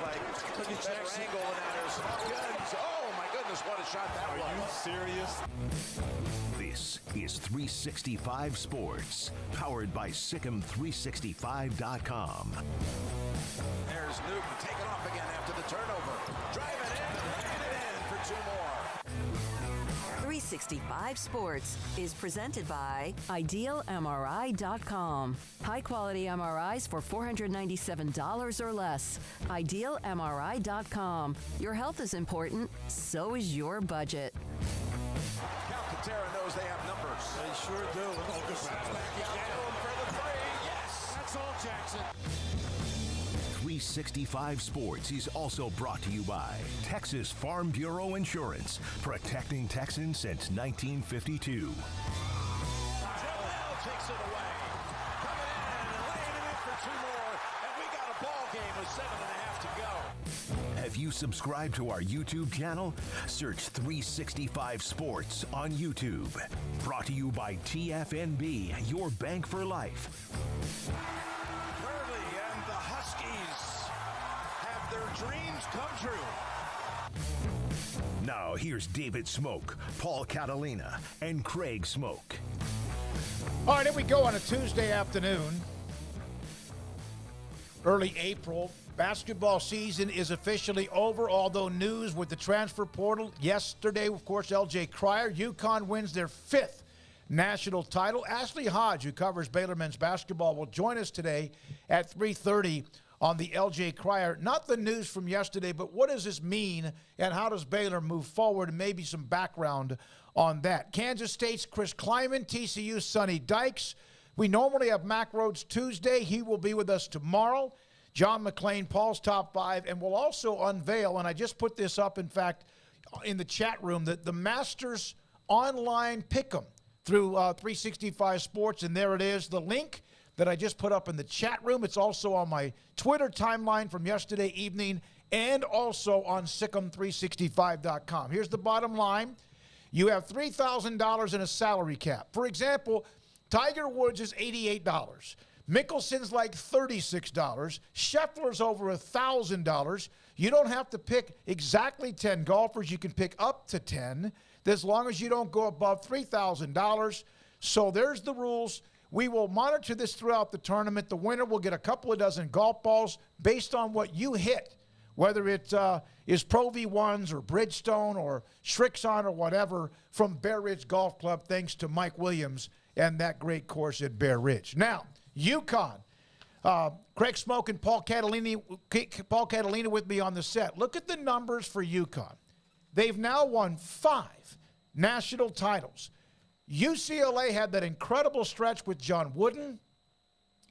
like better angle, and now there's Guns. Oh my goodness, what a shot that was. Are you serious? This is 365 Sports, powered by Sikkim365.com. There's Newton taking off again after the turnover. Driving in, laying it in for two more. 365 Sports is presented by IdealMRI.com. High-quality MRIs for $497 or less. IdealMRI.com. Your health is important, so is your budget. Calcaterra knows they have numbers. They sure do. Oh, good pass. Back out to him for the three. Yes! That's all, Jackson. 365 Sports is also brought to you by Texas Farm Bureau Insurance, protecting Texans since 1952. Joel takes it away. Coming in and laying it in for two more. And we got a ball game with 7.5 to go. Have you subscribed to our YouTube channel? Search 365 Sports on YouTube. Brought to you by TFNB, your bank for life. Hurley and the Huskies have their dreams come true. Now here's David Smoak, Paul Catalina, and Craig Smoak. All right, here we go on a Tuesday afternoon. Early April. Basketball season is officially over, although news with the transfer portal. Yesterday, of course, LJ Cryer. UConn wins their 5th national title. Ashley Hodge, who covers Baylor men's basketball, will join us today at 3:30 on the LJ Cryer. Not the news from yesterday, but what does this mean and how does Baylor move forward, and maybe some background on that. Kansas State's Chris Klieman, TCU's Sunny Dykes. We normally have Mac Rhodes Tuesday. He will be with us tomorrow. John McLean, Paul's Top 5, and we'll also unveil, and I just put this up, in fact, in the chat room, that the Masters online pick'em through 365 Sports, and there it is, the link that I just put up in the chat room. It's also on my Twitter timeline from yesterday evening and also on Sikkim365.com. Here's the bottom line. You have $3,000 in a salary cap. For example, Tiger Woods is $88. Mickelson's like $36. Scheffler's over $1,000. You don't have to pick exactly 10 golfers. You can pick up to 10 as long as you don't go above $3,000. So there's the rules. We will monitor this throughout the tournament. The winner will get a couple of dozen golf balls based on what you hit, whether it is Pro V1s or Bridgestone or Srixon or whatever from Bear Ridge Golf Club, thanks to Mike Williams and that great course at Bear Ridge. Now, UConn. Craig Smoak and Paul Catalina with me on the set. Look at the numbers for UConn. They've now won 5 national titles. UCLA had that incredible stretch with John Wooden,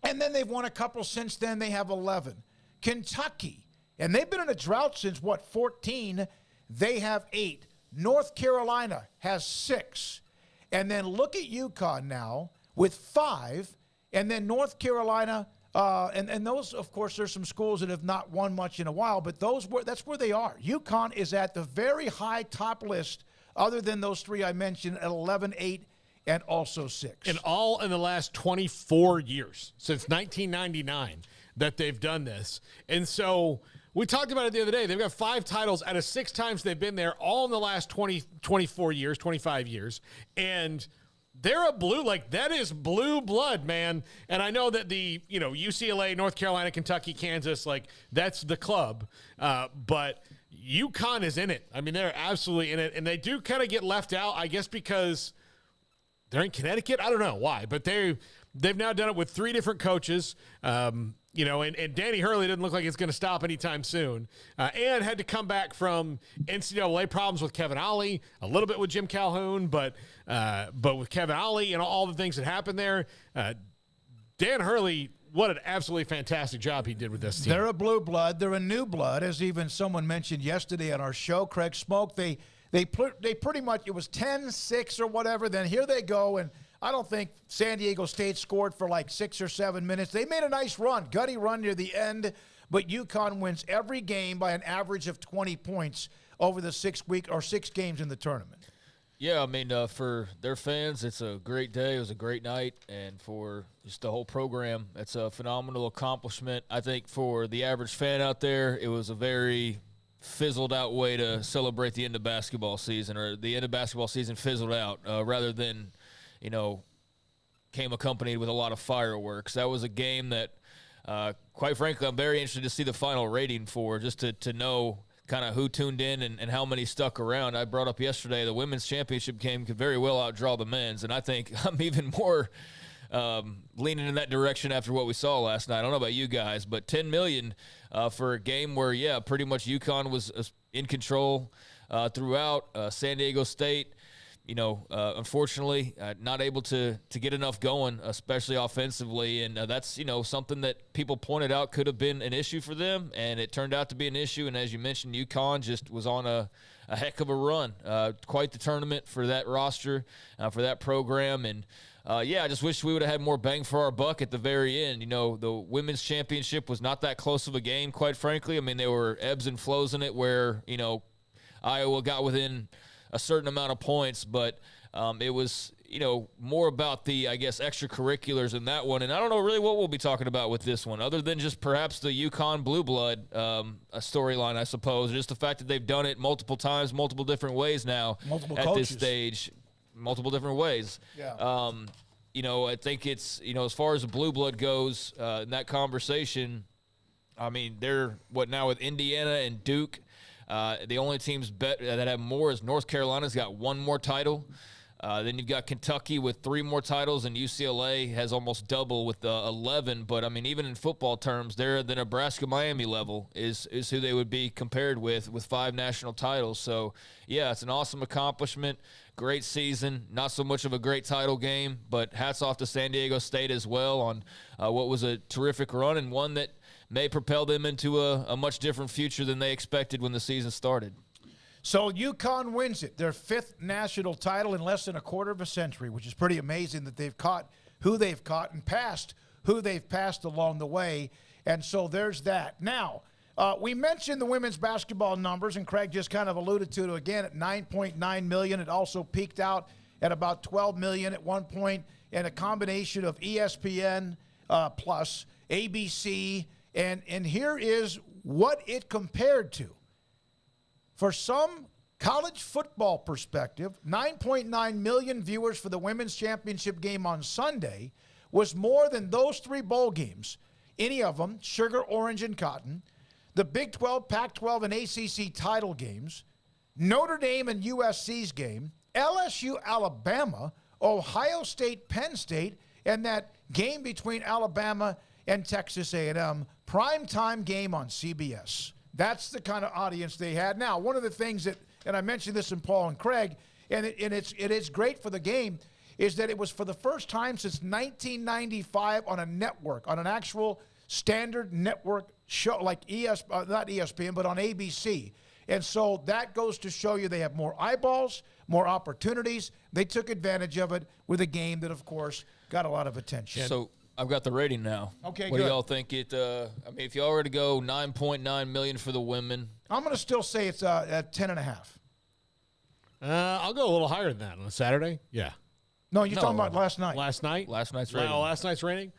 and then they've won a couple since then. They have 11. Kentucky, and they've been in a drought since, 14? They have 8. North Carolina has 6. And then look at UConn now with 5. And then North Carolina, and those, of course, there's some schools that have not won much in a while, but that's where they are. UConn is at the very high top list, other than those 3 I mentioned, at 11, 8, and also 6. And all in the last 24 years, since 1999, that they've done this. And so we talked about it the other day. They've got 5 titles out of 6 times they've been there, all in the last 24 years, 25 years. And they're a blue, like, that is blue blood, man. And I know that the, UCLA, North Carolina, Kentucky, Kansas, like, that's the club. But UConn is in it. I mean, they're absolutely in it. And they do kind of get left out, I guess, because they're in Connecticut. I don't know why, but they've now done it with 3 different coaches. And Danny Hurley didn't look like it's going to stop anytime soon. And had to come back from NCAA problems with Kevin Ollie, a little bit with Jim Calhoun, but with Kevin Ollie and all the things that happened there, Dan Hurley, what an absolutely fantastic job he did with this team. They're a blue blood. They're a new blood, as even someone mentioned yesterday on our show, Craig Smoak. They pretty much, it was 10-6 or whatever. Then here they go, and I don't think San Diego State scored for like 6 or 7 minutes. They made a nice run, gutty run near the end, but UConn wins every game by an average of 20 points over the 6 games in the tournament. Yeah, I mean, for their fans, it's a great day. It was a great night. And for just the whole program, it's a phenomenal accomplishment. I think for the average fan out there, it was a very fizzled out way to celebrate the end of basketball season, or the end of basketball season fizzled out rather than, came accompanied with a lot of fireworks. That was a game that, quite frankly, I'm very interested to see the final rating for, just to know kind of who tuned in and how many stuck around. I brought up yesterday the women's championship game could very well outdraw the men's, and I think I'm even more leaning in that direction after what we saw last night. I don't know about you guys, but $10 million for a game where, pretty much UConn was in control throughout. San Diego State, unfortunately, not able to get enough going, especially offensively. And that's, something that people pointed out could have been an issue for them, and it turned out to be an issue. And as you mentioned, UConn just was on a heck of a run. Quite the tournament for that roster, for that program. And, I just wish we would have had more bang for our buck at the very end. The women's championship was not that close of a game, quite frankly. I mean, there were ebbs and flows in it where, Iowa got within a certain amount of points, but it was, more about the, extracurriculars in that one. And I don't know really what we'll be talking about with this one, other than just perhaps the UConn Blue Blood a storyline, I suppose. Just the fact that they've done it multiple times, multiple different ways now at this stage, multiple different ways. Yeah. I think it's, as far as the Blue Blood goes in that conversation, I mean, they're now with Indiana and Duke. The only teams that have more is North Carolina's got one more title. Then you've got Kentucky with 3 more titles, and UCLA has almost double with 11. But, I mean, even in football terms, they're the Nebraska-Miami level is who they would be compared with 5 national titles. So, it's an awesome accomplishment. Great season. Not so much of a great title game, but hats off to San Diego State as well on what was a terrific run, and one that may propel them into a much different future than they expected when the season started. So UConn wins it, their 5th national title in less than a quarter of a century, which is pretty amazing that they've caught who they've caught and passed who they've passed along the way. And so there's that. Now, we mentioned the women's basketball numbers, and Craig just kind of alluded to it again at 9.9 million. It also peaked out at about 12 million at one point, and a combination of ESPN plus ABC. And here is what it compared to. For some college football perspective, 9.9 million viewers for the women's championship game on Sunday was more than those 3 bowl games, any of them, Sugar, Orange, and Cotton, the Big 12, Pac-12, and ACC title games, Notre Dame and USC's game, LSU, Alabama, Ohio State, Penn State, and that game between Alabama and Texas A&M, primetime game on CBS. That's the kind of audience they had. Now, one of the things that, and I mentioned this in Paul and Craig, and it is great for the game, is that it was for the first time since 1995 on a network, on an actual standard network show, like not ESPN, but on ABC. And so that goes to show you they have more eyeballs, more opportunities. They took advantage of it with a game that, of course, got a lot of attention. So I've got the rating now. Okay, what good. do y'all think it? I mean, if y'all were to go 9.9 million for the women, I'm going to still say it's at 10.5. I'll go a little higher than that on a Saturday. Yeah. No, you're talking about last night. Last night? last night's rating. Last night's rating?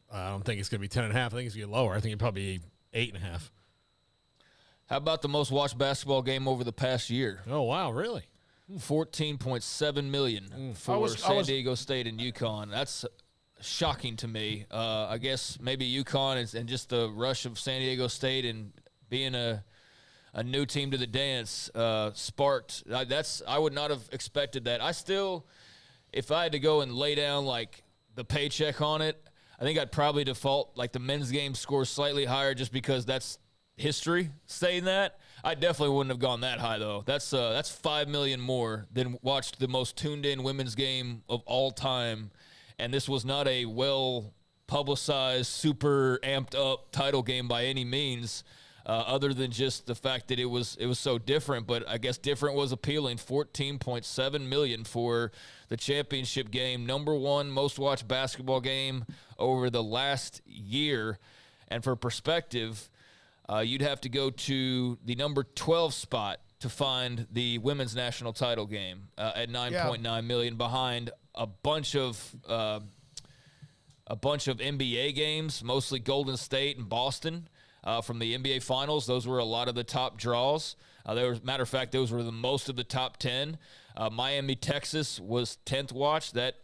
I don't think it's going to be 10.5. I think it's going to be lower. I think it'd probably be 8.5. How about the most watched basketball game over the past year? Oh, wow, really? 14.7 million for San Diego State and UConn. That's shocking to me. I guess maybe UConn and just the rush of San Diego State and being a new team to the dance sparked. I would not have expected that. I still, if I had to go and lay down like the paycheck on it, I think I'd probably default like the men's game scores slightly higher just because that's history saying that. I definitely wouldn't have gone that high though. That's 5 million more than watched the most tuned in women's game of all time. And this was not a well publicized, super amped up title game by any means, other than just the fact that it was so different. But I guess different was appealing. 14.7 million for the championship game, number 1 most watched basketball game over the last year. And for perspective, you'd have to go to the number 12 spot to find the women's national title game at $9.9 million behind a bunch of NBA games, mostly Golden State and Boston from the NBA Finals. Those were a lot of the top draws. Matter of fact, those were the most of the top 10. Miami, Texas was 10th watch. That,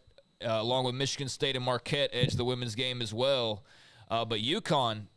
along with Michigan State and Marquette, edged the women's game as well. But UConn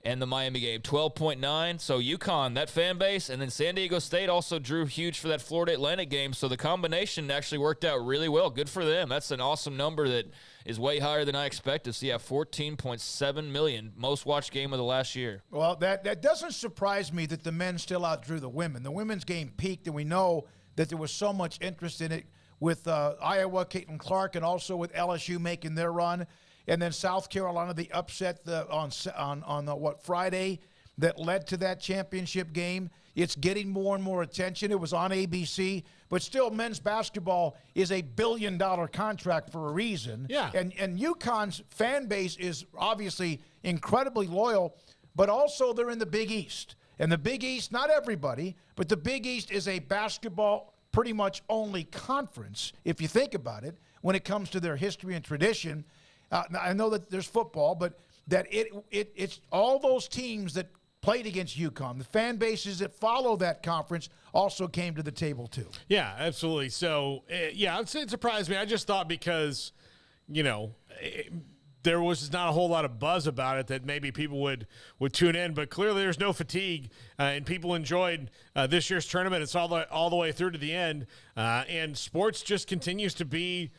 and the Miami game, 12.9. So UConn, that fan base, and then San Diego State also drew huge for that Florida Atlantic game. So the combination actually worked out really well. Good for them. That's an awesome number that is way higher than I expected. So, yeah, 14.7 million, most watched game of the last year. Well, that doesn't surprise me that the men still outdrew the women. The women's game peaked, and we know that there was so much interest in it with Iowa, Caitlin Clark, and also with LSU making their run. And then South Carolina, the upset on Friday that led to that championship game. It's getting more and more attention. It was on ABC, but still men's basketball is a $1 billion contract for a reason. Yeah. And UConn's fan base is obviously incredibly loyal, but also they're in the Big East. And the Big East, not everybody, but the Big East is a basketball pretty much only conference, if you think about it, when it comes to their history and tradition. I know that there's football, but that it's all those teams that played against UConn. The fan bases that follow that conference also came to the table too. Yeah, absolutely. So, I'd say it surprised me. I just thought because, there was not a whole lot of buzz about it that maybe people would tune in. But clearly there's no fatigue, and people enjoyed this year's tournament. It's all the way through to the end. And sports just continues to be,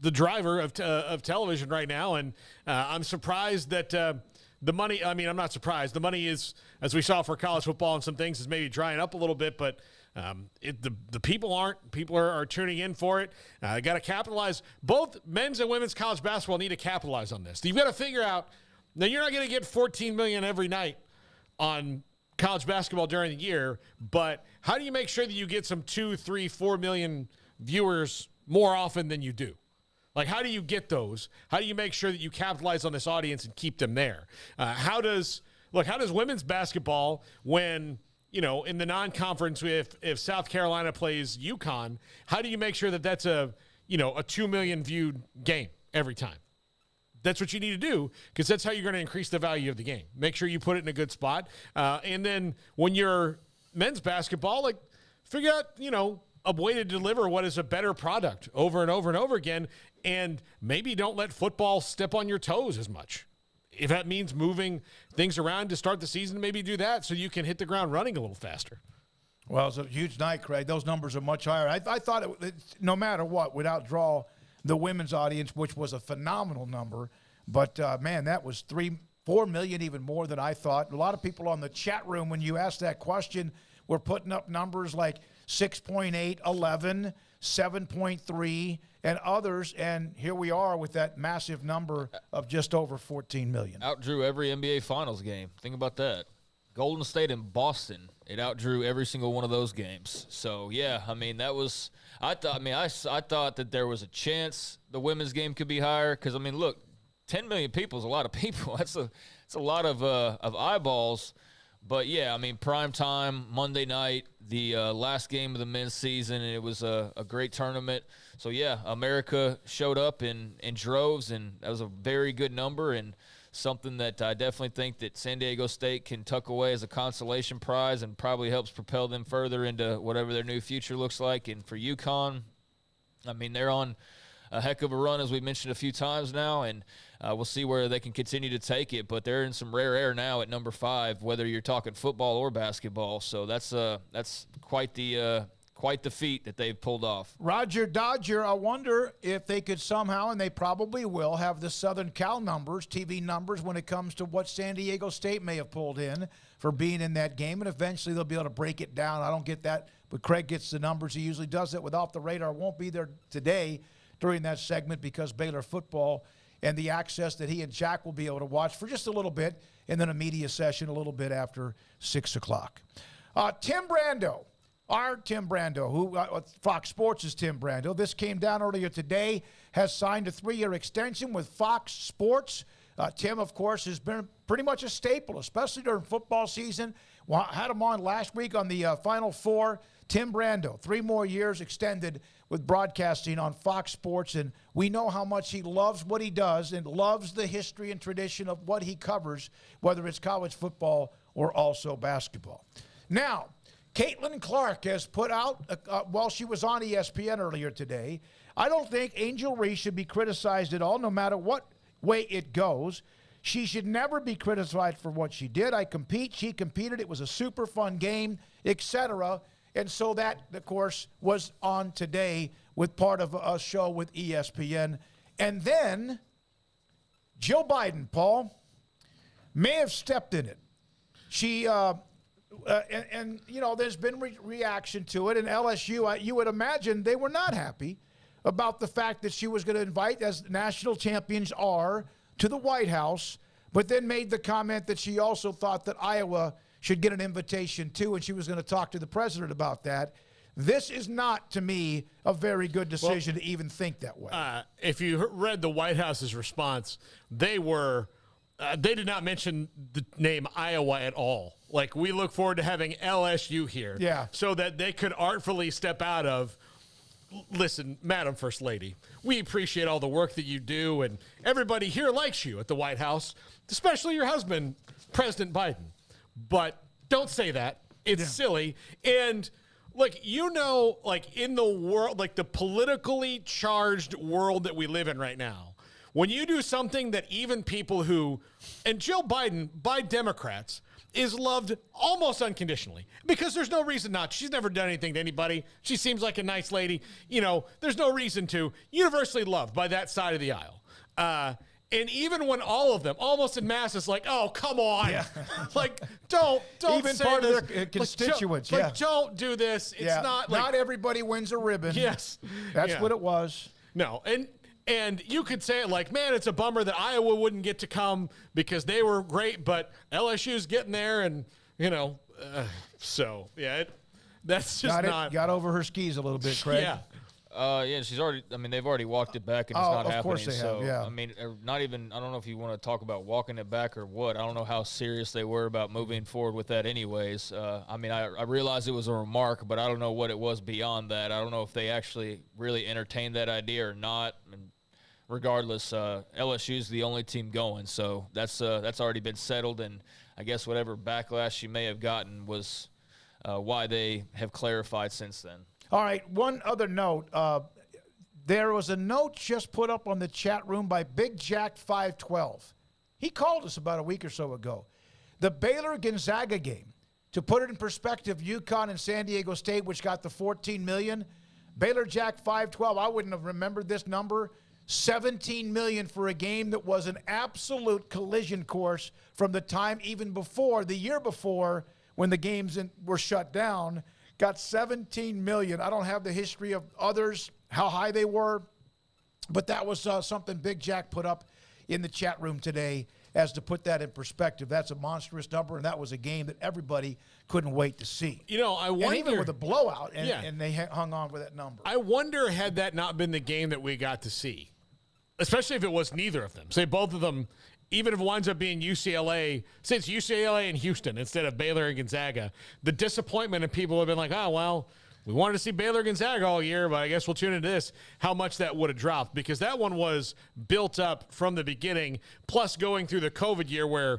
the driver of television right now. And I'm surprised that the money, I'm not surprised. The money is, as we saw for college football and some things, is maybe drying up a little bit, but the people aren't. People are tuning in for it. Got to capitalize. Both men's and women's college basketball need to capitalize on this. You've got to figure out, now you're not going to get $14 million every night on college basketball during the year, but how do you make sure that you get some 2, 3, 4 million viewers more often than you do? Like, how do you get those? How do you make sure that you capitalize on this audience and keep them there? How does women's basketball, when, in the non-conference, if South Carolina plays UConn, how do you make sure that that's a 2 million viewed game every time? That's what you need to do, because that's how you're going to increase the value of the game. Make sure you put it in a good spot. And then when you're men's basketball, figure out, a way to deliver what is a better product over and over and over again, and maybe don't let football step on your toes as much. If that means moving things around to start the season, maybe do that so you can hit the ground running a little faster. Well, it's a huge night, Craig. Those numbers are much higher. I thought it, no matter what, would outdraw the women's audience, which was a phenomenal number. But, man, that was 4 million, even more than I thought. A lot of people on the chat room, when you asked that question, were putting up numbers like 6.8, 11, 7.3, and others. And here we are with that massive number of just over 14 million. Outdrew every NBA Finals game. Think about that. Golden State and Boston, it outdrew every single one of those games. So, yeah, that was – I thought that there was a chance the women's game could be higher because, look, 10 million people is a lot of people. That's a lot of eyeballs. But, yeah, prime time, Monday night, the last game of the men's season, and it was a great tournament. So, yeah, America showed up in droves, and that was a very good number and something that I definitely think that San Diego State can tuck away as a consolation prize and probably helps propel them further into whatever their new future looks like. And for UConn, they're on a heck of a run, as we mentioned a few times now, and we'll see where they can continue to take it. But they're in some rare air now at number 5, whether you're talking football or basketball. So that's quite the feat that they've pulled off. Roger Dodger, I wonder if they could somehow, and they probably will, have the Southern Cal numbers, TV numbers, when it comes to what San Diego State may have pulled in for being in that game, and eventually they'll be able to break it down. I don't get that, but Craig gets the numbers. He usually does it with Off the Radar. Won't be there today during that segment because Baylor football and the access that he and Jack will be able to watch for just a little bit, and then a media session a little bit after 6 o'clock. Tim Brando. Our Tim Brando, who Fox Sports' Tim Brando. This came down earlier today, has signed a 3-year extension with Fox Sports. Tim, of course, has been pretty much a staple, especially during football season. Well, had him on last week on the Final Four. Tim Brando, 3 more years extended with broadcasting on Fox Sports, and we know how much he loves what he does and loves the history and tradition of what he covers, whether it's college football or also basketball. Now, Caitlin Clark has put out, while she was on ESPN earlier today, I don't think Angel Reese should be criticized at all, no matter what way it goes. She should never be criticized for what she did. She competed. It was a super fun game, etc. And so that, of course, was on today with part of a show with ESPN. And then Jill Biden, Paul, may have stepped in it. She, there's been reaction to it. And LSU, you would imagine they were not happy about the fact that she was going to invite, as national champions are, to the White House, but then made the comment that she also thought that Iowa should get an invitation too, and she was going to talk to the president about that. This is not, to me, a very good decision to even think that way. If you read the White House's response, they did not mention the name Iowa at all. Like, we look forward to having LSU here, so that they could artfully step out of. Listen, Madam First Lady, we appreciate all the work that you do, and everybody here likes you at the White House, especially your husband, President Biden. But don't say that. It's silly. And, like, in the world, like the politically charged world that we live in right now, when you do something that even people who, and Jill Biden, by Democrats, is loved almost unconditionally, because there's no reason not. She's never done anything to anybody. She seems like a nice lady. There's no reason to. Universally loved by that side of the aisle. And even when all of them, almost in mass, is like, oh, come on. Yeah. Like, don't even say part this. of their constituents, don't do this. It's not like. Not everybody wins a ribbon. Yes. That's what it was. No, and you could say it like, man, it's a bummer that Iowa wouldn't get to come because they were great, but LSU's getting there, and, that's just not. Got over her skis a little bit, Craig. Yeah. She's already, they've already walked it back, and it's not happening. Of course they have, not even, I don't know if you want to talk about walking it back or what. I don't know how serious they were about moving forward with that anyways. I realize it was a remark, but I don't know what it was beyond that. I don't know if they actually really entertained that idea or not. And regardless, LSU's the only team going, so that's already been settled, and I guess whatever backlash she may have gotten was why they have clarified since then. All right, one other note. There was a note just put up on the chat room by Big Jack 512. He called us about a week or so ago. The Baylor-Gonzaga game, to put it in perspective, UConn and San Diego State, which got the $14 million. Baylor Jack 512, I wouldn't have remembered this number. $17 million for a game that was an absolute collision course from the time even before, the year before, when the games were shut down. Got $17 million. I don't have the history of others, how high they were, but that was something Big Jack put up in the chat room today as to put that in perspective. That's a monstrous number, and that was a game that everybody couldn't wait to see. I wonder. And even with a blowout, and they hung on with that number. I wonder, had that not been the game that we got to see, especially if it was neither of them. Say both of them, even if it winds up being UCLA, say it's UCLA and Houston instead of Baylor and Gonzaga, the disappointment of people have been like, oh, well, we wanted to see Baylor Gonzaga all year, but I guess we'll tune into this, how much that would have dropped, because that one was built up from the beginning, plus going through the COVID year where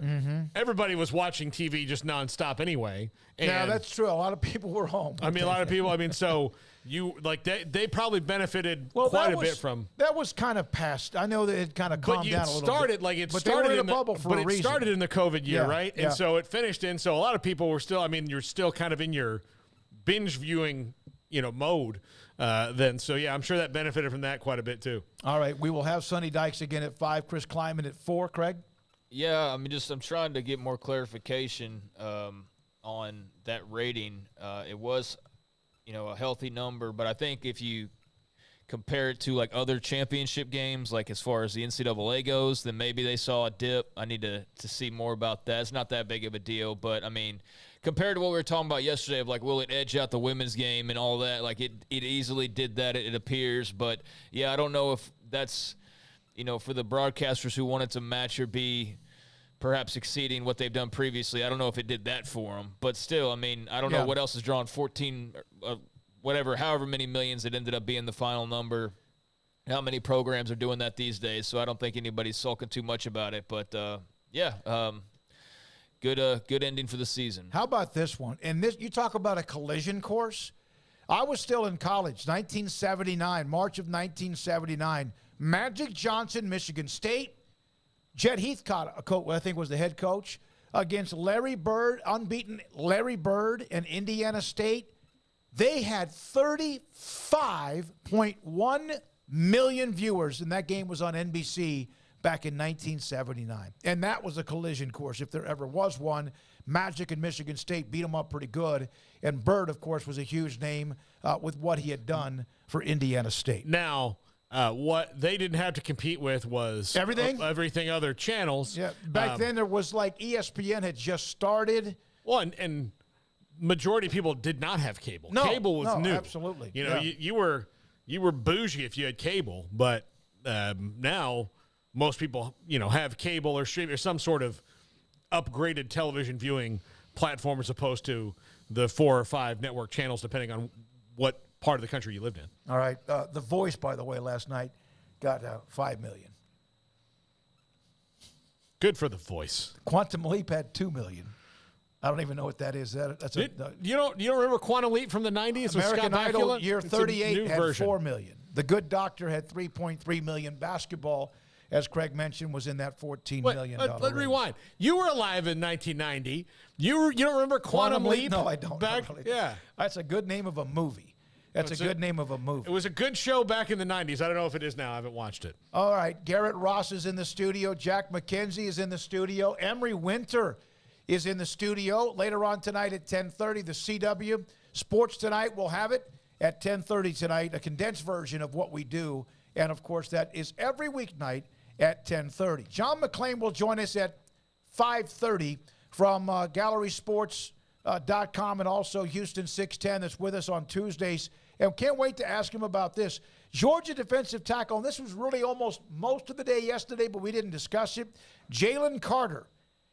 everybody was watching TV just nonstop anyway. And that's true. A lot of people were home. A lot of people, so they probably benefited quite a bit from. That was kind of past. I know that it kind of calmed down a little bit. But they were in a bubble for a reason. But it started in the COVID year, right? And so it finished in, so a lot of people were still, you're still kind of in your binge viewing, mode then. So, I'm sure that benefited from that quite a bit too. All right. We will have Sunny Dykes again at 5, Chris Klieman at 4, Craig? Yeah, I'm trying to get more clarification on that rating. It was, a healthy number, but I think if you compare it to like other championship games, like as far as the NCAA goes, then maybe they saw a dip. I need to see more about that. It's not that big of a deal, but compared to what we were talking about yesterday of like, will it edge out the women's game and all that? Like it easily did that, it appears. But yeah, I don't know if that's, for the broadcasters who wanted to match or be perhaps exceeding what they've done previously, I don't know if it did that for them. But still, I mean, I don't know what else is drawn 14, however many millions it ended up being the final number. How many programs are doing that these days? So I don't think anybody's sulking too much about it. But, good ending for the season. How about this one? And this, you talk about a collision course. I was still in college, 1979, March of 1979. Magic Johnson, Michigan State. Jed Heathcote, I think, was the head coach, against Larry Bird, unbeaten Larry Bird and Indiana State. They had 35.1 million viewers, and that game was on NBC back in 1979. And that was a collision course, if there ever was one. Magic and Michigan State beat them up pretty good. And Bird, of course, was a huge name with what he had done for Indiana State. Now, what they didn't have to compete with was everything other channels. Yeah, back then there was like ESPN had just started. Well, and majority of people did not have cable. Cable was new. Absolutely. You were bougie if you had cable, but now most people have cable or stream or some sort of upgraded television viewing platform as opposed to the 4 or 5 network channels, depending on what part of the country you lived in. All right. The Voice, by the way, last night got 5 million. Good for The Voice. Quantum Leap had 2 million. I don't even know what that is. You don't remember Quantum Leap from the 90s? American Idol Bakula? year 38 had version. 4 million. The Good Doctor had 3.3 million. Basketball, as Craig mentioned, was in that $14 million Let's range. rewind. You were alive in 1990. You don't remember Quantum Leap? No, I don't. Yeah. That's a good name of a movie. That's a good name of a movie. It was a good show back in the 90s. I don't know if it is now. I haven't watched it. All right. Garrett Ross is in the studio. Jack McKenzie is in the studio. Emery Winter is in the studio. Later on tonight at 10:30, the CW Sports Tonight will have it at 10:30 tonight, a condensed version of what we do. And, of course, that is every weeknight at 10:30. John McLean will join us at 5:30 from GallerySports.com and also Houston 610 that's with us on Tuesdays. And can't wait to ask him about this. Georgia defensive tackle, and this was really almost most of the day yesterday, but we didn't discuss it. Jalen Carter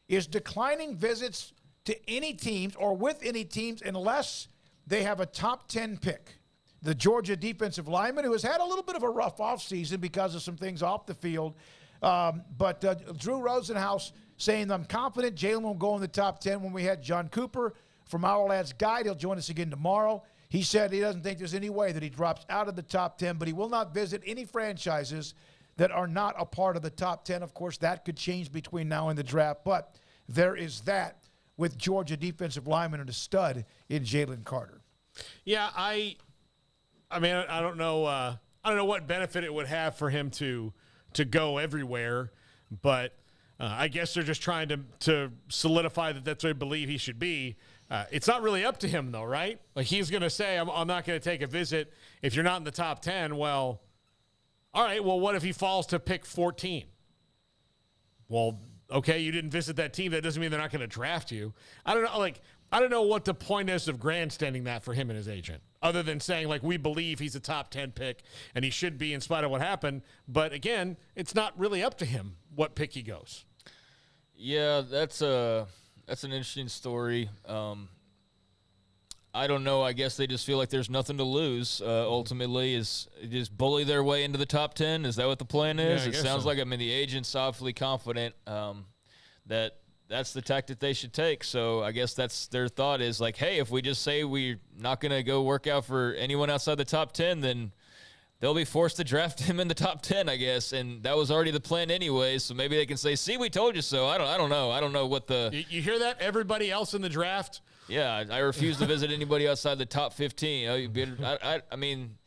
is declining visits to any teams or with any teams unless they have a top 10 pick. The Georgia defensive lineman, who has had a little bit of a rough offseason because of some things off the field. But Drew Rosenhaus saying, I'm confident Jalen will go in the top 10. When we had John Cooper from Our Lads Guide, he'll join us again tomorrow. He said he doesn't think there's any way that he drops out of the top 10, but he will not visit any franchises that are not a part of the top 10. Of course, that could change between now and the draft, but there is that with Georgia defensive lineman and a stud in Jalen Carter. Yeah, I mean, I don't know what benefit it would have for him to go everywhere, but I guess they're just trying to solidify that that's where they believe he should be. It's not really up to him, though, right? Like, he's going to say, I'm not going to take a visit if you're not in the top 10. Well, all right, well, what if he falls to pick 14? Well, okay, you didn't visit that team. That doesn't mean they're not going to draft you. I don't know. Like, I don't know what the point is of grandstanding that for him and his agent, other than saying, like, we believe he's a top 10 pick and he should be in spite of what happened. But, again, it's not really up to him what pick he goes. Yeah, that's an interesting story. I don't know. I guess they just feel like there's nothing to lose. Ultimately, is just bully their way into the top 10. Is that what the plan is? Yeah, it sounds like. I mean, the agent's awfully confident that that's the tactic they should take. So I guess that's their thought is like, hey, if we just say we're not going to go work out for anyone outside the top 10, then they'll be forced to draft him in the top 10, I guess. And that was already the plan anyway. So maybe they can say, see, we told you so. I don't know. I don't know what the – You hear that? Everybody else in the draft? Yeah, I refuse to visit anybody outside the top 15. I mean,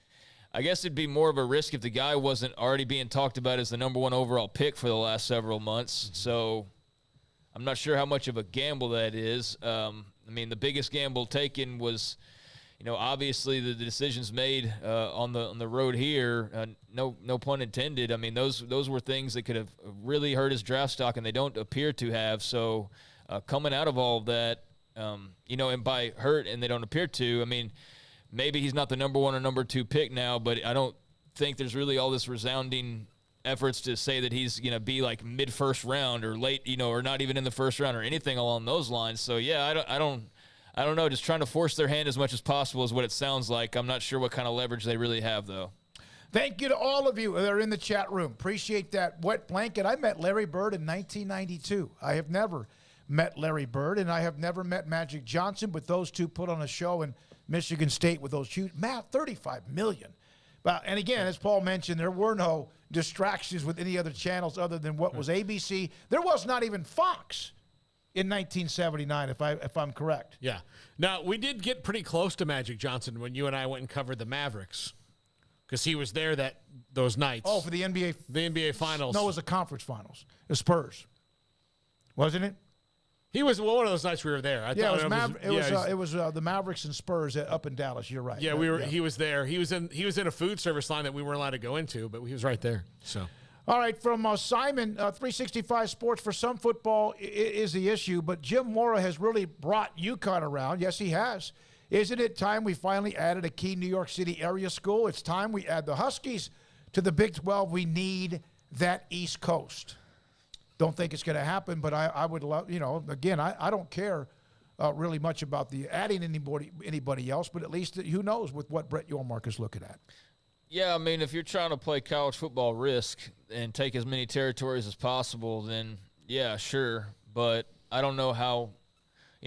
I guess it'd be more of a risk if the guy wasn't already being talked about as the number 1 overall pick for the last several months. So I'm not sure how much of a gamble that is. I mean, the biggest gamble taken was – obviously the decisions made on the road here, no pun intended. I mean, those were things that could have really hurt his draft stock, and they don't appear to have. So coming out of all of that, and by hurt and they don't appear to, I mean, maybe he's not the number 1 or number 2 pick now, but I don't think there's really all this resounding efforts to say that he's going to be like mid-first round or late, or not even in the first round or anything along those lines. So yeah, I don't know. Just trying to force their hand as much as possible is what it sounds like. I'm not sure what kind of leverage they really have, though. Thank you to all of you that are in the chat room. Appreciate that wet blanket. I met Larry Bird in 1992. I have never met Larry Bird, and I have never met Magic Johnson, but those two put on a show in Michigan State with those huge, Matt, $35 million. And again, as Paul mentioned, there were no distractions with any other channels other than what was ABC. There was not even Fox in 1979, if I'm correct. Yeah. Now, we did get pretty close to Magic Johnson when you and I went and covered the Mavericks, because he was there those nights. Oh, for the NBA. The NBA Finals. No, it was the conference finals. The Spurs. Wasn't it? He was one of those nights we were there. It was the Mavericks and Spurs up in Dallas. You're right. Yeah, we were. Yeah. He was there. He was in a food service line that we weren't allowed to go into, but he was right there. So, all right, from Simon, 365 Sports, for some football is the issue, but Jim Mora has really brought UConn around. Yes, he has. Isn't it time we finally added a key New York City area school? It's time we add the Huskies to the Big 12. We need that East Coast. Don't think it's going to happen, but I would love, again, I don't care really much about the adding anybody else, but at least who knows with what Brett Yormark is looking at. Yeah, I mean, if you're trying to play college football risk and take as many territories as possible, then yeah, sure. But I don't know how,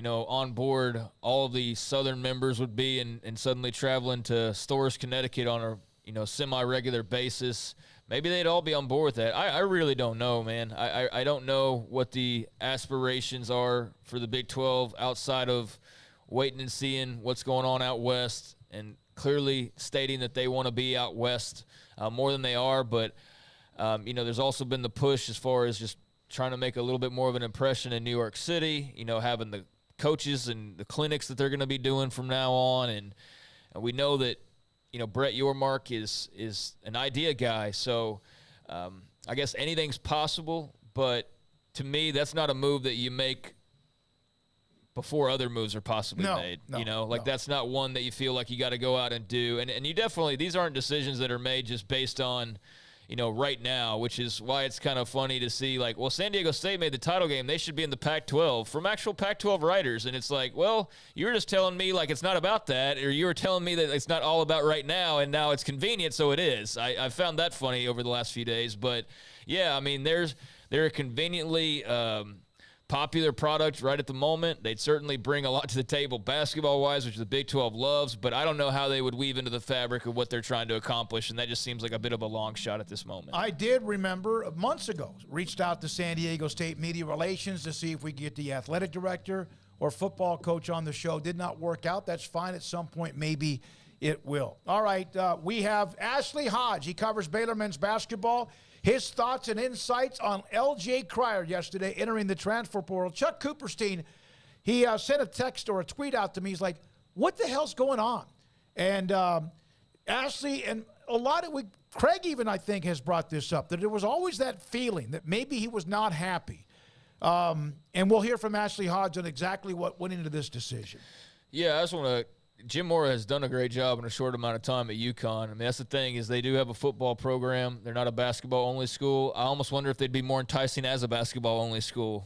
on board all of the Southern members would be and suddenly traveling to Storrs, Connecticut on a semi-regular basis. Maybe they'd all be on board with that. I really don't know, man. I don't know what the aspirations are for the Big 12 outside of waiting and seeing what's going on out west and clearly stating that they want to be out west more than they are. But, there's also been the push as far as just trying to make a little bit more of an impression in New York City, having the coaches and the clinics that they're going to be doing from now on. And we know that, Brett Yormark is an idea guy. So I guess anything's possible. But to me, that's not a move that you make before other moves are possibly made. That's not one that you feel like you got to go out and do. And you definitely, these aren't decisions that are made just based on, right now, which is why it's kind of funny to see San Diego State made the title game. They should be in the Pac-12 from actual Pac-12 writers. And it's like, well, you were just telling me it's not about that, or you were telling me that it's not all about right now, and now it's convenient, so it is. I found that funny over the last few days. But, yeah, I mean, they're a conveniently popular product right at the moment. They'd certainly bring a lot to the table basketball-wise, which the Big 12 loves, but I don't know how they would weave into the fabric of what they're trying to accomplish, and that just seems like a bit of a long shot at this moment. I did remember months ago, reached out to San Diego State Media Relations to see if we could get the athletic director or football coach on the show. Did not work out. That's fine. At some point, maybe it will. All right, we have Ashley Hodge. He covers Baylor men's basketball. His thoughts and insights on L.J. Cryer yesterday entering the transfer portal. Chuck Cooperstein, he sent a text or a tweet out to me. He's like, what the hell's going on? And Ashley, and a lot of Craig even, I think, has brought this up, that there was always that feeling that maybe he was not happy. And we'll hear from Ashley Hodge on exactly what went into this decision. Yeah, I just want to Jim Mora has done a great job in a short amount of time at UConn. I mean, that's the thing, is they do have a football program. They're not a basketball-only school. I almost wonder if they'd be more enticing as a basketball-only school.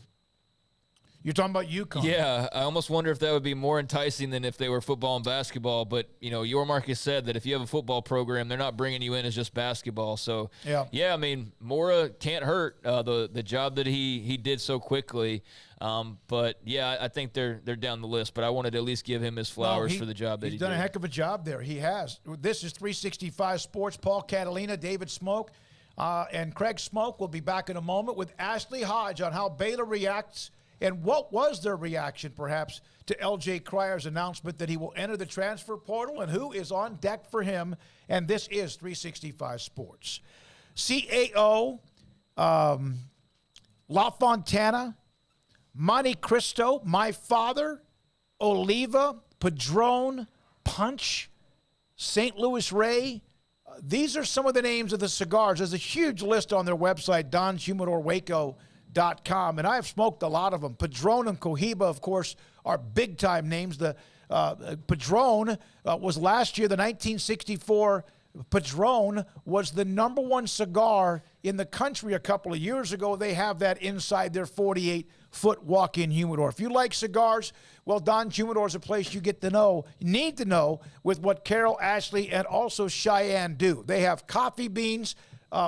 You're talking about UConn? Yeah, I almost wonder if that would be more enticing than if they were football and basketball. But, Yormark has said that if you have a football program, they're not bringing you in as just basketball. So, yeah, I mean, Mora can't hurt the job that he did so quickly. But, yeah, I think they're down the list. But I wanted to at least give him his flowers for the job that he did. He's done a heck of a job there. He has. This is 365 Sports. Paul Catalina, David Smoak, and Craig Smoak will be back in a moment with Ashley Hodge on how Baylor reacts and what was their reaction, perhaps, to L.J. Cryer's announcement that he will enter the transfer portal and who is on deck for him. And this is 365 Sports. CAO, La Fontana, Monte Cristo, My Father, Oliva, Padron, Punch, St. Louis Ray. These are some of the names of the cigars. There's a huge list on their website, donshumidorwaco.com, and I have smoked a lot of them. Padron and Cohiba, of course, are big-time names. The Padron was last year the 1964 Padron was the number one cigar in the country a couple of years ago. They have that inside their 48-foot walk-in humidor. If you like cigars, well, Don's Humidor is a place you need to know with what Carol, Ashley, and also Cheyenne do. They have coffee beans.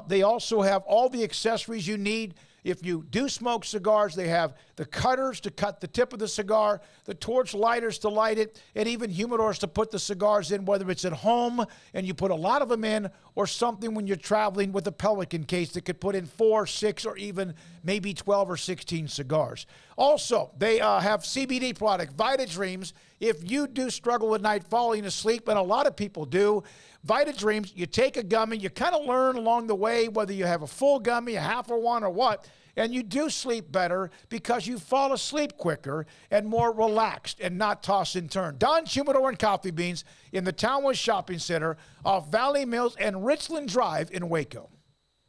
They also have all the accessories you need. If you do smoke cigars, they have the cutters to cut the tip of the cigar, the torch lighters to light it, and even humidors to put the cigars in, whether it's at home and you put a lot of them in, or something when you're traveling with a Pelican case that could put in 4, 6, or even maybe 12 or 16 cigars. Also, they have CBD product, Vita Dreams. If you do struggle at night falling asleep, and a lot of people do, Vita Dreams, you take a gummy, you kind of learn along the way whether you have a full gummy, a half of one, or what, and you do sleep better because you fall asleep quicker and more relaxed and not toss and turn. Don's Humidor and Coffee Beans in the Townwood Shopping Center off Valley Mills and Richland Drive in Waco.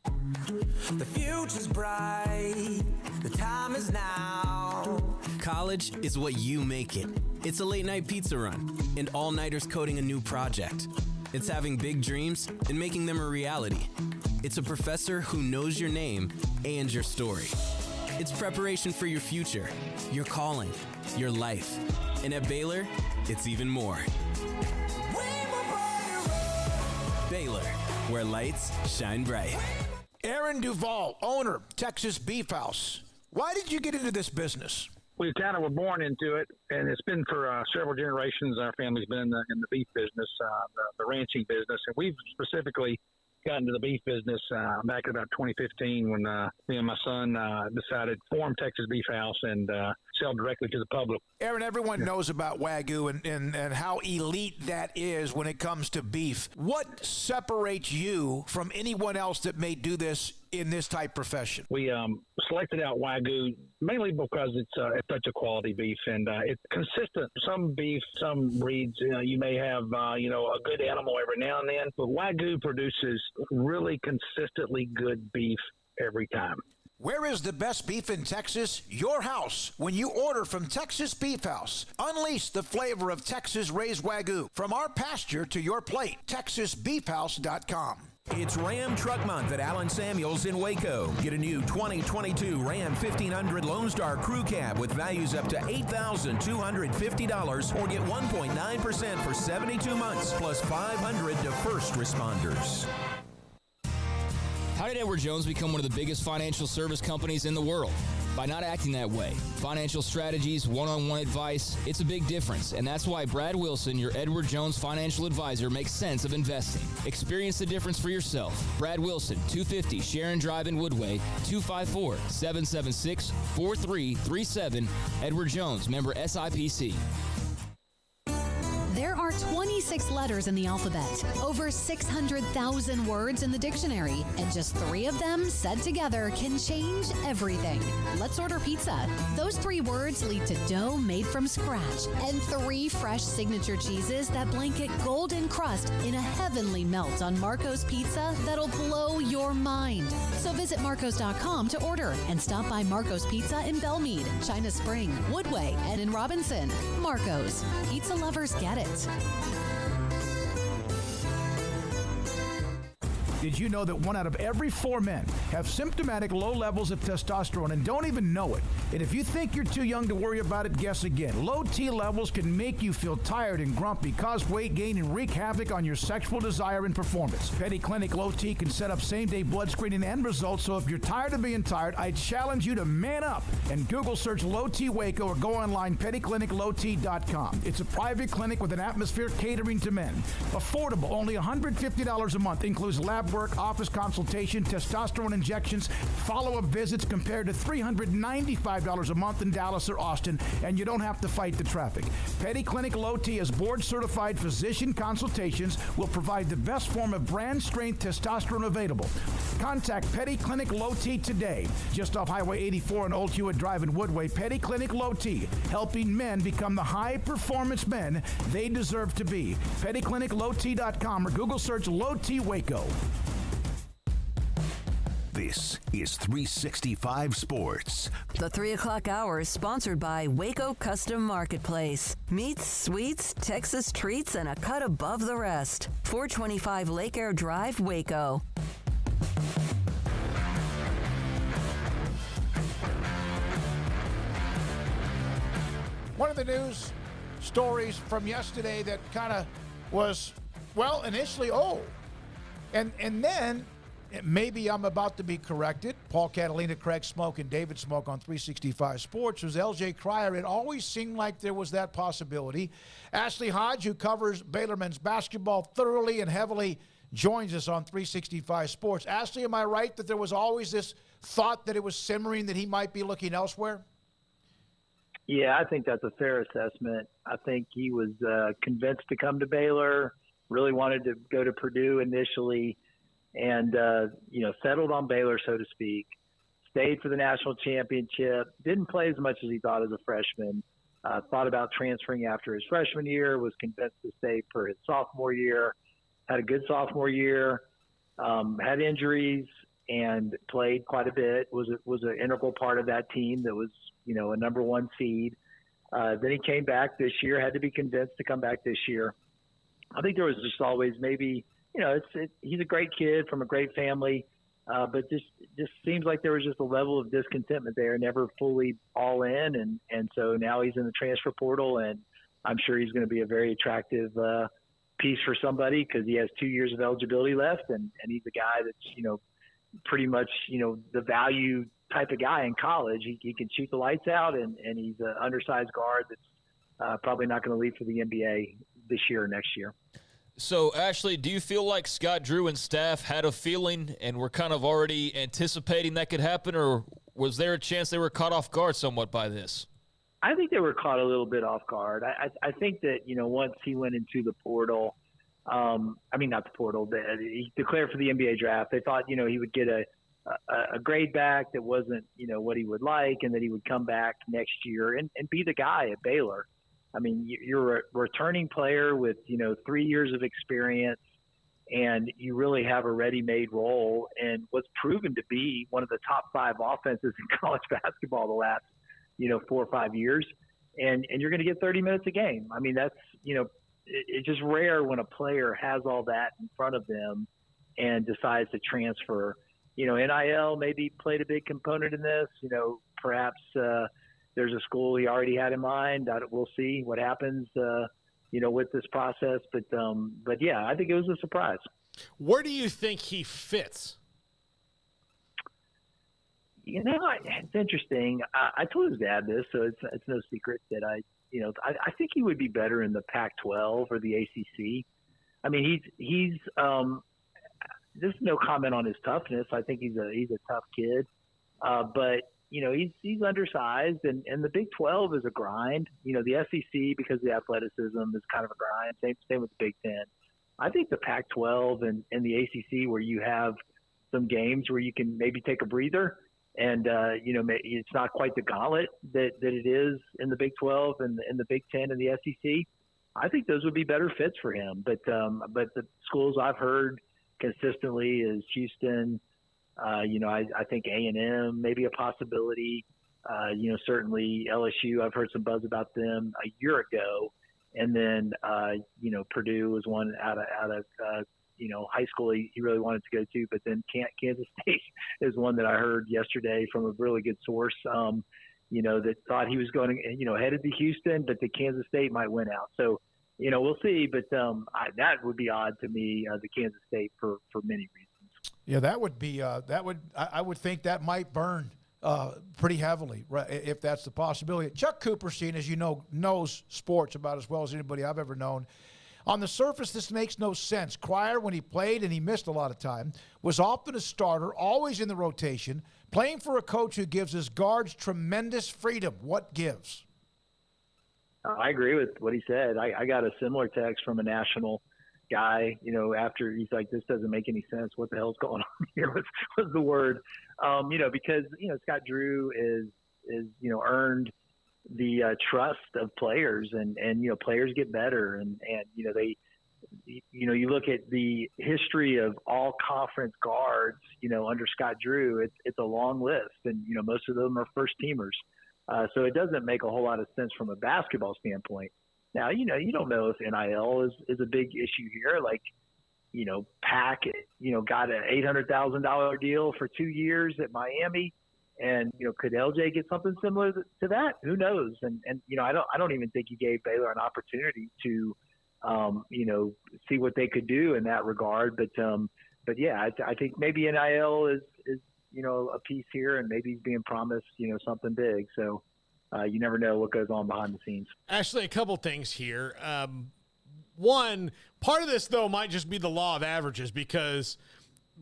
The future's bright, the time is now. College is what you make it. It's a late night pizza run and all-nighters coding a new project. It's having big dreams and making them a reality. It's a professor who knows your name and your story. It's preparation for your future, your calling, your life. And at Baylor, it's even more. Baylor, where lights shine bright. Aaron Duvall, owner, Texas Beef House. Why did you get into this business? We kind of were born into it, and it's been for several generations. Our family's been in the beef business, the ranching business, and we've specifically got into the beef business back in about 2015 when me and my son decided to form Texas Beef House and sell directly to the public. Aaron, everyone knows about Wagyu and how elite that is when it comes to beef. What separates you from anyone else that may do this in this type profession? We selected out Wagyu mainly because it's such a quality beef and it's consistent. Some beef, some breeds, you may have a good animal every now and then, but Wagyu produces really consistently good beef every time. Where is the best beef in Texas? Your house. When you order from Texas Beef House, unleash the flavor of Texas raised Wagyu. From our pasture to your plate, TexasBeefHouse.com. It's Ram Truck Month at Allen Samuels in Waco. Get a new 2022 Ram 1500 Lone Star Crew Cab with values up to $8,250 or get 1.9% for 72 months plus $500 to first responders. How did Edward Jones become one of the biggest financial service companies in the world? By not acting that way. Financial strategies, one-on-one advice, it's a big difference. And that's why Brad Wilson, your Edward Jones financial advisor, makes sense of investing. Experience the difference for yourself. Brad Wilson, 250 Sharon Drive in Woodway, 254-776-4337. Edward Jones, member SIPC. There are 26 letters in the alphabet, over 600,000 words in the dictionary, and just 3 of them said together can change everything. Let's order pizza. Those 3 words lead to dough made from scratch and 3 fresh signature cheeses that blanket golden crust in a heavenly melt on Marco's Pizza that'll blow your mind. So visit Marcos.com to order and stop by Marco's Pizza in Belmead, China Spring, Woodway, and in Robinson. Marco's. Pizza lovers get it. Did you know that 1 out of every 4 men have symptomatic low levels of testosterone and don't even know it? And if you think you're too young to worry about it, guess again. Low T levels can make you feel tired and grumpy, cause weight gain, and wreak havoc on your sexual desire and performance. Petty Clinic Low T can set up same-day blood screening and results, so if you're tired of being tired, I challenge you to man up and Google search Low T Waco or go online pettycliniclowt.com. It's a private clinic with an atmosphere catering to men. Affordable, only $150 a month, includes lab work, office consultation, testosterone injections, follow-up visits compared to $395 a month in Dallas or Austin, and you don't have to fight the traffic. Petty Clinic Low T is board-certified physician consultations, will provide the best form of brand-strength testosterone available. Contact Petty Clinic Low T today, just off Highway 84 and Old Hewitt Drive in Woodway. Petty Clinic Low T, helping men become the high-performance men they deserve to be. PettyClinicLowT.com or Google search Low T Waco. This is 365 Sports. The 3 o'clock hour is sponsored by Waco Custom Marketplace. Meats, sweets, Texas treats, and a cut above the rest. 425 Lake Air Drive, Waco. One of the news stories from yesterday that kind of was, well, initially, and then maybe I'm about to be corrected. Paul Catalina, Craig Smoak, and David Smoak on 365 Sports was LJ Cryer. It always seemed like there was that possibility. Ashley Hodge, who covers Baylor men's basketball thoroughly and heavily, joins us on 365 Sports. Ashley, am I right that there was always this thought that it was simmering that he might be looking elsewhere? Yeah, I think that's a fair assessment. I think he was convinced to come to Baylor, really wanted to go to Purdue initially, and, settled on Baylor, so to speak, stayed for the national championship, didn't play as much as he thought as a freshman, thought about transferring after his freshman year, was convinced to stay for his sophomore year, had a good sophomore year, had injuries, and played quite a bit, was an integral part of that team that was, a number one seed. Then he came back this year, had to be convinced to come back this year. I think there was just always maybe, he's a great kid from a great family, but just seems like there was just a level of discontentment there, never fully all in. And so now he's in the transfer portal, and I'm sure he's going to be a very attractive piece for somebody because he has 2 years of eligibility left, and he's a guy that's, pretty much, the value type of guy in college. He can shoot the lights out, and he's an undersized guard that's probably not going to leave for the NBA this year or next year. So, Ashley, do you feel like Scott Drew and staff had a feeling and were kind of already anticipating that could happen, or was there a chance they were caught off guard somewhat by this? I think they were caught a little bit off guard. I think that, once he went into the portal, not the portal, he declared for the NBA draft, they thought, he would get a grade back that wasn't, what he would like, and that he would come back next year and be the guy at Baylor. I mean, you're a returning player with, 3 years of experience, and you really have a ready-made role and what's proven to be one of the top 5 offenses in college basketball the last, 4 or 5 years. And you're going to get 30 minutes a game. I mean, that's, it's just rare when a player has all that in front of them and decides to transfer. NIL maybe played a big component in this. Perhaps there's a school he already had in mind. We'll see what happens, with this process. But yeah, I think it was a surprise. Where do you think he fits? It's interesting. I told his dad this, so it's no secret that I think he would be better in the Pac-12 or the ACC. I mean, he's there's no comment on his toughness. I think he's a tough kid, but he's undersized, and the Big 12 is a grind. The SEC, because of the athleticism, is kind of a grind. Same with the Big 10. I think the Pac-12 and the ACC, where you have some games where you can maybe take a breather, and it's not quite the gauntlet that it is in the Big 12 and the Big 10 and the SEC. I think those would be better fits for him. But the schools I've heard consistently is Houston. I think A&M may be a possibility. Certainly LSU. I've heard some buzz about them a year ago, and then Purdue was one out of high school he really wanted to go to. But then Kansas State is one that I heard yesterday from a really good source. That thought he was going, headed to Houston, but the Kansas State might win out. So, we'll see. But that would be odd to me, the Kansas State for many reasons. Yeah, that would be I would think that might burn pretty heavily, right, if that's the possibility. Chuck Cooperstein, as you know, knows sports about as well as anybody I've ever known. On the surface, this makes no sense. Cryer, when he played, and he missed a lot of time, was often a starter, always in the rotation, playing for a coach who gives his guards tremendous freedom. What gives? I agree with what he said. I got a similar text from a national guy, after he's like, this doesn't make any sense. What the hell's going on here? Was the word, because, Scott Drew is earned the trust of players, and players get better, and you look at the history of all conference guards, under Scott Drew, it's a long list, and most of them are first teamers. So it doesn't make a whole lot of sense from a basketball standpoint. Now, you don't know if NIL is a big issue here. Like, Pack, got an $800,000 deal for 2 years at Miami. And, could LJ get something similar to that? Who knows? And I don't even think he gave Baylor an opportunity to, see what they could do in that regard. But yeah, I think maybe NIL is a piece here, and maybe he's being promised, something big. So you never know what goes on behind the scenes. Actually, a couple things here. One, part of this, though, might just be the law of averages, because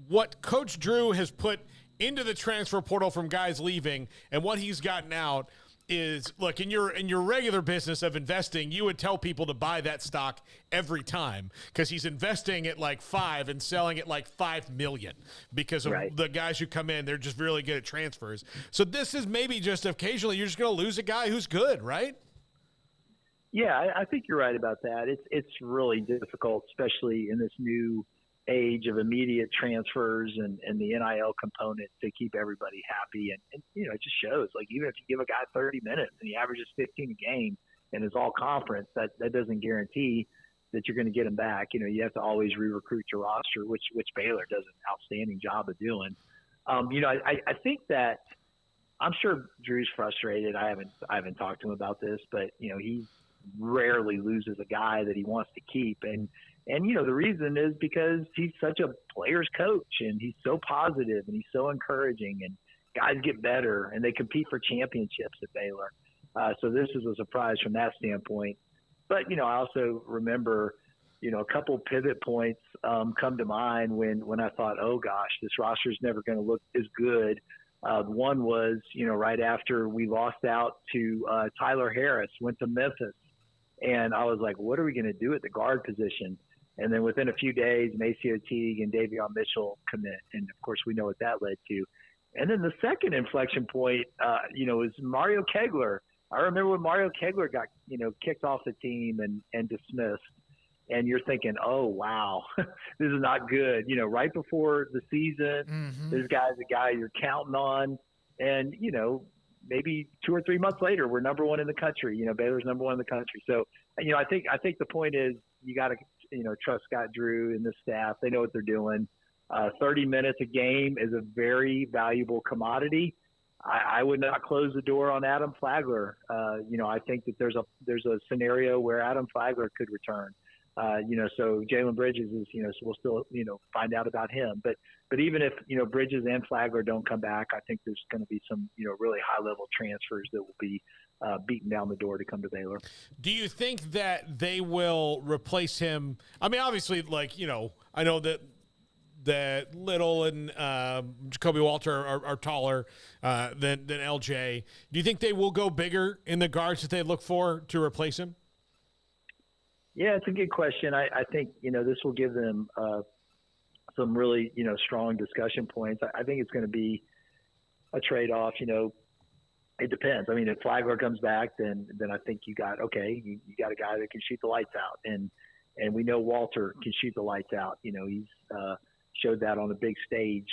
what Coach Drew has put into the transfer portal from guys leaving and what he's gotten out is, look, in your regular business of investing, you would tell people to buy that stock every time, because he's investing at like 5 and selling at like 5 million because of the guys who come in. They're just really good at transfers. So this is maybe just occasionally you're just going to lose a guy who's good, right? Yeah, I think you're right about that. It's really difficult, especially in this new age of immediate transfers and the NIL component, to keep everybody happy. And it just shows, like, even if you give a guy 30 minutes and he averages 15 a game and is all conference, that doesn't guarantee that you're going to get him back. You have to always re-recruit your roster, which Baylor does an outstanding job of doing. I think that I'm sure Drew's frustrated. I haven't talked to him about this, but he rarely loses a guy that he wants to keep. And the reason is because he's such a player's coach, and he's so positive, and he's so encouraging, and guys get better, and they compete for championships at Baylor. So this is a surprise from that standpoint. But, I also remember, a couple pivot points come to mind when I thought, oh gosh, this roster is never going to look as good. One was, right after we lost out to Tyler Harris, went to Memphis. And I was like, what are we going to do at the guard position? And then within a few days, Maceo Teague and Davion Mitchell commit. And, of course, we know what that led to. And then the second inflection point, was Mario Kegler. I remember when Mario Kegler got, kicked off the team and dismissed. And you're thinking, oh, wow, this is not good. Right before the season, this guy's a guy you're counting on. And, maybe 2 or 3 months later, we're number one in the country. Baylor's number one in the country. So, I think the point is you got to, trust Scott Drew and the staff. They know what they're doing. 30 minutes a game is a very valuable commodity. I would not close the door on Adam Flagler. I think that there's a scenario where Adam Flagler could return. So Jalen Bridges is, so we'll still, find out about him. But even if, Bridges and Flagler don't come back, I think there's going to be some, really high-level transfers that will be beaten down the door to come to Baylor. Do you think that they will replace him? I mean, obviously, I know that Little and Jacoby Walter are taller than LJ. Do you think they will go bigger in the guards that they look for to replace him? Yeah, it's a good question. I think, this will give them some really, strong discussion points. I think it's going to be a trade-off. It depends. I mean, if Flagler comes back, then I think you got a guy that can shoot the lights out. And we know Walter can shoot the lights out. He's showed that on the big stage,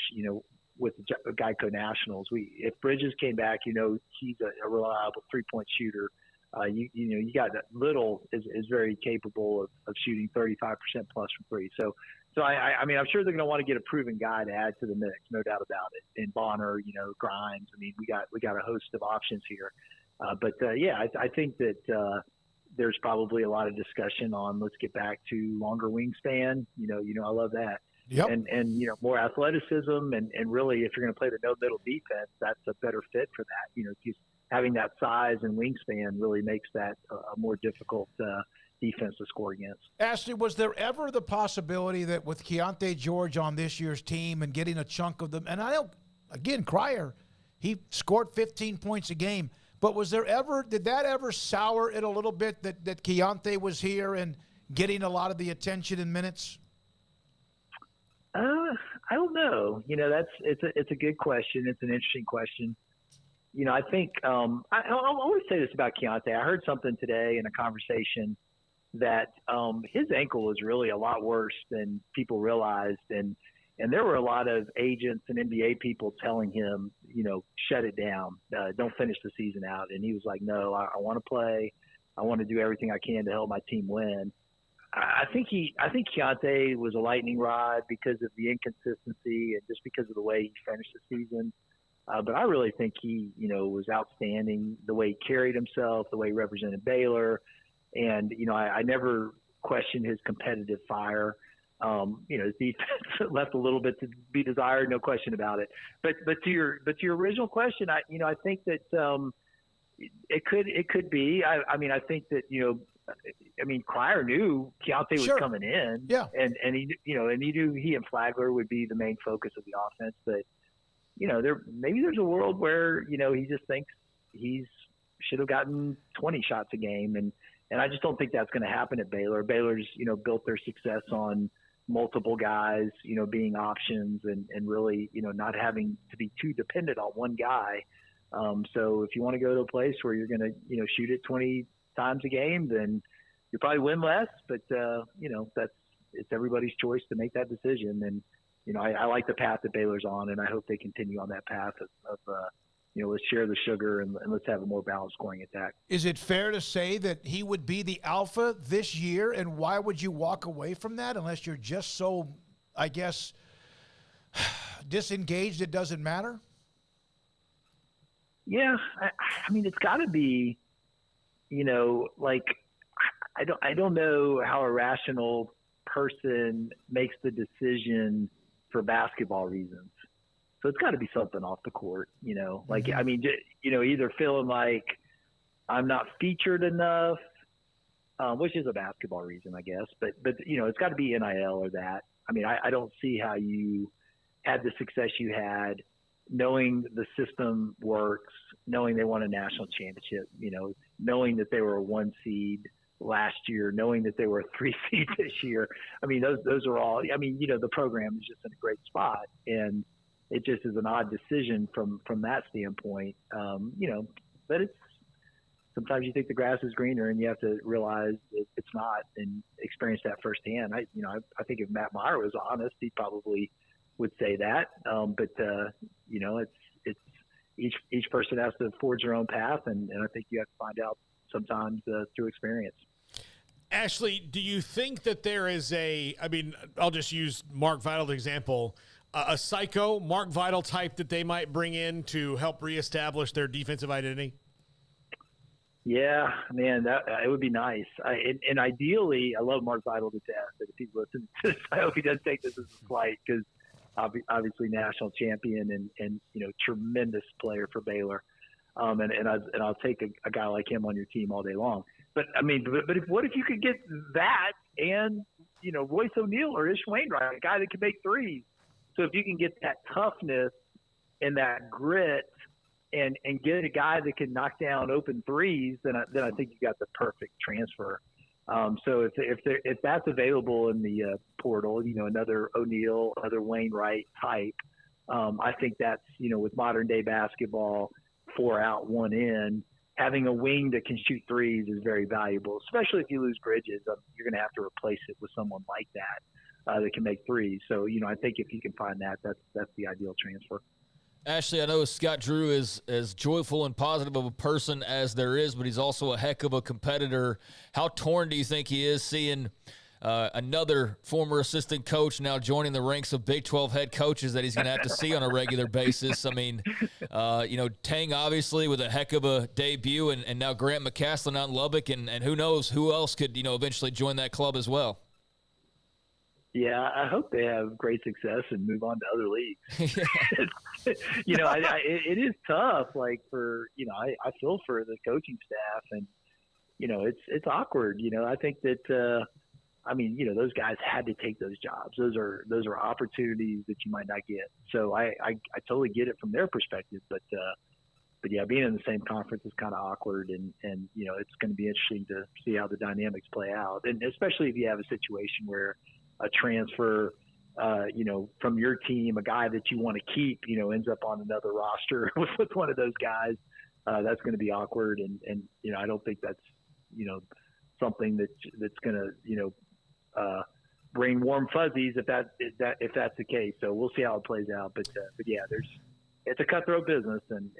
with the Geico Nationals. If Bridges came back, he's a reliable three-point shooter. You got that. Little is very capable of shooting 35% plus from three. So I mean, I'm sure they're going to want to get a proven guy to add to the mix, no doubt about it. And Bonner, Grimes. I mean, we got a host of options here. I think that there's probably a lot of discussion on let's get back to longer wingspan. I love that. Yep. And more athleticism and really if you're going to play the no middle defense, that's a better fit for that. Just having that size and wingspan really makes that a more difficult defense to score against. Ashley, was there ever the possibility that with Keontae George on this year's team and getting a chunk of them, and I know, again, Cryer, he scored 15 points a game, but did that ever sour it a little bit that Keontae was here and getting a lot of the attention and minutes? I don't know. It's a good question. It's an interesting question. I think I always say this about Keontae. I heard something today in a conversation, that his ankle was really a lot worse than people realized. And there were a lot of agents and NBA people telling him, shut it down, don't finish the season out. And he was like, no, I want to play. I want to do everything I can to help my team win. I think Keontae was a lightning rod because of the inconsistency and just because of the way he finished the season. But I really think he, was outstanding, the way he carried himself, the way he represented Baylor. And, I never questioned his competitive fire. His defense left a little bit to be desired, no question about it. But to your original question, I think that it could be. I think that Cryer knew Keontae was coming in, and he knew he and Flagler would be the main focus of the offense. But maybe there's a world where he just thinks he should have gotten 20 shots a game, and I just don't think that's going to happen at Baylor. Baylor's built their success on multiple guys, being options and really, not having to be too dependent on one guy. So if you want to go to a place where you're going to, shoot it 20 times a game, then you probably win less, but it's everybody's choice to make that decision. And, I like the path that Baylor's on, and I hope they continue on that path of let's share the sugar and let's have a more balanced scoring attack. Is it fair to say that he would be the alpha this year? And why would you walk away from that unless you're just so, I guess, disengaged it doesn't matter? Yeah. It's got to be, I don't know how a rational person makes the decision for basketball reasons. So it's got to be something off the court, either feeling like I'm not featured enough, which is a basketball reason, I guess. But it's got to be NIL or that. I don't see how you had the success you had, knowing the system works, knowing they won a national championship, knowing that they were a 1 seed last year, knowing that they were a 3 seed this year. Those are all. The program is just in a great spot, and it just is an odd decision from that standpoint. But it's sometimes you think the grass is greener, and you have to realize it's not, and experience that firsthand. I think if Matt Meyer was honest, he probably would say that. But it's each person has to forge their own path, and I think you have to find out sometimes through experience. Ashley, do you think that there is I'll just use Mark Vidal's example, a psycho Mark Vidal type that they might bring in to help reestablish their defensive identity? Yeah, man, it would be nice. And ideally, I love Mark Vidal to death. And if he's listening to this, I hope he doesn't take this as a slight, because obviously national champion and tremendous player for Baylor. And I'll take a guy like him on your team all day long. But what if you could get that and Royce O'Neal or Ish Wainwright, a guy that can make threes? So if you can get that toughness and that grit and get a guy that can knock down open threes, then I think you got the perfect transfer. So if that's available in the portal, another O'Neal, another Wainwright type, I think that's with modern day basketball, 4 out, 1 in, having a wing that can shoot threes is very valuable, especially if you lose Bridges. You're going to have to replace it with someone like that that can make threes. So, I think if you can find that, that's the ideal transfer. Ashley, I know Scott Drew is as joyful and positive of a person as there is, but he's also a heck of a competitor. How torn do you think he is seeing another former assistant coach now joining the ranks of Big 12 head coaches that he's going to have to see on a regular basis? Tang obviously with a heck of a debut, and now Grant McCaslin out in Lubbock, and who knows who else could, eventually join that club as well. Yeah, I hope they have great success and move on to other leagues. It is tough. I feel for the coaching staff, and it's awkward. I think that those guys had to take those jobs. Those are opportunities that you might not get. So I totally get it from their perspective, but yeah, being in the same conference is kind of awkward, and it's going to be interesting to see how the dynamics play out, and especially if you have a situation where a transfer, from your team, a guy that you want to keep, ends up on another roster with one of those guys. That's going to be awkward. And I don't think that's, something that's going to bring warm fuzzies if that's the case. So we'll see how it plays out. But yeah, it's a cutthroat business, and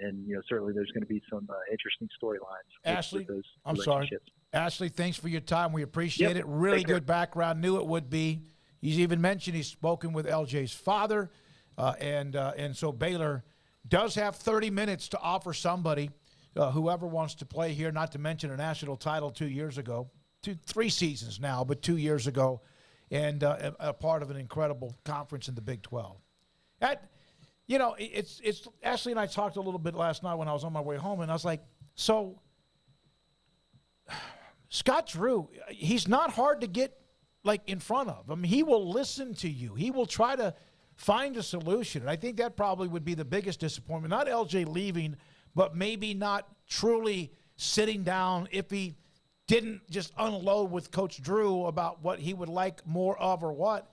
certainly there's going to be some interesting storylines. Ashley, with those I'm sorry. relationships. Ashley, thanks for your time. We appreciate Yep. it. Really Take care. good background. Knew it would be. He's even mentioned he's spoken with LJ's father, and so Baylor does have 30 minutes to offer somebody, whoever wants to play here. Not to mention a national title 2 years ago, 3 seasons now, but 2 years ago, and a part of an incredible conference in the Big 12. It's Ashley and I talked a little bit last night when I was on my way home, and I was like, so Scott Drew, he's not hard to get in front of. I mean, he will listen to you. He will try to find a solution. And I think that probably would be the biggest disappointment. Not LJ leaving, but maybe not truly sitting down if he didn't just unload with Coach Drew about what he would like more of or what.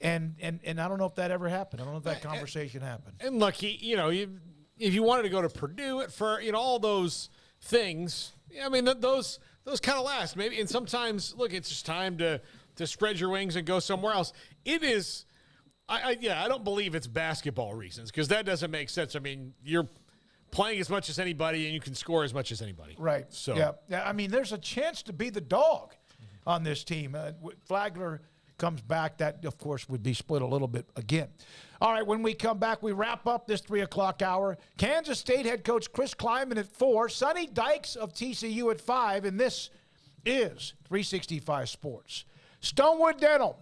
And I don't know if that ever happened. I don't know if that conversation happened. And look, if you wanted to go to Purdue for all those things, I mean those kind of last maybe. And sometimes, look, it's just time to spread your wings and go somewhere else. It is, I don't believe it's basketball reasons, because that doesn't make sense. I mean, you're playing as much as anybody and you can score as much as anybody. Right. So yeah. I mean, there's a chance to be the dog on this team. Flagler comes back, that, of course, would be split a little bit again. All right, when we come back, we wrap up this 3 o'clock hour. Kansas State head coach Chris Klieman at 4, Sunny Dykes of TCU at 5, and this is 365 Sports. Stonewood Dental,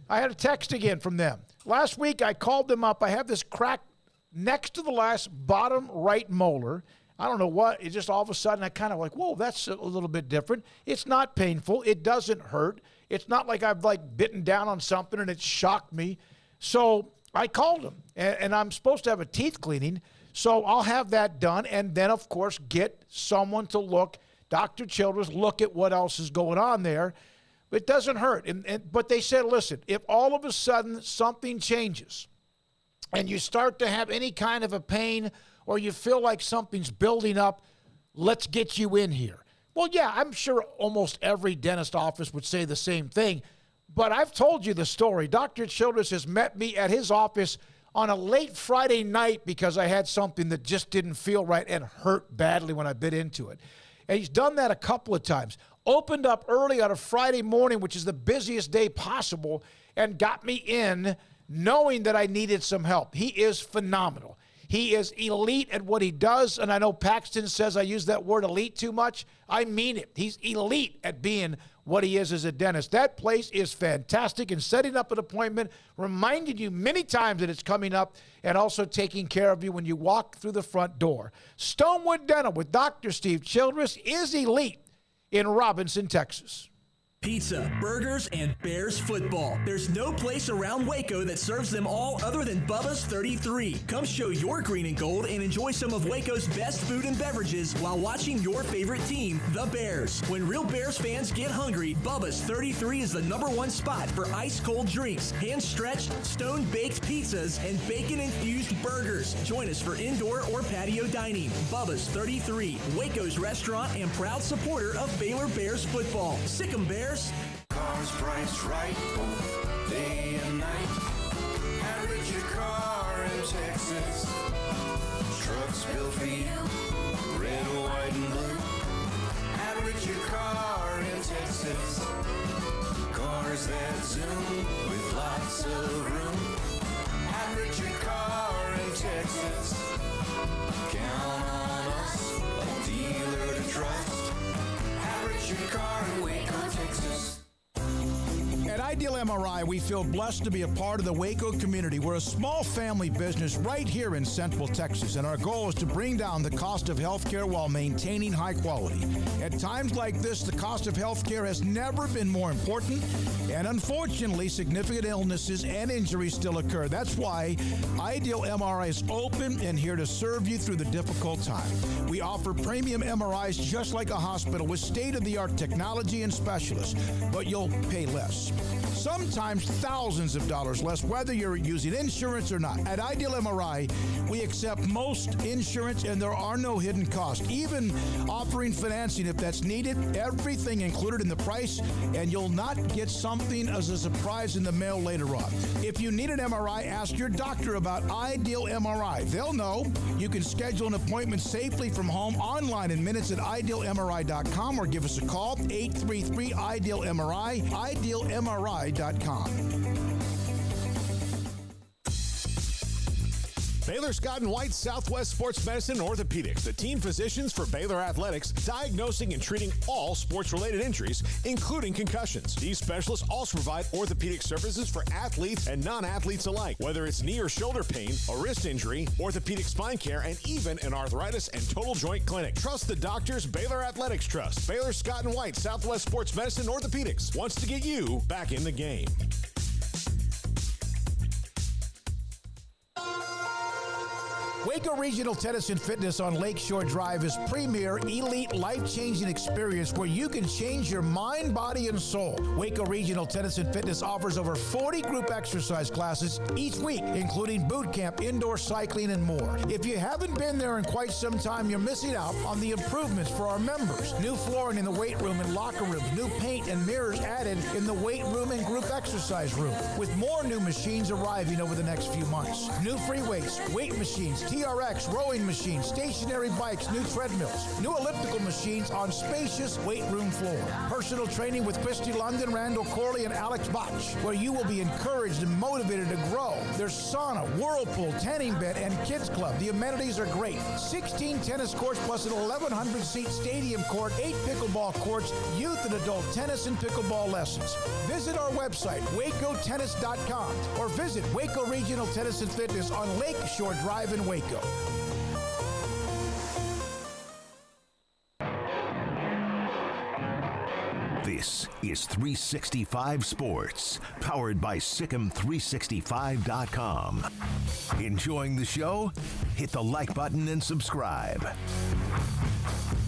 I had a text again from them. Last week, I called them up. I have this crack next to the last bottom right molar. I don't know what. It just all of a sudden, I kind of whoa, that's a little bit different. It's not painful. It doesn't hurt. It's not like I've bitten down on something and it shocked me. So I called him, and I'm supposed to have a teeth cleaning. So I'll have that done, and then, of course, get someone to look, Dr. Childress, look at what else is going on there. It doesn't hurt. But they said, listen, if all of a sudden something changes and you start to have any kind of a pain or you feel like something's building up, let's get you in here. Well, yeah, I'm sure almost every dentist office would say the same thing, but I've told you the story. Dr. Childress has met me at his office on a late Friday night because I had something that just didn't feel right and hurt badly when I bit into it. And he's done that a couple of times. Opened up early on a Friday morning, which is the busiest day possible, and got me in knowing that I needed some help. He is phenomenal. He is elite at what he does, and I know Paxton says I use that word elite too much. I mean it. He's elite at being what he is as a dentist. That place is fantastic, and setting up an appointment, reminding you many times that it's coming up, and also taking care of you when you walk through the front door. Stonewood Dental with Dr. Steve Childress is elite in Robinson, Texas. Pizza, burgers, and Bears football. There's no place around Waco that serves them all other than Bubba's 33. Come show your green and gold and enjoy some of Waco's best food and beverages while watching your favorite team, the Bears. When real Bears fans get hungry, Bubba's 33 is the #1 spot for ice-cold drinks, hand-stretched, stone-baked pizzas, and bacon-infused burgers. Join us for indoor or patio dining. Bubba's 33, Waco's restaurant and proud supporter of Baylor Bears football. Sick 'em, Bears. Cars priced right, both day and night. Average your car in Texas. Trucks built for you, red, white, and blue. Average your car in Texas. Cars that zoom with lots of room. Average your car in Texas. Count on us, a dealer to trust. Average your car in Waco, Texas. At Ideal MRI, we feel blessed to be a part of the Waco community. We're a small family business right here in Central Texas, and our goal is to bring down the cost of healthcare while maintaining high quality. At times like this, the cost of healthcare has never been more important, and unfortunately, significant illnesses and injuries still occur. That's why Ideal MRI is open and here to serve you through the difficult time. We offer premium MRIs just like a hospital with state-of-the-art technology and specialists, but you'll pay less. sometimes thousands of dollars less, whether you're using insurance or not. At Ideal MRI, we accept most insurance and there are no hidden costs, even offering financing if that's needed. Everything included in the price, and you'll not get something as a surprise in the mail later on. If you need an MRI, ask your doctor about Ideal MRI. They'll know. You can schedule an appointment safely from home online in minutes at idealmri.com or give us a call, 833-IDEAL-MRI, idealmri.com. Baylor Scott & White Southwest Sports Medicine and Orthopedics, the team physicians for Baylor Athletics, diagnosing and treating all sports-related injuries, including concussions. These specialists also provide orthopedic services for athletes and non-athletes alike, whether it's knee or shoulder pain, a wrist injury, orthopedic spine care, and even an arthritis and total joint clinic. Trust the doctors Baylor Athletics trust. Baylor Scott & White Southwest Sports Medicine and Orthopedics wants to get you back in the game. Waco Regional Tennis and Fitness on Lakeshore Drive is premier, elite, life-changing experience where you can change your mind, body, and soul. Waco Regional Tennis and Fitness offers over 40 group exercise classes each week, including boot camp, indoor cycling, and more. If you haven't been there in quite some time, you're missing out on the improvements for our members. New flooring in the weight room and locker rooms, new paint and mirrors added in the weight room and group exercise room, with more new machines arriving over the next few months. New free weights, weight machines, TRX, rowing machines, stationary bikes, new treadmills, new elliptical machines on spacious weight room floor. Personal training with Christy London, Randall Corley, and Alex Botch, where you will be encouraged and motivated to grow. There's sauna, whirlpool, tanning bed, and kids club. The amenities are great. 16 tennis courts plus an 1,100-seat stadium court, 8 pickleball courts, youth and adult tennis and pickleball lessons. Visit our website, wacotennis.com, or visit Waco Regional Tennis and Fitness on Lakeshore Drive in Waco. This is 365 Sports, powered by Sikkim365.com. Enjoying the show? Hit the like button and subscribe.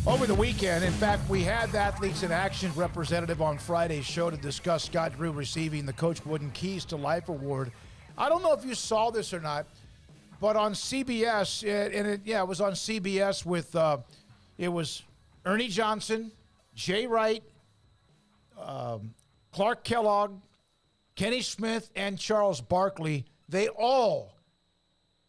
Over the weekend, in fact, we had the Athletes in Action representative on Friday's show to discuss Scott Drew receiving the Coach Wooden Keys to Life Award. I don't know if you saw this or not, but on CBS, it was on CBS with, it was Ernie Johnson, Jay Wright, Clark Kellogg, Kenny Smith, and Charles Barkley. They all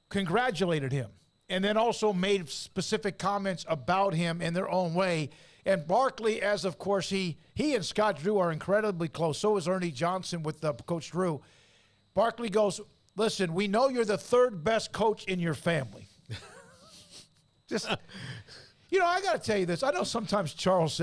congratulated him and then also made specific comments about him in their own way. And Barkley, as of course, he and Scott Drew are incredibly close. So is Ernie Johnson with Coach Drew. Barkley goes, listen, we know you're the third best coach in your family. Just, I got to tell you this. I know sometimes Charles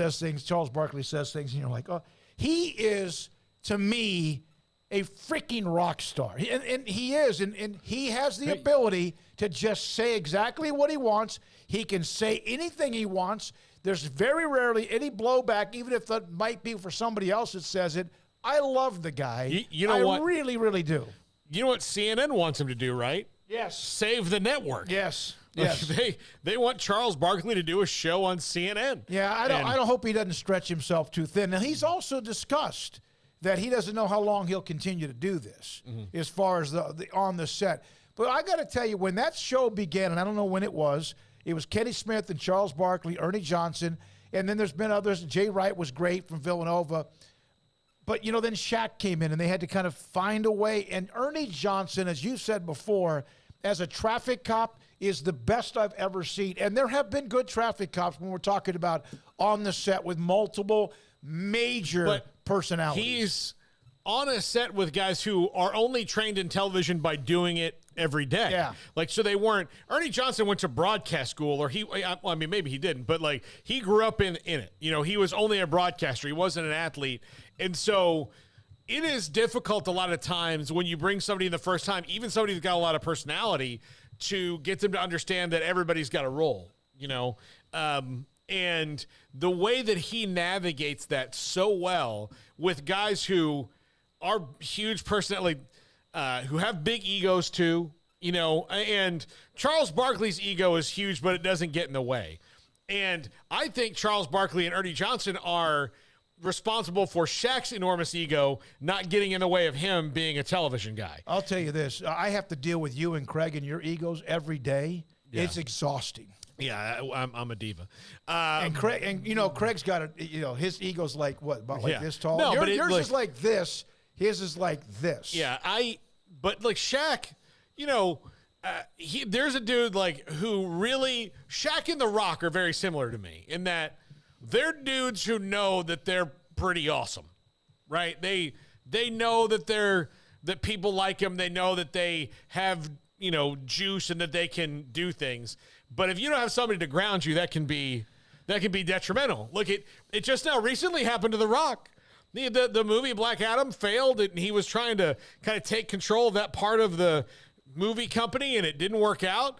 Barkley says things, and you're like, oh, he is, to me, a freaking rock star. And he is, and he has the ability to just say exactly what he wants. He can say anything he wants. There's very rarely any blowback, even if that might be for somebody else that says it. I love the guy. You know what? I really, really do. You know what CNN wants him to do, right? Yes. Save the network. Yes. Yes. They want Charles Barkley to do a show on CNN. Yeah, I don't hope he doesn't stretch himself too thin. Now, he's also discussed that he doesn't know how long he'll continue to do this as far as the on the set. But I got to tell you, when that show began, and I don't know when it was Kenny Smith and Charles Barkley, Ernie Johnson, and then there's been others. Jay Wright was great from Villanova. But, then Shaq came in, and they had to kind of find a way. And Ernie Johnson, as you said before, as a traffic cop, is the best I've ever seen. And there have been good traffic cops when we're talking about on the set with multiple major personalities. He's on a set with guys who are only trained in television by doing it every day. Yeah. So they weren't. Ernie Johnson went to broadcast school, or maybe he didn't, but he grew up in it. He was only a broadcaster. He wasn't an athlete. And so it is difficult a lot of times when you bring somebody in the first time, even somebody that's got a lot of personality, to get them to understand that everybody's got a role, and the way that he navigates that so well with guys who are huge personality, who have big egos too, and Charles Barkley's ego is huge, but it doesn't get in the way. And I think Charles Barkley and Ernie Johnson are responsible for Shaq's enormous ego not getting in the way of him being a television guy. I'll tell you this. I have to deal with you and Craig and your egos every day. Yeah. It's exhausting. Yeah, I'm a diva. And Craig, Craig's got his ego's like what, about like this tall? No, but yours is like this. His is like this. Yeah, but like Shaq, there's a dude like who really, Shaq and The Rock are very similar to me in that they're dudes who know that they're pretty awesome, right? They know that people like them. They know that they have, juice and that they can do things. But if you don't have somebody to ground you, that can be detrimental. Look, it just now recently happened to The Rock. The movie Black Adam failed, and he was trying to kind of take control of that part of the movie company, and it didn't work out.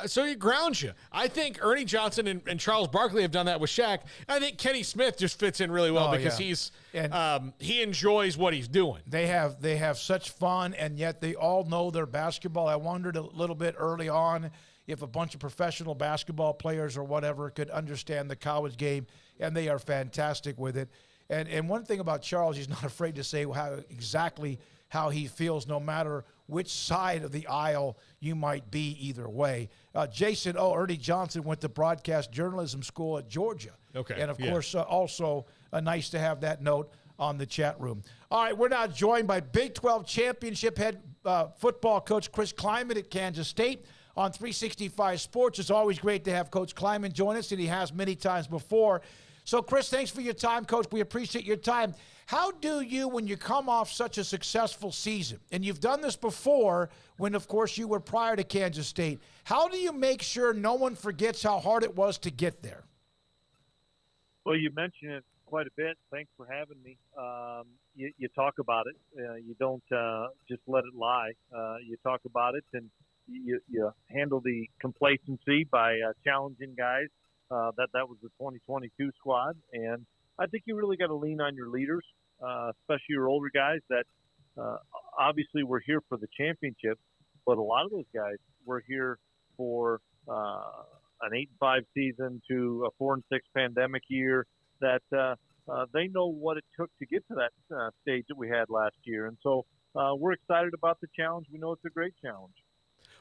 So he grounds you. I think Ernie Johnson and Charles Barkley have done that with Shaq. I think Kenny Smith just fits in really well because he enjoys what he's doing. They have such fun, and yet they all know their basketball. I wondered a little bit early on if a bunch of professional basketball players or whatever could understand the college game, and they are fantastic with it. And one thing about Charles, he's not afraid to say exactly how he feels, no matter which side of the aisle you might be either way. Jason, Ernie Johnson went to broadcast journalism school at Georgia. Okay. And, of course, also nice to have that note on the chat room. All right, we're now joined by Big 12 championship head football coach Chris Klieman at Kansas State on 365 Sports. It's always great to have Coach Klieman join us, and he has many times before. So, Chris, thanks for your time, Coach. We appreciate your time. How do you, when you come off such a successful season, and you've done this before when, of course, you were prior to Kansas State, how do you make sure no one forgets how hard it was to get there? Well, you mentioned it quite a bit. Thanks for having me. You talk about it. You don't just let it lie. You talk about it, and you handle the complacency by challenging guys. That was the 2022 squad, and I think you really got to lean on your leaders, especially your older guys that obviously were here for the championship, but a lot of those guys were here for an 8-5 season to a 4-6 pandemic year. That they know what it took to get to that stage that we had last year, and so we're excited about the challenge. We know it's a great challenge.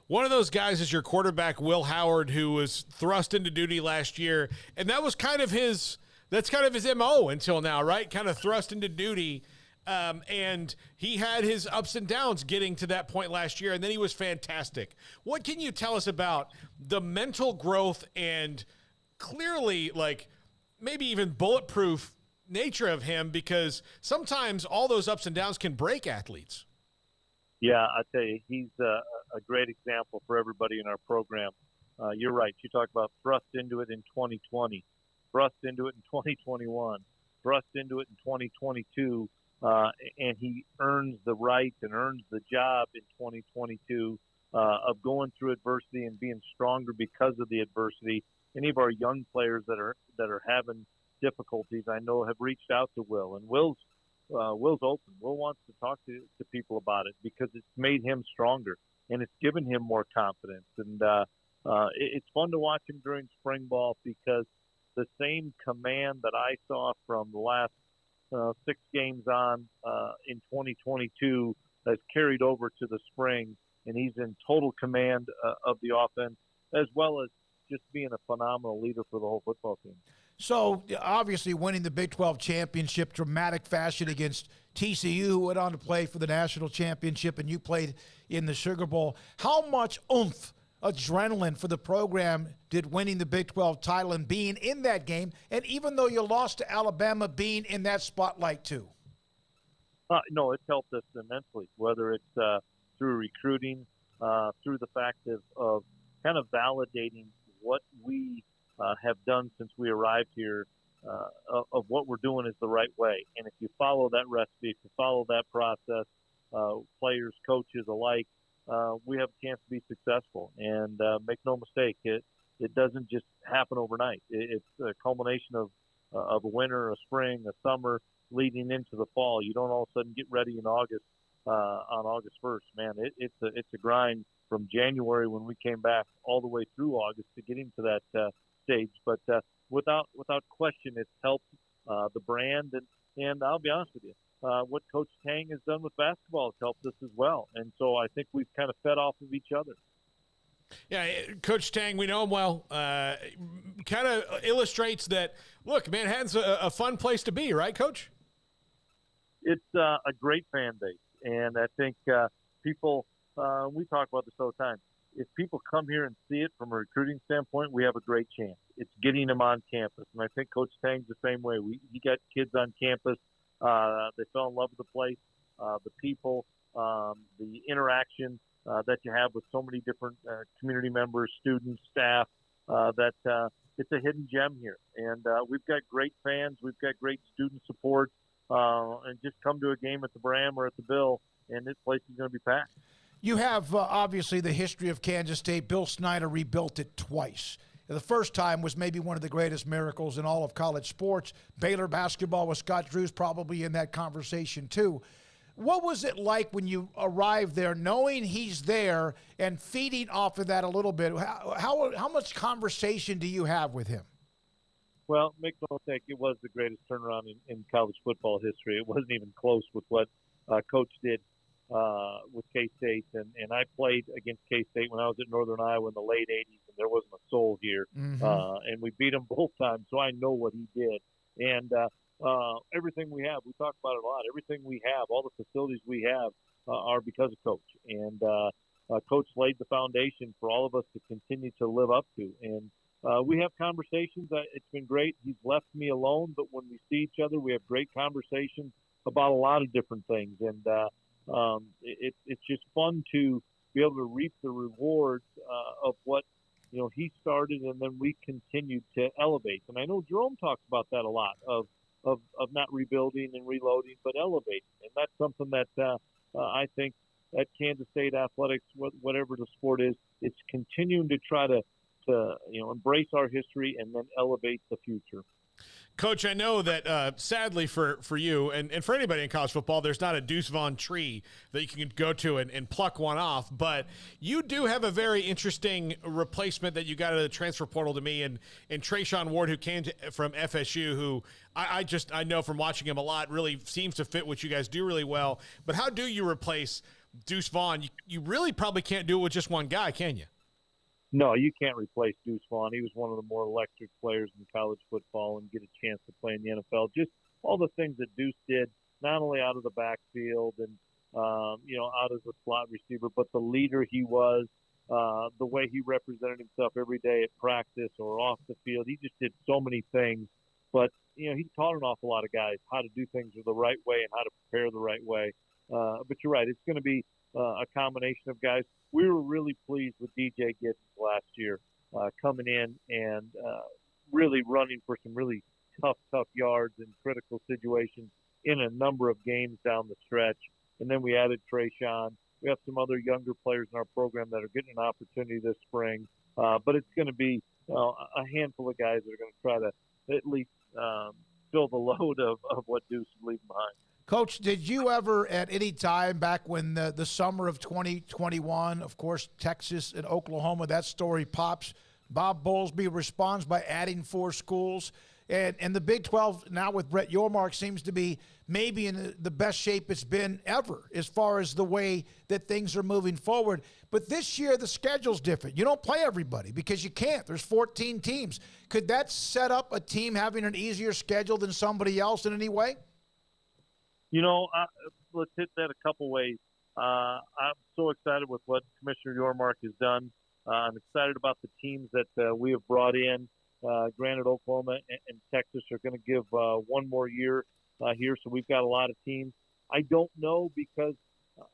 One of those guys is your quarterback, Will Howard, who was thrust into duty last year. And that was kind of his MO until now, right? Kind of thrust into duty. And he had his ups and downs getting to that point last year. And then he was fantastic. What can you tell us about the mental growth and clearly, like, maybe even bulletproof nature of him? Because sometimes all those ups and downs can break athletes. Yeah, I tell you, he's a great example for everybody in our program. You're right. You talk about thrust into it in 2020, thrust into it in 2021, thrust into it in 2022, and he earns the right and earns the job in 2022 of going through adversity and being stronger because of the adversity. Any of our young players that are having difficulties, I know, have reached out to Will, and Will's open. Will wants to talk to people about it because it's made him stronger and it's given him more confidence. And it's fun to watch him during spring ball because the same command that I saw from the last 6 games on in 2022 has carried over to the spring, and he's in total command of the offense as well as just being a phenomenal leader for the whole football team. So, obviously, winning the Big 12 championship, dramatic fashion against TCU, who went on to play for the national championship, and you played in the Sugar Bowl. How much oomph, adrenaline for the program did winning the Big 12 title and being in that game, and even though you lost to Alabama, being in that spotlight too? No, it's helped us immensely, whether it's through recruiting, through the fact of kind of validating what we have done since we arrived here, of what we're doing is the right way. And if you follow that recipe, if you follow that process, players, coaches alike, we have a chance to be successful. And make no mistake, it doesn't just happen overnight. It's a culmination of a winter, a spring, a summer, leading into the fall. You don't all of a sudden get ready in August, on August 1st. Man, it's a grind from January when we came back all the way through August to getting to that stage. But without question, it's helped the brand, and I'll be honest with you, what Coach Tang has done with basketball has helped us as well. And so I think we've kind of fed off of each other. Yeah, Coach Tang, we know him well. Kind of illustrates that, look, Manhattan's a fun place to be, right, Coach? It's a great fan base. And I think people, we talk about this all the time, if people come here and see it from a recruiting standpoint, we have a great chance. It's getting them on campus. And I think Coach Tang's the same way. He got kids on campus. They fell in love with the place, the people, the interaction that you have with so many different community members, students, staff, that it's a hidden gem here. And we've got great fans. We've got great student support. And just come to a game at the Bram or at the Bill, and this place is going to be packed. You have, obviously, the history of Kansas State. Bill Snyder rebuilt it twice. The first time was maybe one of the greatest miracles in all of college sports. Baylor basketball with Scott Drew's probably in that conversation, too. What was it like when you arrived there, knowing he's there and feeding off of that a little bit? How much conversation do you have with him? Well, make no mistake, it was the greatest turnaround in college football history. It wasn't even close with what Coach did with K-State. And I played against K-State when I was at Northern Iowa in the late 80s, and there wasn't a soul here. Mm-hmm. And we beat him both times, so I know what he did. And everything we have, we talk about it a lot, everything we have, all the facilities we have are because of Coach. And Coach laid the foundation for all of us to continue to live up to. And we have conversations. It's been great. He's left me alone, but when we see each other, we have great conversations about a lot of different things. And it's just fun to be able to reap the rewards of what he started, and then we continued to elevate. And I know Jerome talks about that a lot of not rebuilding and reloading, but elevating. And that's something that I think at Kansas State athletics, whatever the sport is, it's continuing to try to embrace our history and then elevate the future. Coach, I know that sadly for you and for anybody in college football, there's not a Deuce Vaughn tree that you can go to and pluck one off, but you do have a very interesting replacement that you got out of the transfer portal to me, and Trayshawn Ward, who came from FSU, who I know from watching him a lot, really seems to fit what you guys do really well. But how do you replace Deuce Vaughn? You really probably can't do it with just one guy, can you? No, you can't replace Deuce Vaughn. He was one of the more electric players in college football and get a chance to play in the NFL. Just all the things that Deuce did, not only out of the backfield and, out as a slot receiver, but the leader he was, the way he represented himself every day at practice or off the field. He just did so many things. But, he taught an awful lot of guys how to do things the right way and how to prepare the right way. But you're right. It's going to be a combination of guys. We were really pleased with DJ Gibbons last year coming in and really running for some really tough yards in critical situations in a number of games down the stretch. And then we added Trayshawn. We have some other younger players in our program that are getting an opportunity this spring. But it's going to be a handful of guys that are going to try to at least fill the load of what Deuce is leaving behind. Coach, did you ever at any time back when the summer of 2021, of course, Texas and Oklahoma, that story pops, Bob Bowlesby responds by adding 4 schools. And the Big 12 now with Brett Yormark seems to be maybe in the best shape it's been ever as far as the way that things are moving forward. But this year the schedule's different. You don't play everybody because you can't. There's 14 teams. Could that set up a team having an easier schedule than somebody else in any way? Let's hit that a couple ways. I'm so excited with what Commissioner Yormark has done. I'm excited about the teams that we have brought in. Granted, Oklahoma and Texas are going to give one more year here, so we've got a lot of teams. I don't know because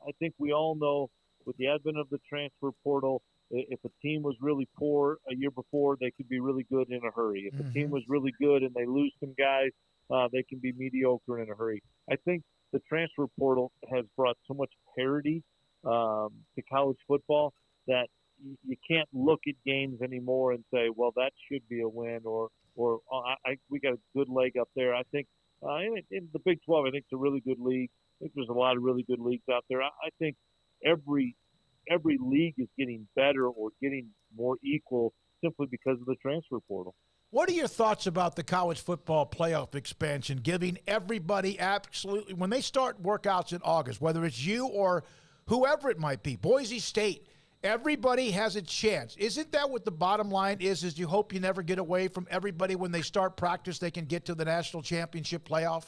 I think we all know with the advent of the transfer portal, if a team was really poor a year before, they could be really good in a hurry. If a team was really good and they lose some guys, they can be mediocre in a hurry. I think the transfer portal has brought so much parity to college football that you can't look at games anymore and say, well, that should be a win or we got a good leg up there. I think in the Big 12, I think it's a really good league. I think there's a lot of really good leagues out there. I think every league is getting better or getting more equal simply because of the transfer portal. What are your thoughts about the college football playoff expansion, giving everybody absolutely, when they start workouts in August, whether it's you or whoever it might be, Boise State, everybody has a chance. Isn't that what the bottom line is you hope you never get away from everybody when they start practice, they can get to the national championship playoff?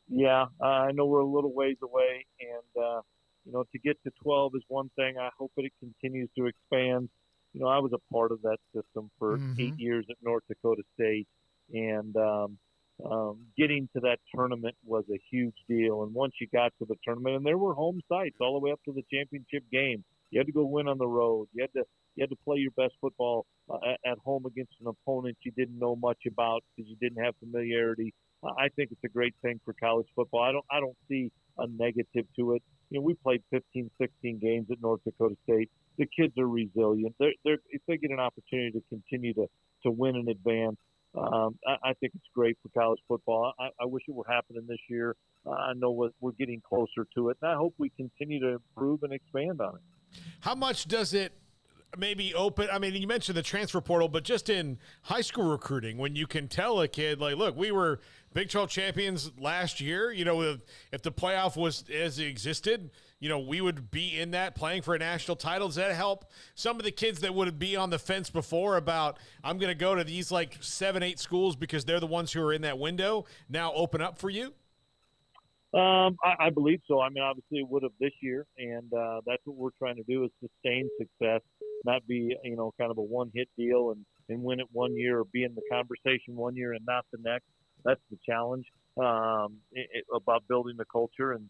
Yeah, I know we're a little ways away, and, to get to 12 is one thing. I hope that it continues to expand. I was a part of that system for 8 years at North Dakota State, and getting to that tournament was a huge deal. And once you got to the tournament, and there were home sites all the way up to the championship game, you had to go win on the road. You had to play your best football at home against an opponent you didn't know much about because you didn't have familiarity. I think it's a great thing for college football. I don't see a negative to it. We played 15, 16 games at North Dakota State. The kids are resilient. If they get an opportunity to continue to win and advance, I think it's great for college football. I wish it were happening this year. I know we're getting closer to it, and I hope we continue to improve and expand on it. How much does it maybe open? I mean, you mentioned the transfer portal, but just in high school recruiting, when you can tell a kid, like, look, we were Big 12 champions last year. If the playoff was as it existed, we would be in that playing for a national title. Does that help some of the kids that would be on the fence before about, I'm going to go to these like 7-8 schools because they're the ones who are in that window, now open up for you? I believe so. I mean, obviously it would have this year, and that's what we're trying to do is sustain success, not be, kind of a one-hit deal and win it one year or be in the conversation one year and not the next. That's the challenge about building the culture. And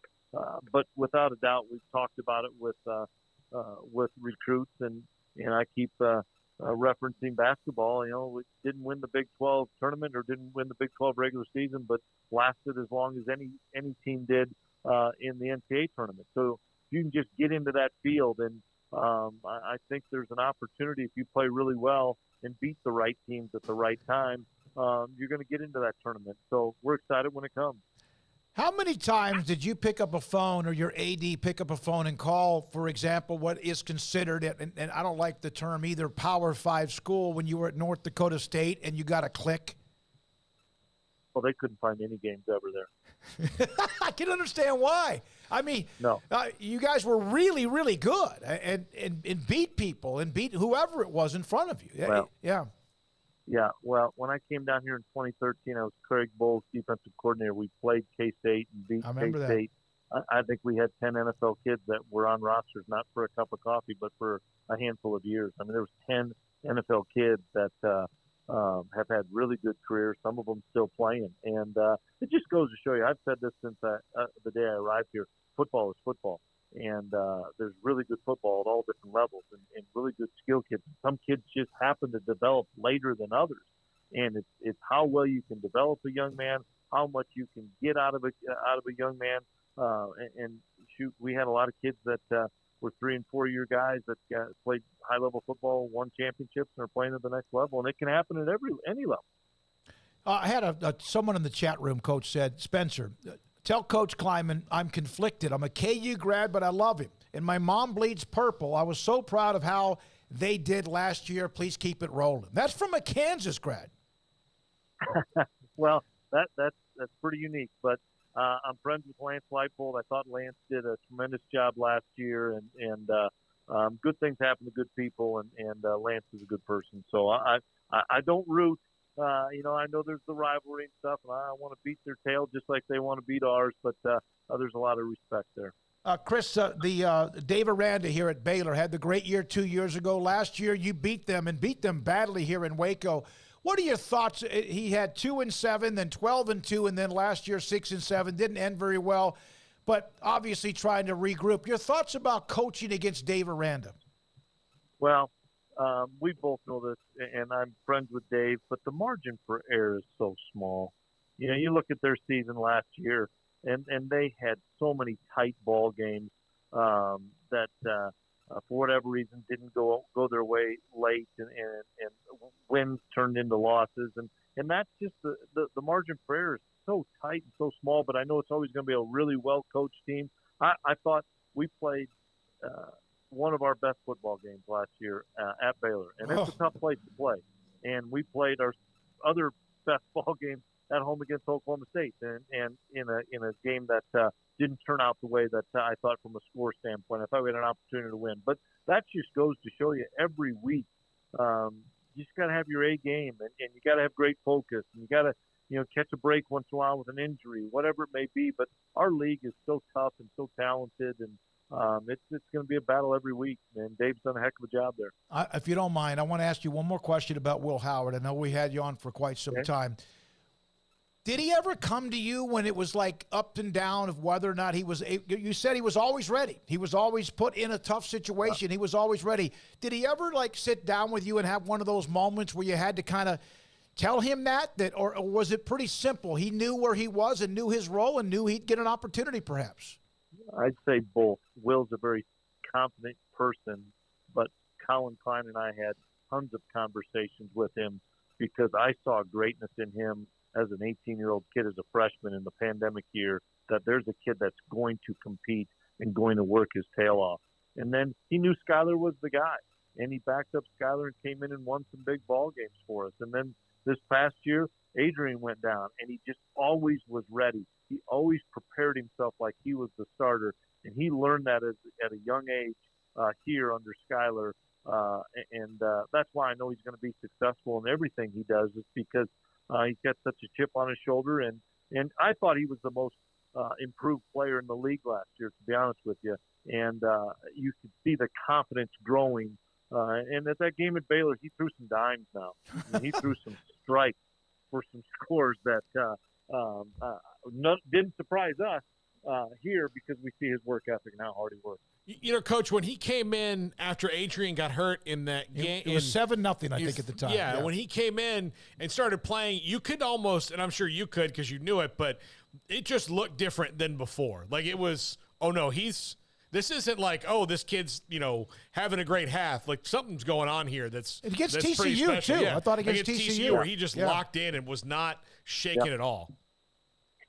but without a doubt, we've talked about it with recruits, and I keep referencing basketball. We didn't win the Big 12 tournament or didn't win the Big 12 regular season, but lasted as long as any team did in the NCAA tournament. So if you can just get into that field, and I think there's an opportunity if you play really well and beat the right teams at the right time, you're going to get into that tournament. So we're excited when it comes. How many times did you pick up a phone or your AD pick up a phone and call, for example, what is considered, and I don't like the term either, Power 5 school when you were at North Dakota State and you got a click? Well, they couldn't find any games ever there. I can understand why. I mean, no. You guys were really, really good and beat people and beat whoever it was in front of you. Well, yeah. Yeah, well, when I came down here in 2013, I was Craig Bowles' defensive coordinator. We played K-State and beat K-State. I think we had 10 NFL kids that were on rosters, not for a cup of coffee, but for a handful of years. I mean, there was 10 NFL kids that have had really good careers, some of them still playing. And it just goes to show you, I've said this since the day I arrived here, football is football. And there's really good football at all different levels and really good skill kids. Some kids just happen to develop later than others. And it's how well you can develop a young man, how much you can get out of a young man. And shoot, we had a lot of kids that were 3- and 4-year guys that played high-level football, won championships, and are playing at the next level. And it can happen at any level. I had someone in the chat room, Coach said, Spencer, tell Coach Klieman I'm conflicted. I'm a KU grad, but I love him. And my mom bleeds purple. I was so proud of how they did last year. Please keep it rolling. That's from a Kansas grad. Well, that's pretty unique. But I'm friends with Lance Leipold. I thought Lance did a tremendous job last year, and good things happen to good people, and Lance is a good person. So I don't root. I know there's the rivalry and stuff, and I want to beat their tail just like they want to beat ours, but there's a lot of respect there. Chris, Dave Aranda here at Baylor had the great year 2 years ago. Last year, you beat them badly here in Waco. What are your thoughts? He had 2-7, then 12-2, and then last year 6-7. Didn't end very well, but obviously trying to regroup. Your thoughts about coaching against Dave Aranda? Well, we both know this, and I'm friends with Dave, but the margin for error is so small. You look at their season last year, and they had so many tight ball games that for whatever reason didn't go their way late, and wins turned into losses, and that's just the margin for error is so tight and so small. But I know it's always going to be a really well coached team. I thought we played one of our best football games last year at Baylor, and it's a tough place to play. And we played our other best ball games at home against Oklahoma State, and in a game that didn't turn out the way that I thought from a score standpoint. I thought we had an opportunity to win, but that just goes to show you every week. You just got to have your A game, and you got to have great focus, and you got to catch a break once in a while with an injury, whatever it may be. But our league is so tough and so talented, and it's going to be a battle every week. And Dave's done a heck of a job there. If you don't mind, I want to ask you one more question about Will Howard. I know we had you on for quite some time. Did he ever come to you when it was like up and down of whether or not he was – you said he was always ready. He was always put in a tough situation. He was always ready. Did he ever, like, sit down with you and have one of those moments where you had to kind of tell him that or was it pretty simple? He knew where he was and knew his role and knew he'd get an opportunity perhaps? I'd say both. Will's a very confident person, but Colin Klein and I had tons of conversations with him because I saw greatness in him as an 18-year-old kid, as a freshman in the pandemic year, that there's a kid that's going to compete and going to work his tail off. And then he knew Skyler was the guy, and he backed up Skyler and came in and won some big ball games for us. And then this past year, Adrian went down, and he just always was ready. He always prepared himself like he was the starter, and he learned that at a young age here under Skyler. And that's why I know he's going to be successful in everything he does, is because he's got such a chip on his shoulder, and I thought he was the most improved player in the league last year, to be honest with you. And you could see the confidence growing. And at that game at Baylor, he threw some dimes now. I mean, he threw some strikes for some scores that didn't surprise us here because we see his work ethic and how hard he works. You know, Coach, when he came in after Adrian got hurt in that game, it was 7-0, I think, at the time. Yeah, when he came in and started playing, you could almost, and I'm sure you could because you knew it, but it just looked different than before. Like it was, oh no, this isn't like, oh, this kid's, having a great half. Like something's going on here that's against TCU pretty special. Too. Yeah. I thought against TCU where he just locked in and was not shaken at all.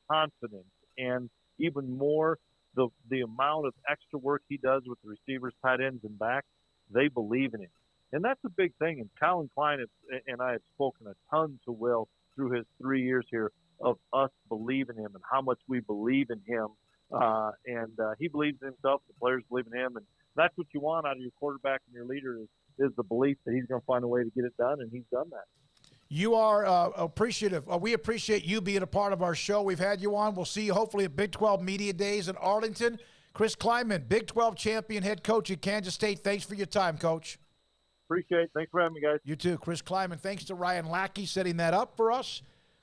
Confidence, and even more the amount of extra work he does with the receivers, tight ends, and backs, they believe in him. And that's a big thing. And Colin Klein and I have spoken a ton to Will through his 3 years here of us believing in him and how much we believe in him. And he believes in himself. The players believe in him. And that's what you want out of your quarterback and your leader is the belief that he's going to find a way to get it done, and he's done that. You are appreciative. We appreciate you being a part of our show. We've had you on. We'll see you hopefully at Big 12 Media Days in Arlington. Chris Klieman, Big 12 champion head coach at Kansas State. Thanks for your time, Coach. Appreciate it. Thanks for having me, guys. You too. Chris Klieman. Thanks to Ryan Lackey setting that up for us.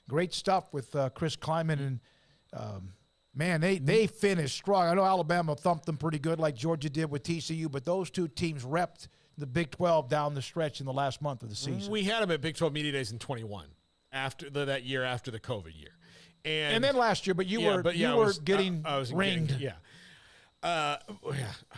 Great stuff with Chris Klieman. And, man, they finished strong. I know Alabama thumped them pretty good like Georgia did with TCU, but those two teams repped the Big 12 down the stretch in the last month of the season. We had them at Big 12 Media Days in 21, that year after the COVID year. And then last year, but you were getting ringed. I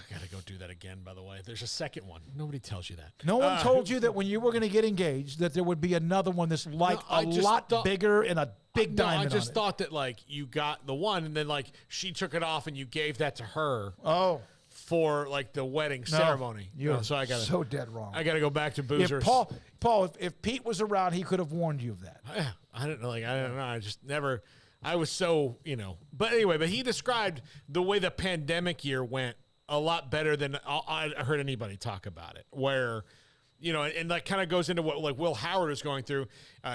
got to go do that again, by the way. There's a second one. Nobody tells you that. No one told you that when you were going to get engaged that there would be another one that's bigger and a big diamond. I just thought that, like, you got the one, and then, like, she took it off, and you gave that to her. Oh. For like the wedding ceremony. So I got so dead wrong. I got to go back to Boozers. Paul, if Pete was around, he could have warned you of that. I don't know. I just never. I was so But anyway, he described the way the pandemic year went a lot better than I heard anybody talk about it. Where. And that kind of goes into what like Will Howard was going through.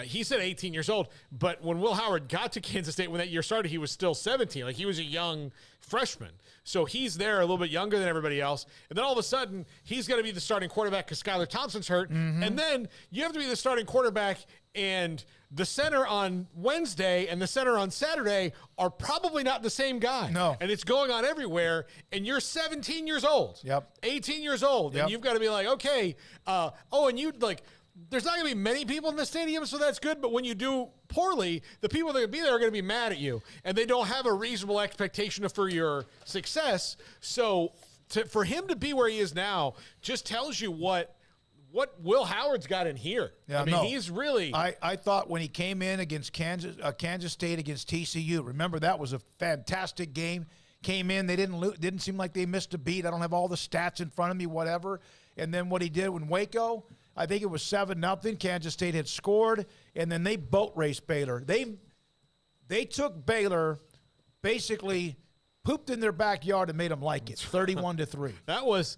He said 18 years old, but when Will Howard got to Kansas State when that year started, he was still 17. Like he was a young freshman. So he's there a little bit younger than everybody else. And then all of a sudden, he's going to be the starting quarterback because Skylar Thompson's hurt. Mm-hmm. And then you have to be the starting quarterback, and the center on Wednesday and the center on Saturday are probably not the same guy. No. And it's going on everywhere, and you're 17 years old. Yep. 18 years old. Yep. And you've got to be like, okay, and you like – there's not going to be many people in the stadium, so that's good. But when you do poorly, the people that are going to be there are going to be mad at you, and they don't have a reasonable expectation for your success. So for him to be where he is now just tells you what Will Howard's got in here. Yeah, he's really. I thought when he came in against Kansas State against TCU, remember that was a fantastic game. Came in, they didn't seem like they missed a beat. I don't have all the stats in front of me, whatever. And then what he did in Waco. I think it was 7-0. Kansas State had scored, and then they boat raced Baylor. They took Baylor, basically pooped in their backyard and made them like it, 31-3. That was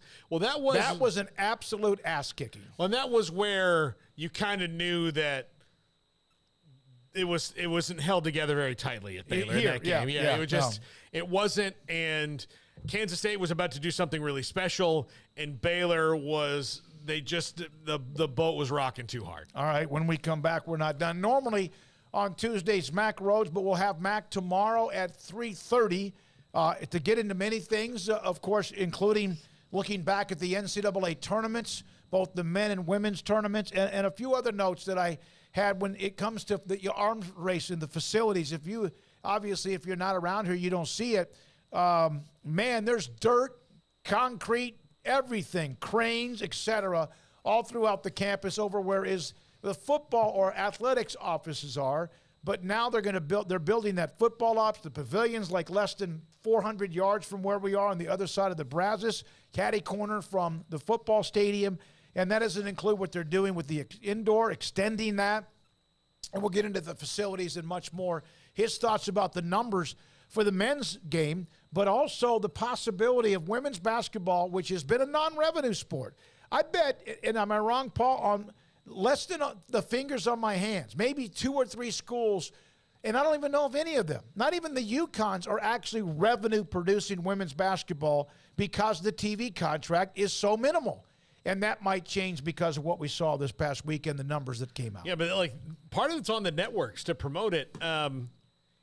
an absolute ass kicking. Well, and that was where you kind of knew that it wasn't held together very tightly at Baylor in that game. It wasn't, and Kansas State was about to do something really special, and Baylor was the boat was rocking too hard. All right, when we come back, we're not done. Normally on Tuesdays, Mac Rhodes, but we'll have Mac tomorrow at 3:30 to get into many things, of course, including looking back at the NCAA tournaments, both the men and women's tournaments, and a few other notes that I had when it comes to the arms race in the facilities. If you're not around here, you don't see it. Man, there's dirt, concrete, everything, cranes, etc., all throughout the campus over where is the football or athletics offices are. But now they're building that football ops, the pavilions, like less than 400 yards from where we are on the other side of the Brazos, catty corner from the football stadium. And that doesn't include what they're doing with the indoor, extending that. And we'll get into the facilities and much more. His thoughts about the numbers for the men's game, but also the possibility of women's basketball, which has been a non-revenue sport. I bet, and am I wrong, Paul, on less than the fingers on my hands, maybe 2 or 3 schools, and I don't even know of any of them. Not even the UConns are actually revenue-producing women's basketball because the TV contract is so minimal. And that might change because of what we saw this past weekend, the numbers that came out. Yeah, but part of it's on the networks to promote it. And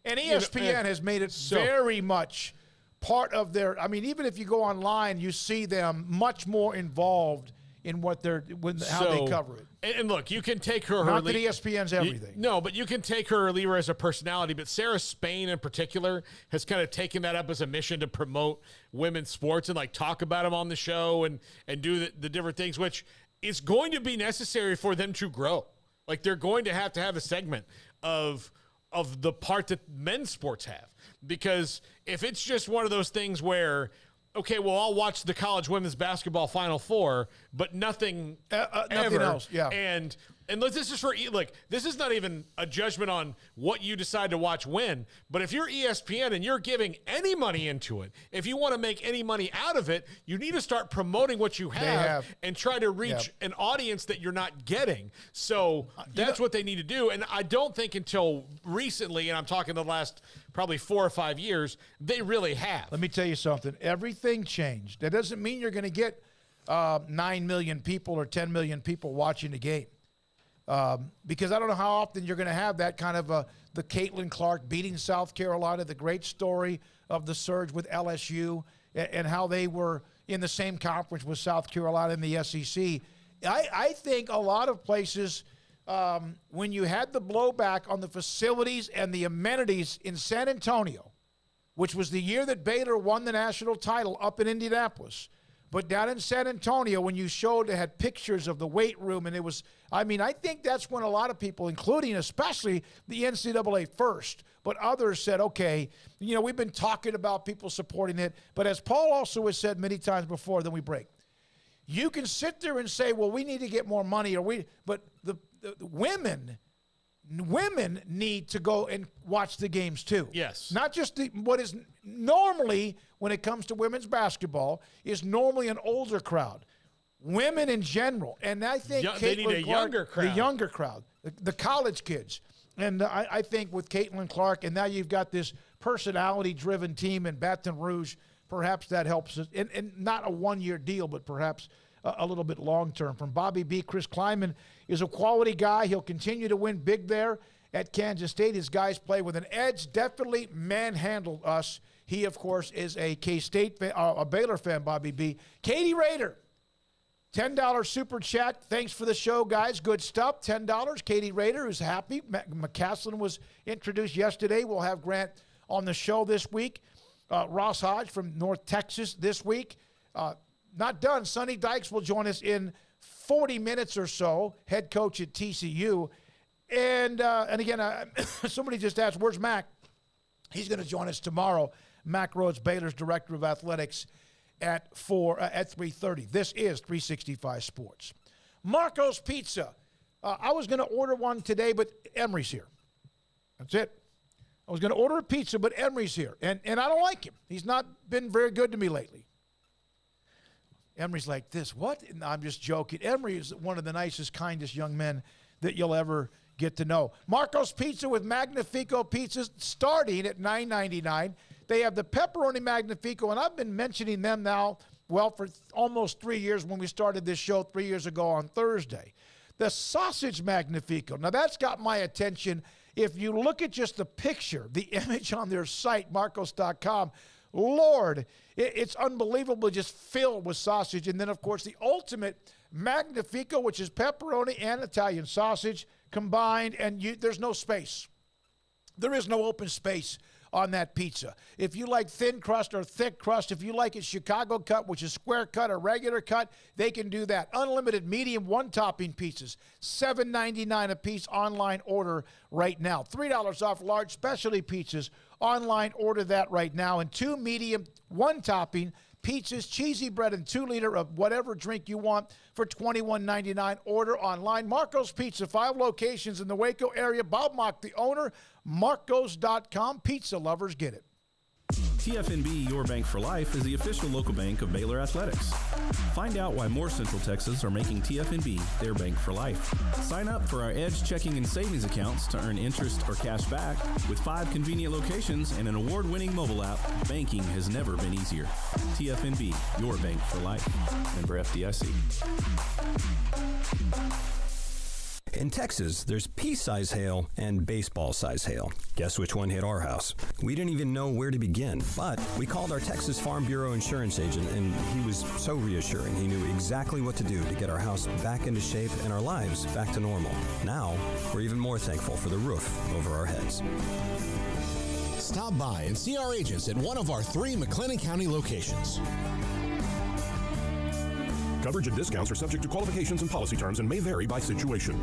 ESPN has made it very much part of their. I mean, even if you go online, you see them much more involved in what how they cover it. And look, you can take her. Not that ESPN's everything. No, but you can take her or leave her as a personality. But Sarah Spain, in particular, has kind of taken that up as a mission to promote women's sports and talk about them on the show and do the different things, which is going to be necessary for them to grow. They're going to have a segment of the part that men's sports have, because if it's just one of those things where, okay, well, I'll watch the college women's basketball Final Four, but nothing ever else. Yeah. And this is this is not even a judgment on what you decide to watch when, but if you're ESPN and you're giving any money into it, if you want to make any money out of it, you need to start promoting what you have and try to reach an audience that you're not getting. So that's what they need to do. And I don't think until recently, and I'm talking the last probably 4 or 5 years, they really have. Let me tell you something. Everything changed. That doesn't mean you're going to get 9 million people or 10 million people watching the game. Because I don't know how often you're going to have that kind of the Caitlin Clark beating South Carolina, the great story of the surge with LSU and how they were in the same conference with South Carolina in the SEC. I think a lot of places, when you had the blowback on the facilities and the amenities in San Antonio, which was the year that Baylor won the national title up in Indianapolis, but down in San Antonio, when you showed, they had pictures of the weight room, and it was, I think that's when a lot of people, including especially the NCAA first, but others said, okay, we've been talking about people supporting it, but as Paul also has said many times before, then we break. You can sit there and say, well, we need to get more money, but the women need to go and watch the games too. Yes. Not just what is normally, when it comes to women's basketball, is normally an older crowd. Women in general. And I think they need a younger crowd. The younger crowd. The college kids. And I think with Caitlin Clark, and now you've got this personality-driven team in Baton Rouge, perhaps that helps us. And not a one-year deal, but perhaps a little bit long-term. From Bobby B., Chris Klieman is a quality guy. He'll continue to win big there at Kansas State. His guys play with an edge, definitely manhandled us. He, of course, is a K-State fan, a Baylor fan, Bobby B. Katie Rader, $10 super chat. Thanks for the show, guys. Good stuff. $10. Katie Rader, who's happy. McCaslin was introduced yesterday. We'll have Grant on the show this week. Ross Hodge from North Texas this week. Not done. Sunny Dykes will join us in 40 minutes or so, head coach at TCU. And again, somebody just asked, where's Mac? He's going to join us tomorrow. Mac Rhodes, Baylor's Director of Athletics, at 3:30. This is 365 Sports. Marco's Pizza. I was going to order one today, but Emery's here. That's it. I was going to order a pizza, but Emery's here. And I don't like him. He's not been very good to me lately. Emery's like this. What? No, I'm just joking. Emery is one of the nicest, kindest young men that you'll ever get to know. Marco's Pizza with Magnifico pizzas starting at $9.99. They have the pepperoni Magnifico, and I've been mentioning them now, well, for almost 3 years when we started this show 3 years ago on Thursday. The sausage Magnifico. Now, that's got my attention. If you look at just the picture, the image on their site, marcos.com, Lord, it's unbelievable, just filled with sausage. And then, of course, the ultimate Magnifico, which is pepperoni and Italian sausage combined, and there's no space. There is no open space on that pizza. If you like thin crust or thick crust, if you like it Chicago cut, which is square cut or regular cut, they can do that. Unlimited medium one-topping pizzas, $7.99 a piece, online order right now. $3 off large specialty pizzas, online order that right now. And 2 medium one-topping pizzas, cheesy bread, and 2 liter of whatever drink you want for $21.99. Order online. Marco's Pizza, 5 locations in the Waco area. Bob Mock, the owner, marcos.com. Pizza lovers get it. TFNB, your bank for life, is the official local bank of Baylor Athletics. Find out why more Central Texas are making TFNB their bank for life. Sign up for our Edge checking and savings accounts to earn interest or cash back. With 5 convenient locations and an award-winning mobile app, banking has never been easier. TFNB, your bank for life. Member FDIC. In Texas, there's pea-size hail and baseball-size hail. Guess which one hit our house? We didn't even know where to begin, but we called our Texas Farm Bureau insurance agent, and he was so reassuring. He knew exactly what to do to get our house back into shape and our lives back to normal. Now, we're even more thankful for the roof over our heads. Stop by and see our agents at one of our 3 McLean County locations. Coverage and discounts are subject to qualifications and policy terms and may vary by situation.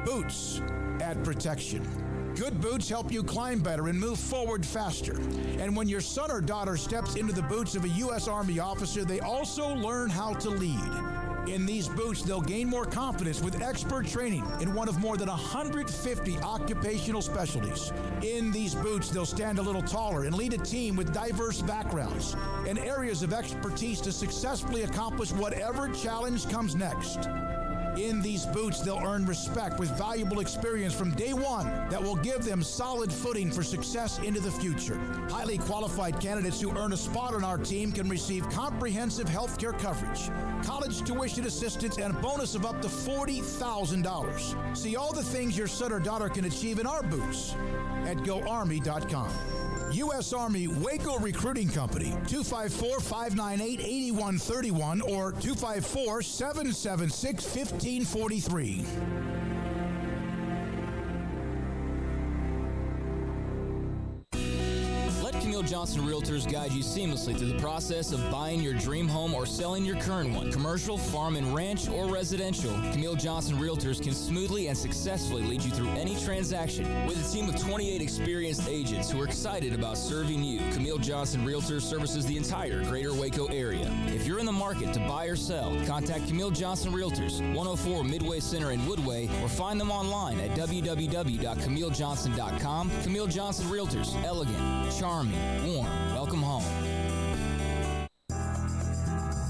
Boots add protection. Good boots help you climb better and move forward faster. And when your son or daughter steps into the boots of a U.S. Army officer, they also learn how to lead. In these boots, they'll gain more confidence with expert training in one of more than 150 occupational specialties. In these boots, they'll stand a little taller and lead a team with diverse backgrounds and areas of expertise to successfully accomplish whatever challenge comes next. In these boots, they'll earn respect with valuable experience from day one that will give them solid footing for success into the future. Highly qualified candidates who earn a spot on our team can receive comprehensive health care coverage, college tuition assistance, and a bonus of up to $40,000. See all the things your son or daughter can achieve in our boots at GoArmy.com. U.S. Army Waco Recruiting Company, 254-598-8131 or 254-776-1543. Camille Johnson Realtors guide you seamlessly through the process of buying your dream home or selling your current one. Commercial, farm and ranch, or residential, Camille Johnson Realtors can smoothly and successfully lead you through any transaction. With a team of 28 experienced agents who are excited about serving you, Camille Johnson Realtors services the entire greater Waco area. If you're in the market to buy or sell, contact Camille Johnson Realtors, 104 Midway Center in Woodway, or find them online at www.camillejohnson.com. Camille Johnson Realtors, elegant, charming, warm. Welcome home.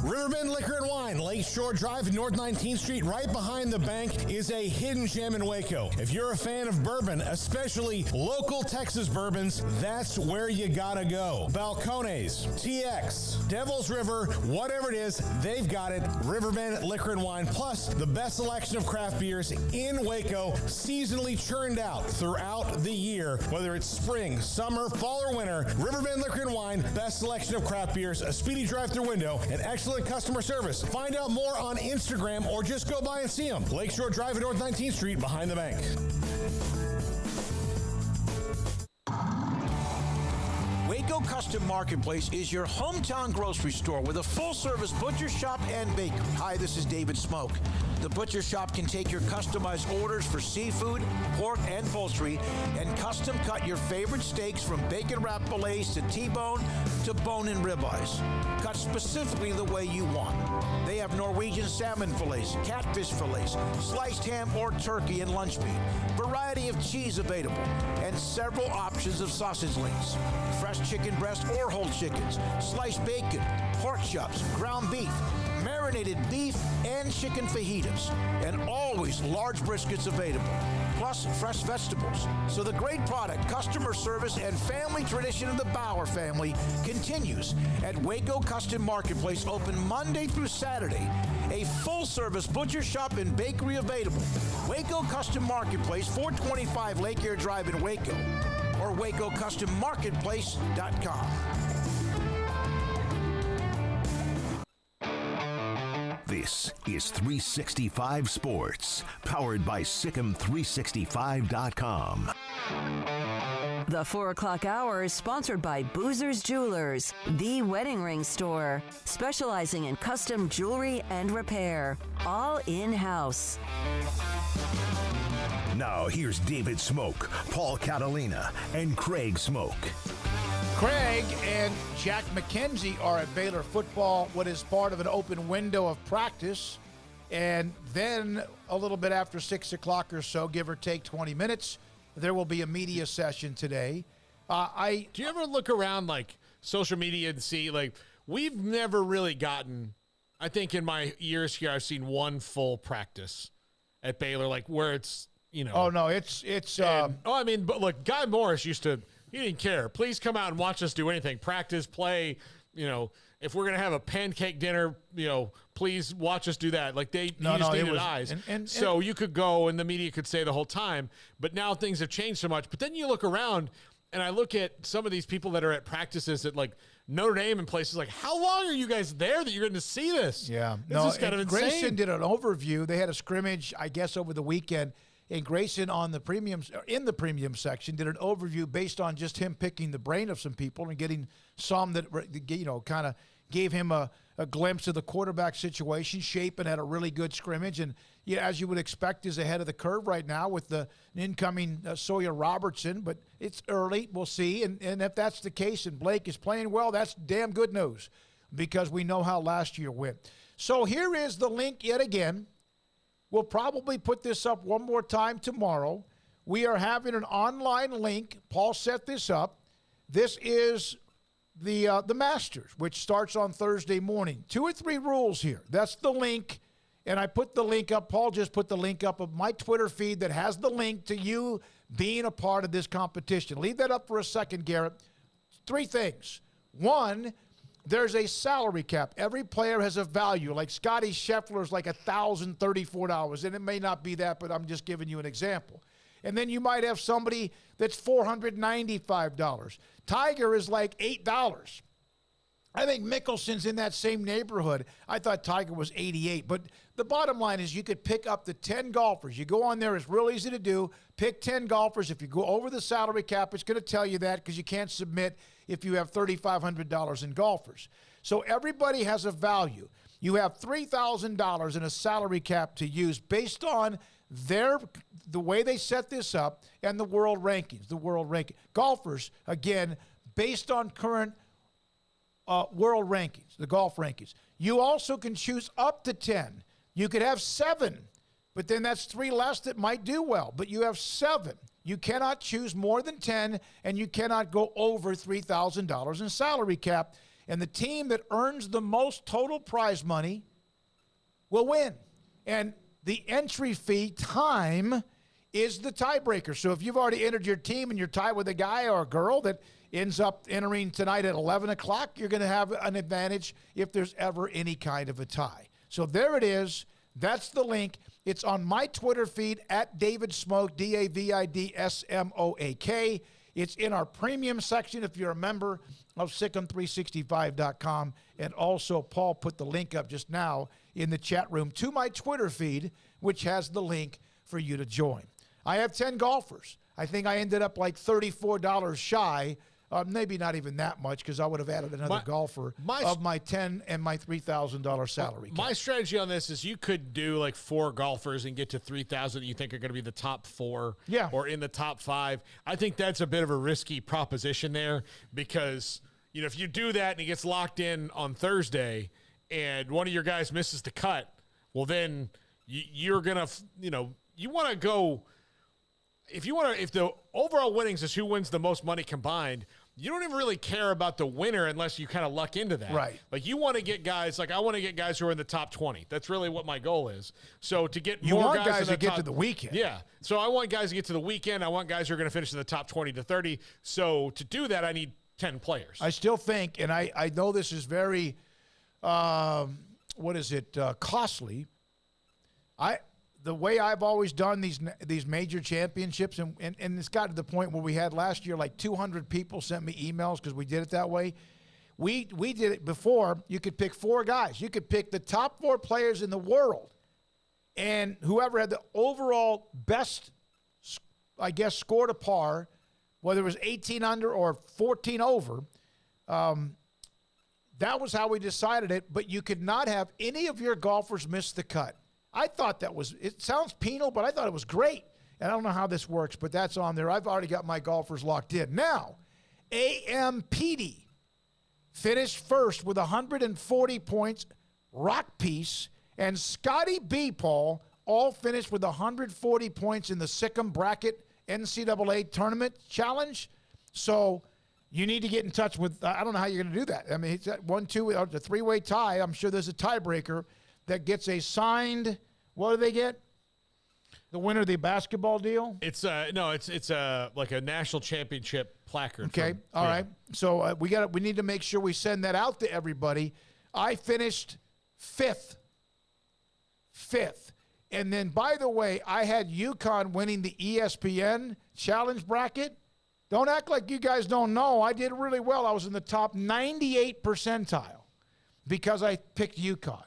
Riverbend Liquor and Wine, Lakeshore Drive, North 19th Street, right behind the bank, is a hidden gem in Waco. If you're a fan of bourbon, especially local Texas bourbons, that's where you gotta go. Balcones, TX, Devil's River, whatever it is, they've got it. Riverbend Liquor and Wine, plus the best selection of craft beers in Waco, seasonally churned out throughout the year. Whether it's spring, summer, fall, or winter, Riverbend Liquor and Wine, best selection of craft beers, a speedy drive-through window, and excellent customer service. Find out more on Instagram or just go by and see them. Lakeshore Drive at North 19th Street behind the bank. Waco Custom Marketplace is your hometown grocery store with a full-service butcher shop and bakery. Hi, this is David Smoak. The Butcher Shop can take your customized orders for seafood, pork, and poultry and custom cut your favorite steaks from bacon wrapped fillets to T-bone to bone-in ribeyes. Cut specifically the way you want. They have Norwegian salmon fillets, catfish fillets, sliced ham or turkey and lunch meat, variety of cheese available, and several options of sausage links. Fresh chicken breast or whole chickens, sliced bacon, pork chops, ground beef, marinated beef, and chicken fajitas, and always large briskets available, plus fresh vegetables. So the great product, customer service, and family tradition of the Bauer family continues at Waco Custom Marketplace, open Monday through Saturday. A full-service butcher shop and bakery available. Waco Custom Marketplace, 425 Lake Air Drive in Waco, or WacoCustomMarketplace.com. This is 365 Sports, powered by Sikkim365.com. The 4 o'clock hour is sponsored by Boozer's Jewelers, the wedding ring store, specializing in custom jewelry and repair, all in-house. Now here's David Smoak, Paul Catalina, and Craig Smoak. Craig and Jack McKenzie are at Baylor football, what is part of an open window of practice. And then a little bit after 6 o'clock or so, give or take 20 minutes, there will be a media session today. Do you ever look around like social media and see, like, we've never really gotten, I think in my years here, I've seen one full practice at Baylor, like where it's, you know. Oh, no, it's. I mean, but look, Guy Morris used to, he didn't care. Please come out and watch us do anything. Practice, play, you know, if we're going to have a pancake dinner, you know, please watch us do that. Like you just needed eyes. So you could go and the media could say the whole time, but now things have changed so much. But then you look around and I look at some of these people that are at practices at like Notre Dame and places like, how long are you guys there that you're going to see this? Yeah. This is kind of insane. Grayson did an overview. They had a scrimmage, I guess, over the weekend. And Grayson in the premium section did an overview based on just him picking the brain of some people and getting some that, you know, kind of gave him a glimpse of the quarterback situation. Shapen had a really good scrimmage, and yeah, as you would expect, is ahead of the curve right now with the incoming Sawyer Robertson. But it's early, we'll see. And if that's the case, and Blake is playing well, that's damn good news because we know how last year went. So here is the link yet again. We'll probably put this up one more time tomorrow. We are having an online link. Paul set this up. This is the Masters, which starts on Thursday morning. 2 or 3 rules here. That's the link, and I put the link up. Paul just put the link up of my Twitter feed that has the link to you being a part of this competition. Leave that up for a second, Garrett. 3 things. 1, there's a salary cap. Every player has a value. Like Scotty Scheffler's like $1,034, and it may not be that, but I'm just giving you an example. And then you might have somebody that's $495. Tiger is like $8. I think Mickelson's in that same neighborhood. I thought Tiger was 88. But the bottom line is you could pick up to 10 golfers. You go on there. It's real easy to do. Pick 10 golfers. If you go over the salary cap, it's going to tell you that because you can't submit if you have $3,500 in golfers. So everybody has a value. You have $3,000 in a salary cap to use based on the way they set this up and the world rankings. Golfers, again, based on current world rankings, the golf rankings. You also can choose up to 10. You could have 7, but then that's 3 less that might do well. But you have 7. You cannot choose more than 10, and you cannot go over $3,000 in salary cap. And the team that earns the most total prize money will win. And the entry fee time is the tiebreaker. So if you've already entered your team and you're tied with a guy or a girl that ends up entering tonight at 11 o'clock, you're going to have an advantage if there's ever any kind of a tie. So there it is. That's the link. It's on my Twitter feed at David Smoak, DavidSmoak. It's in our premium section if you're a member of Sikkim365.com. And also, Paul put the link up just now in the chat room to my Twitter feed, which has the link for you to join. I have 10 golfers. I think I ended up like $34 shy Maybe not even that much because I would have added another golfer of my $10 and my $3,000 salary. My strategy on this is you could do like 4 golfers and get to 3,000 that you think are going to be the top 4 or in the top 5. I think that's a bit of a risky proposition there because, if you do that and he gets locked in on Thursday and one of your guys misses the cut, well, then you're going to, you want to go – if the overall winnings is who wins the most money combined, you don't even really care about the winner unless you kind of luck into that. Right. Like you want to get guys, I want to get guys who are in the top 20. That's really what my goal is. So to get you more want guys in to get to the weekend. Yeah. So I want guys to get to the weekend. I want guys who are going to finish in the top 20 to 30. So to do that, I need 10 players. I still think, and I know this is very, costly. The way I've always done these major championships, and it's got to the point where we had last year like 200 people sent me emails because we did it that way. We did it before. You could pick 4 guys. You could pick the top 4 players in the world, and whoever had the overall best, I guess, score to par, whether it was 18 under or 14 over, that was how we decided it. But you could not have any of your golfers miss the cut. I thought it sounds penal, but I thought it was great. And I don't know how this works, but that's on there. I've already got my golfers locked in. Now, AMPD finished first with 140 points. Rock Piece and Scotty B. Paul all finished with 140 points in the Sikkim Bracket NCAA Tournament Challenge. So you need to get in touch with, I don't know how you're going to do that. I mean, it's at 1-2, a 3-way tie. I'm sure there's a tiebreaker that gets a signed, what do they get? The winner of the basketball deal? It's it's like a national championship placard. Okay, all right. So we need to make sure we send that out to everybody. I finished fifth. And then, by the way, I had UConn winning the ESPN Challenge Bracket. Don't act like you guys don't know. I did really well. I was in the top 98 percentile because I picked UConn.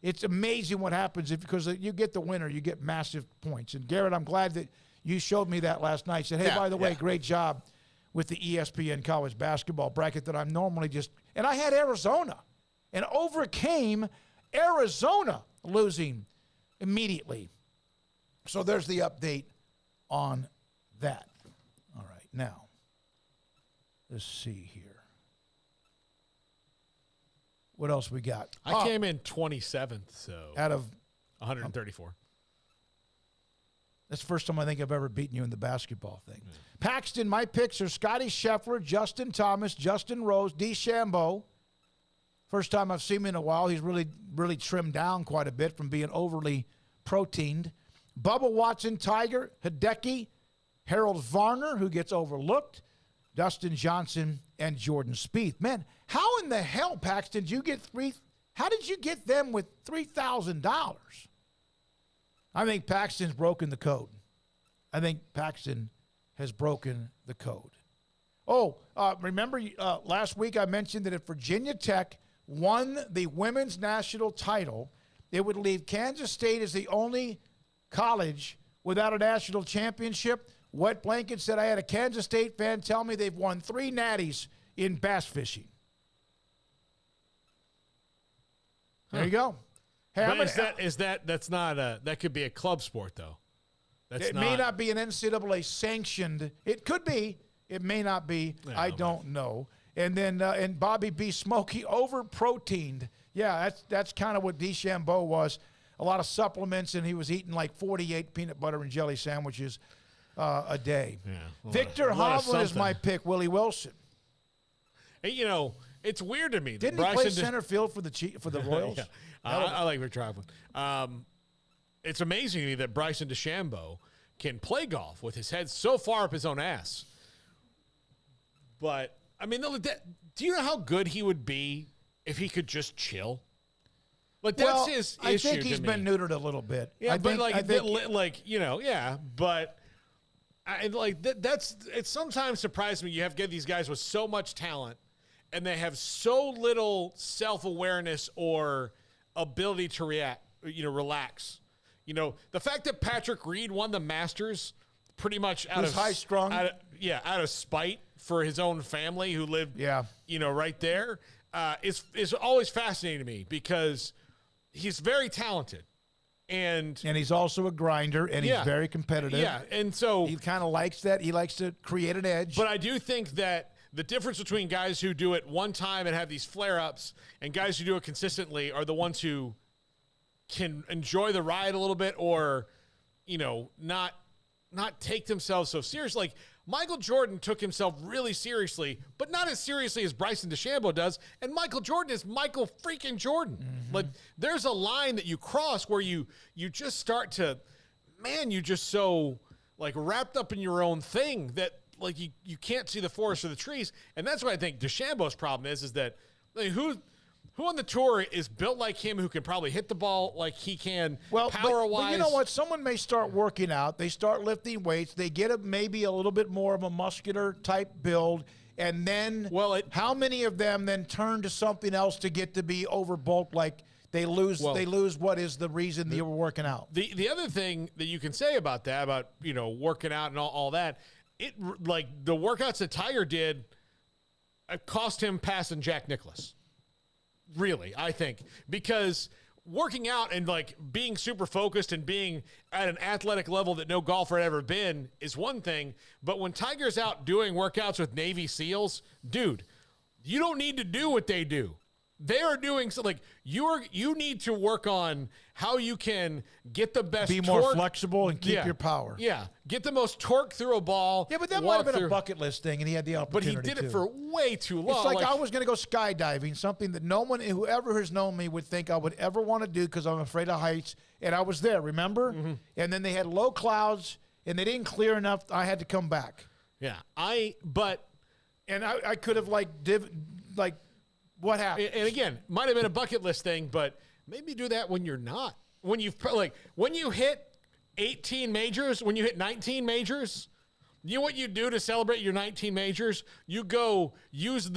It's amazing what happens because you get the winner, you get massive points. And, Garrett, I'm glad that you showed me that last night. Said, hey, by the way, great job with the ESPN college basketball bracket that I'm normally just – and I had Arizona and overcame Arizona losing immediately. So there's the update on that. All right, now, let's see here. What else we got? I came in 27th, so out of 134. That's the first time I think I've ever beaten you in the basketball thing. Paxton, my picks are Scotty Scheffler, Justin Thomas, Justin Rose, DeChambeau. First time I've seen him in a while. He's really, really trimmed down quite a bit from being overly proteined. Bubba Watson, Tiger, Hideki, Harold Varner, who gets overlooked, Dustin Johnson, and Jordan Spieth. Man, how in the hell, Paxton, did you get how did you get them with $3,000? I think Paxton's broken the code. I think Paxton has broken the code. Oh, remember last week I mentioned that if Virginia Tech won the women's national title, it would leave Kansas State as the only college without a national championship. Wet Blanket said I had a Kansas State fan tell me they've won 3 natties in bass fishing. There you go. Hey, but that's not that could be a club sport though. It may not be an NCAA sanctioned. It could be. It may not be. I don't know. And then and Bobby B. Smokey over-proteined. Yeah, that's kind of what DeChambeau was. A lot of supplements, and he was eating like 48 peanut butter and jelly sandwiches a day. Yeah, Victor Hovland is my pick. Willie Wilson. Hey, it's weird to me. Didn't he play center field for the Royals? Yeah. I like Victor Hovland. It's amazing to me that Bryson DeChambeau can play golf with his head so far up his own ass. But, I mean, do you know how good he would be if he could just chill? Like, that's his issue. I think he's been neutered a little bit. Yeah, but it sometimes surprises me. You get these guys with so much talent, and they have so little self-awareness or ability to relax. The fact that Patrick Reed won the Masters pretty much out of spite for his own family who lived, right there, is always fascinating to me because he's very talented. And he's also a grinder, and he's very competitive. Yeah, and so he kind of likes that. He likes to create an edge. But I do think that the difference between guys who do it one time and have these flare-ups and guys who do it consistently are the ones who can enjoy the ride a little bit or, not take themselves so seriously. Like Michael Jordan took himself really seriously, but not as seriously as Bryson DeChambeau does. And Michael Jordan is Michael freaking Jordan. Mm-hmm. Like there's a line that you cross where you just start to, you just so like wrapped up in your own thing that like you can't see the forest or the trees. And that's what I think DeChambeau's problem is that like, who on the tour is built like him who can probably hit the ball like he can power-wise? But you know what? Someone may start working out. They start lifting weights. They get maybe a little bit more of a muscular type build. And then how many of them then turn to something else to get to be overbulked like they lose what is the reason they were working out? The other thing that you can say about that, about, working out and all that, it like the workouts that Tiger did cost him passing Jack Nicklaus. Really, I think, because working out and like being super focused and being at an athletic level that no golfer had ever been is one thing. But when Tiger's out doing workouts with Navy SEALs, dude, you don't need to do what they do. They are doing so like you need to work on how you can get the best be torque. more flexible and keep your power. Yeah, get the most torque through a ball. Yeah, but that might have been a bucket list thing, and he had the opportunity. But he did it for way too long. It's like I was going to go skydiving, something that no one, whoever has known me, would think I would ever want to do because I'm afraid of heights. And I was there, remember? Mm-hmm. And then they had low clouds, and they didn't clear enough. I had to come back. Yeah, I could have what happened? And again, might have been a bucket list thing, but maybe do that when you're not. When you hit 18 majors, when you hit 19 majors, you know what you do to celebrate your 19 majors? You go use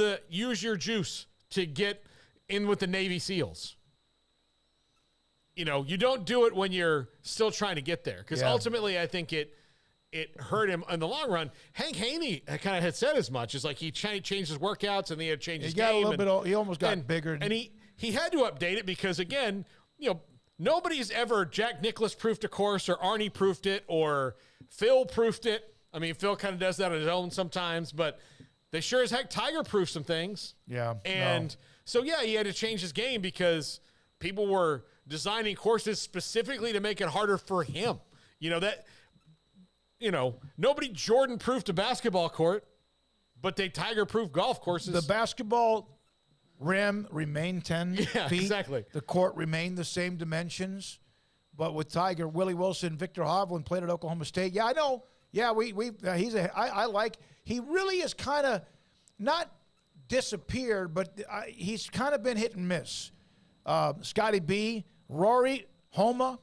your juice to get in with the Navy SEALs. You don't do it when you're still trying to get there because ultimately I think it hurt him in the long run. Hank Haney kind of had said as much. It's like he changed his workouts and he had changed his game. He almost got bigger. And he had to update it because, again, nobody's ever Jack Nicklaus proofed a course or Arnie proofed it or Phil proofed it. I mean, Phil kind of does that on his own sometimes, but they sure as heck Tiger proofed some things. Yeah. And so, he had to change his game because people were designing courses specifically to make it harder for him. Nobody Jordan-proofed a basketball court, but they Tiger-proofed golf courses. The basketball rim remained 10 feet. Exactly. The court remained the same dimensions. But with Tiger, Willie Wilson, Victor Hovland played at Oklahoma State. Yeah, I know. Yeah, he really is kind of not disappeared, but he's kind of been hit and miss. Scotty B, Rory, Homa,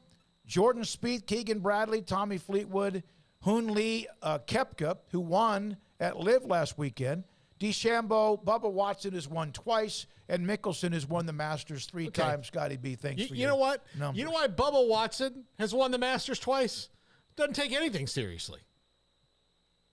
Jordan Spieth, Keegan Bradley, Tommy Fleetwood, Hoon Lee Koepka, who won at Live last weekend. DeChambeau, Bubba Watson has won twice, and Mickelson has won the Masters 3 times. Scotty B, thanks for you know what? numbers. You know why Bubba Watson has won the Masters twice? Doesn't take anything seriously.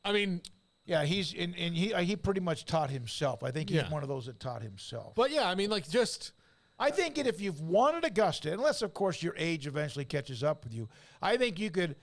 I mean, yeah, he pretty much taught himself. I think he's one of those that taught himself. But yeah, I mean, I think if you've won at Augusta, unless of course your age eventually catches up with you, I think you could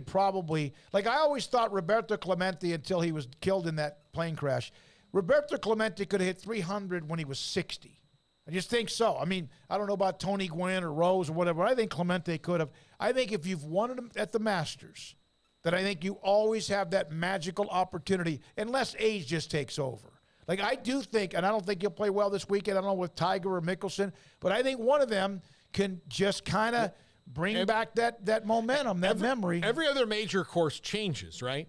probably, like I always thought Roberto Clemente until he was killed in that plane crash. Roberto Clemente could have hit 300 when he was 60. I just think so. I mean, I don't know about Tony Gwynn or Rose or whatever. I think Clemente could have. I think if you've won it at the Masters, that I think you always have that magical opportunity, unless age just takes over. Like I do think, and I don't think he'll play well this weekend. I don't know with Tiger or Mickelson, but I think one of them can just kind of bring back that momentum, that memory. Every other major course changes, right?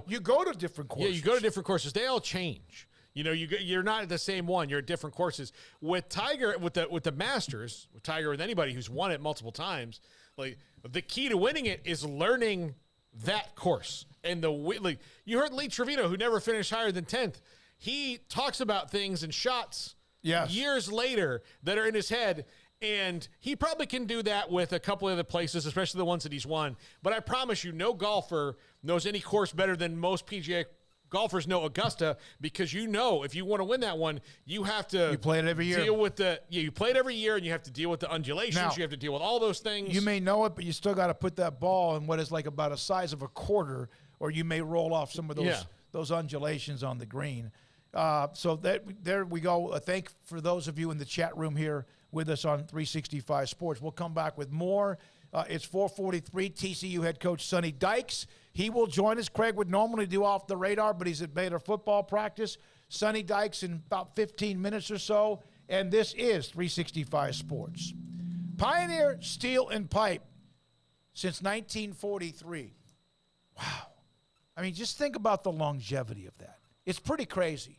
You go to different courses. Yeah, you go to different courses. They all change. You're not at the same one. You're at different courses. With Tiger, with the Masters, with Tiger, with anybody who's won it multiple times, like the key to winning it is learning that course. And you heard Lee Trevino, who never finished higher than 10th. He talks about things and shots years later that are in his head, and he probably can do that with a couple of other places, especially the ones that he's won. But I promise you, no golfer knows any course better than most PGA golfers know Augusta because if you want to win that one, you have to. You play it every year. You play it every year, and you have to deal with the undulations. Now, you have to deal with all those things. You may know it, but you still got to put that ball in what is like about a size of a quarter, or you may roll off some of those undulations on the green. So there we go. Thank for those of you in the chat room here with us on 365 Sports. We'll come back with more. It's 4:43. TCU head coach Sunny Dykes. He will join us. Craig would normally do Off the Radar, but he's at Baylor football practice. Sunny Dykes in about 15 minutes or so. And this is 365 Sports. Pioneer Steel and Pipe since 1943. Wow. I mean, just think about the longevity of that. It's pretty crazy.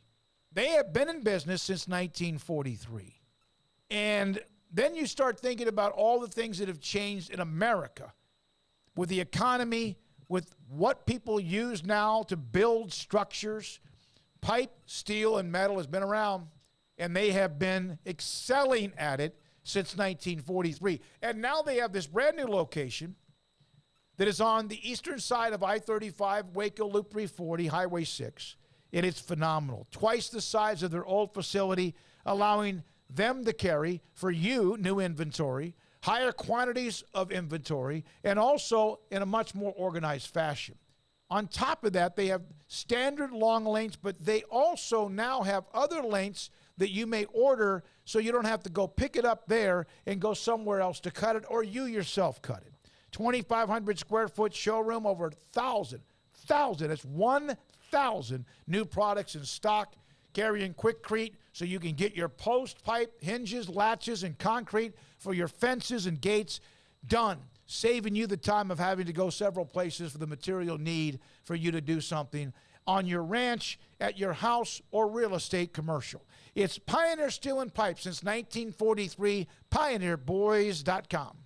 They have been in business since 1943. And then you start thinking about all the things that have changed in America with the economy, with what people use now to build structures. Pipe, steel, and metal has been around, and they have been excelling at it since 1943. And now they have this brand new location that is on the eastern side of I-35, Waco Loop 340, Highway 6. And it's phenomenal. Twice the size of their old facility, allowing them to carry, for you, new inventory, higher quantities of inventory, and also in a much more organized fashion. On top of that, they have standard long lengths, but they also now have other lengths that you may order so you don't have to go pick it up there and go somewhere else to cut it, or you yourself cut it. 2,500 square foot showroom, over 1,000, that's 1,000 new products in stock, carrying Quickcrete so you can get your post, pipe, hinges, latches, and concrete for your fences and gates done, saving you the time of having to go several places for the material need for you to do something on your ranch, at your house, or real estate commercial. It's Pioneer Steel and Pipe since 1943, pioneerboys.com.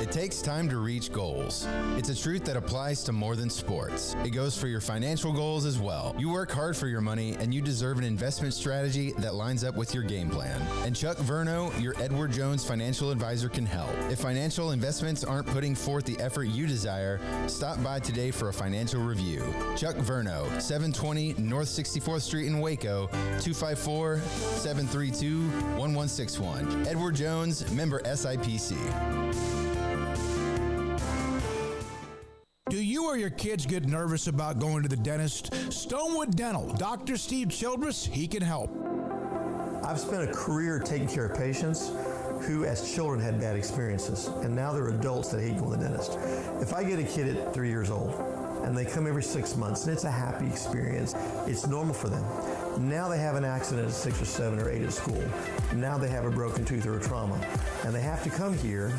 It takes time to reach goals. It's a truth that applies to more than sports. It goes for your financial goals as well. You work hard for your money, and you deserve an investment strategy that lines up with your game plan. And Chuck Verno, your Edward Jones financial advisor, can help. If financial investments aren't putting forth the effort you desire, stop by today for a financial review. Chuck Verno, 720 North 64th Street in Waco, 254-732-1161. Edward Jones, member SIPC. Do you or your kids get nervous about going to the dentist? Stonewood Dental, Dr. Steve Childress, he can help. I've spent a career taking care of patients who as children had bad experiences, and now they're adults that hate going to the dentist. If I get a kid at 3 years old and they come every 6 months and it's a happy experience, it's normal for them. Now they have an accident at 6 or 7 or 8 at school. Now they have a broken tooth or a trauma, and they have to come here.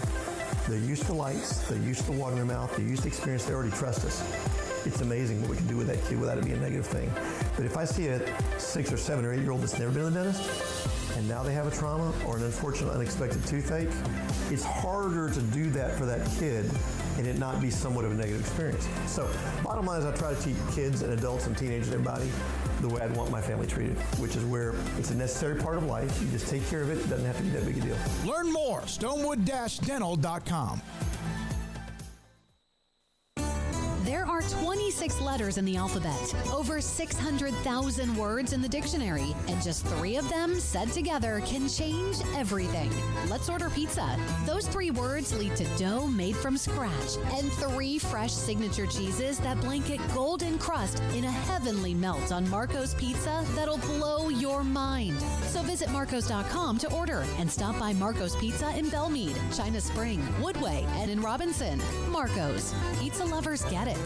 They're used to lights, they're used to water in their mouth, they're used to experience, they already trust us. It's amazing what we can do with that kid without it being a negative thing. But if I see a 6 or 7 or 8 year old that's never been to the dentist, and now they have a trauma or an unfortunate unexpected toothache, it's harder to do that for that kid and it not be somewhat of a negative experience. So bottom line is I try to teach kids and adults and teenagers and everybody the way I'd want my family treated, which is where it's a necessary part of life. You just take care of it. It doesn't have to be that big a deal. Learn more, stonewood-dental.com. There are 26 letters in the alphabet, over 600,000 words in the dictionary, and just 3 of them said together can change everything. Let's order pizza. Those 3 words lead to dough made from scratch and 3 fresh signature cheeses that blanket golden crust in a heavenly melt on Marco's Pizza that'll blow your mind. So visit marcos.com to order and stop by Marco's Pizza in Belmead, China Spring, Woodway, and in Robinson. Marco's. Pizza lovers get it.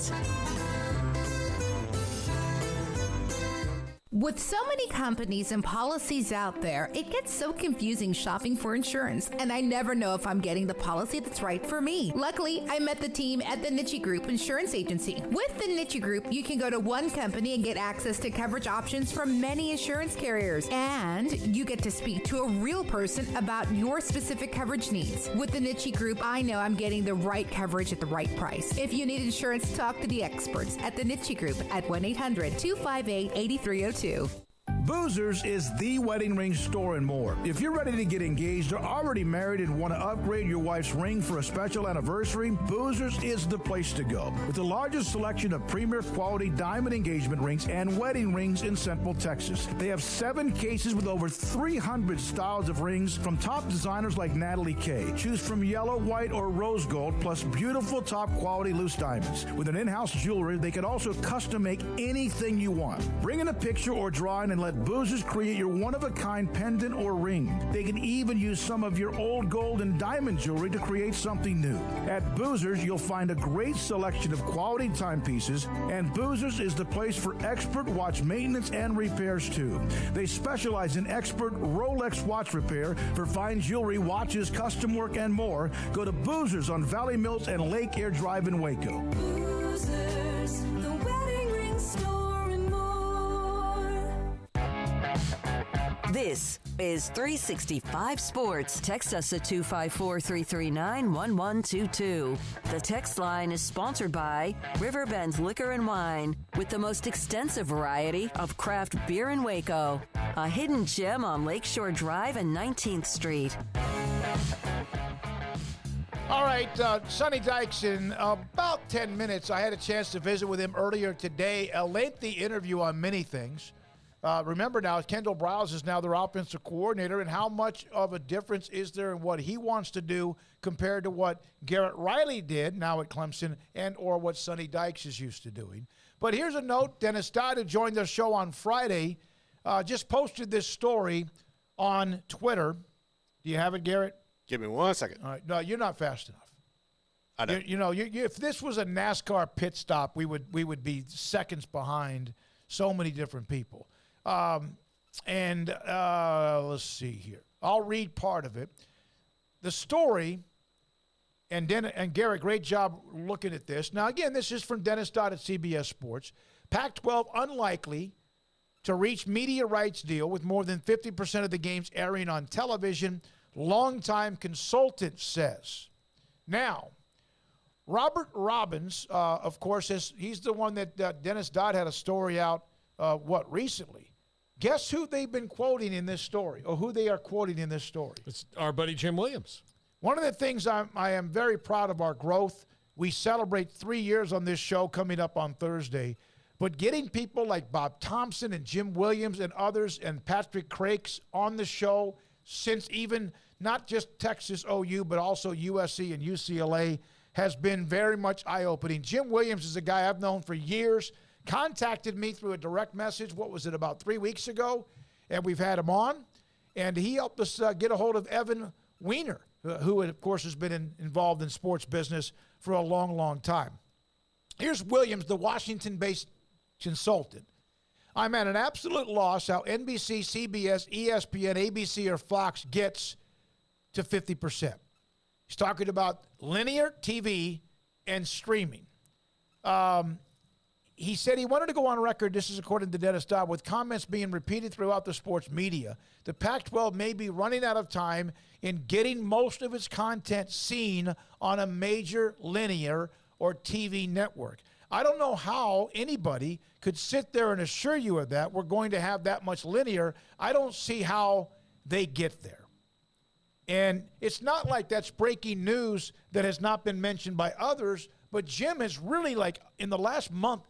With so many companies and policies out there, it gets so confusing shopping for insurance, and I never know if I'm getting the policy that's right for me. Luckily, I met the team at the Niche Group Insurance Agency. With the Niche Group, you can go to one company and get access to coverage options from many insurance carriers, and you get to speak to a real person about your specific coverage needs. With the Niche Group, I know I'm getting the right coverage at the right price. If you need insurance, talk to the experts at the Niche Group at 1-800-258-8302. Boozers is the wedding ring store and more. If you're ready to get engaged or already married and want to upgrade your wife's ring for a special anniversary, Boozers is the place to go. With the largest selection of premier quality diamond engagement rings and wedding rings in Central Texas. They have 7 cases with over 300 styles of rings from top designers like Natalie Kay. Choose from yellow, white, or rose gold, plus beautiful top quality loose diamonds. With an in-house jeweler, they can also custom make anything you want. Bring in a picture or drawing and let Boozers create your one-of-a-kind pendant or ring. They can even use some of your old gold and diamond jewelry to create something new. At Boozers, you'll find a great selection of quality timepieces, and Boozers is the place for expert watch maintenance and repairs too. They specialize in expert Rolex watch repair for fine jewelry, watches, custom work, and more. Go to Boozers on Valley Mills and Lake Air Drive in Waco. Boozers, the wedding ring store and more. This is 365 Sports. Text us at 254-339-1122. The text line is sponsored by Riverbend Liquor and Wine, with the most extensive variety of craft beer in Waco. A hidden gem on Lakeshore Drive and 19th Street. All right, Sunny Dykes, in about 10 minutes, I had a chance to visit with him earlier today. A lengthy interview on many things. Remember now, Kendall Browse is now their offensive coordinator, and how much of a difference is there in what he wants to do compared to what Garrett Riley did now at Clemson and or what Sunny Dykes is used to doing. But here's a note. Dennis Dodd, who joined the show on Friday, just posted this story on Twitter. Do you have it, Garrett? Give me 1 second. All right. No, you're not fast enough. I know. If this was a NASCAR pit stop, we would be seconds behind so many different people. Let's see here. I'll read part of it. The story, and Garrett, great job looking at this. Now, again, this is from Dennis Dodd at CBS Sports. Pac-12 unlikely to reach media rights deal with more than 50% of the games airing on television, longtime consultant says. Now, Robert Robbins, of course, he's the one that Dennis Dodd had a story out, recently. Guess who they've been quoting in this story, or who they are quoting in this story? It's our buddy Jim Williams. One of the things I am very proud of our growth. We celebrate 3 years on this show coming up on Thursday. But getting people like Bob Thompson and Jim Williams and others and Patrick Crakes on the show since even not just Texas OU, but also USC and UCLA has been very much eye-opening. Jim Williams is a guy I've known for years. Contacted me through a direct message, about 3 weeks ago, and we've had him on, and he helped us get a hold of Evan Weiner, who, of course, has been involved in sports business for a long, long time. Here's Williams, the Washington-based consultant. I'm at an absolute loss how NBC, CBS, ESPN, ABC, or Fox gets to 50%. He's talking about linear TV and streaming. He said he wanted to go on record, this is according to Dennis Dodd, with comments being repeated throughout the sports media. The Pac-12 may be running out of time in getting most of its content seen on a major linear or TV network. I don't know how anybody could sit there and assure you of that. We're going to have that much linear. I don't see how they get there. And it's not like that's breaking news that has not been mentioned by others, but Jim has really, in the last month,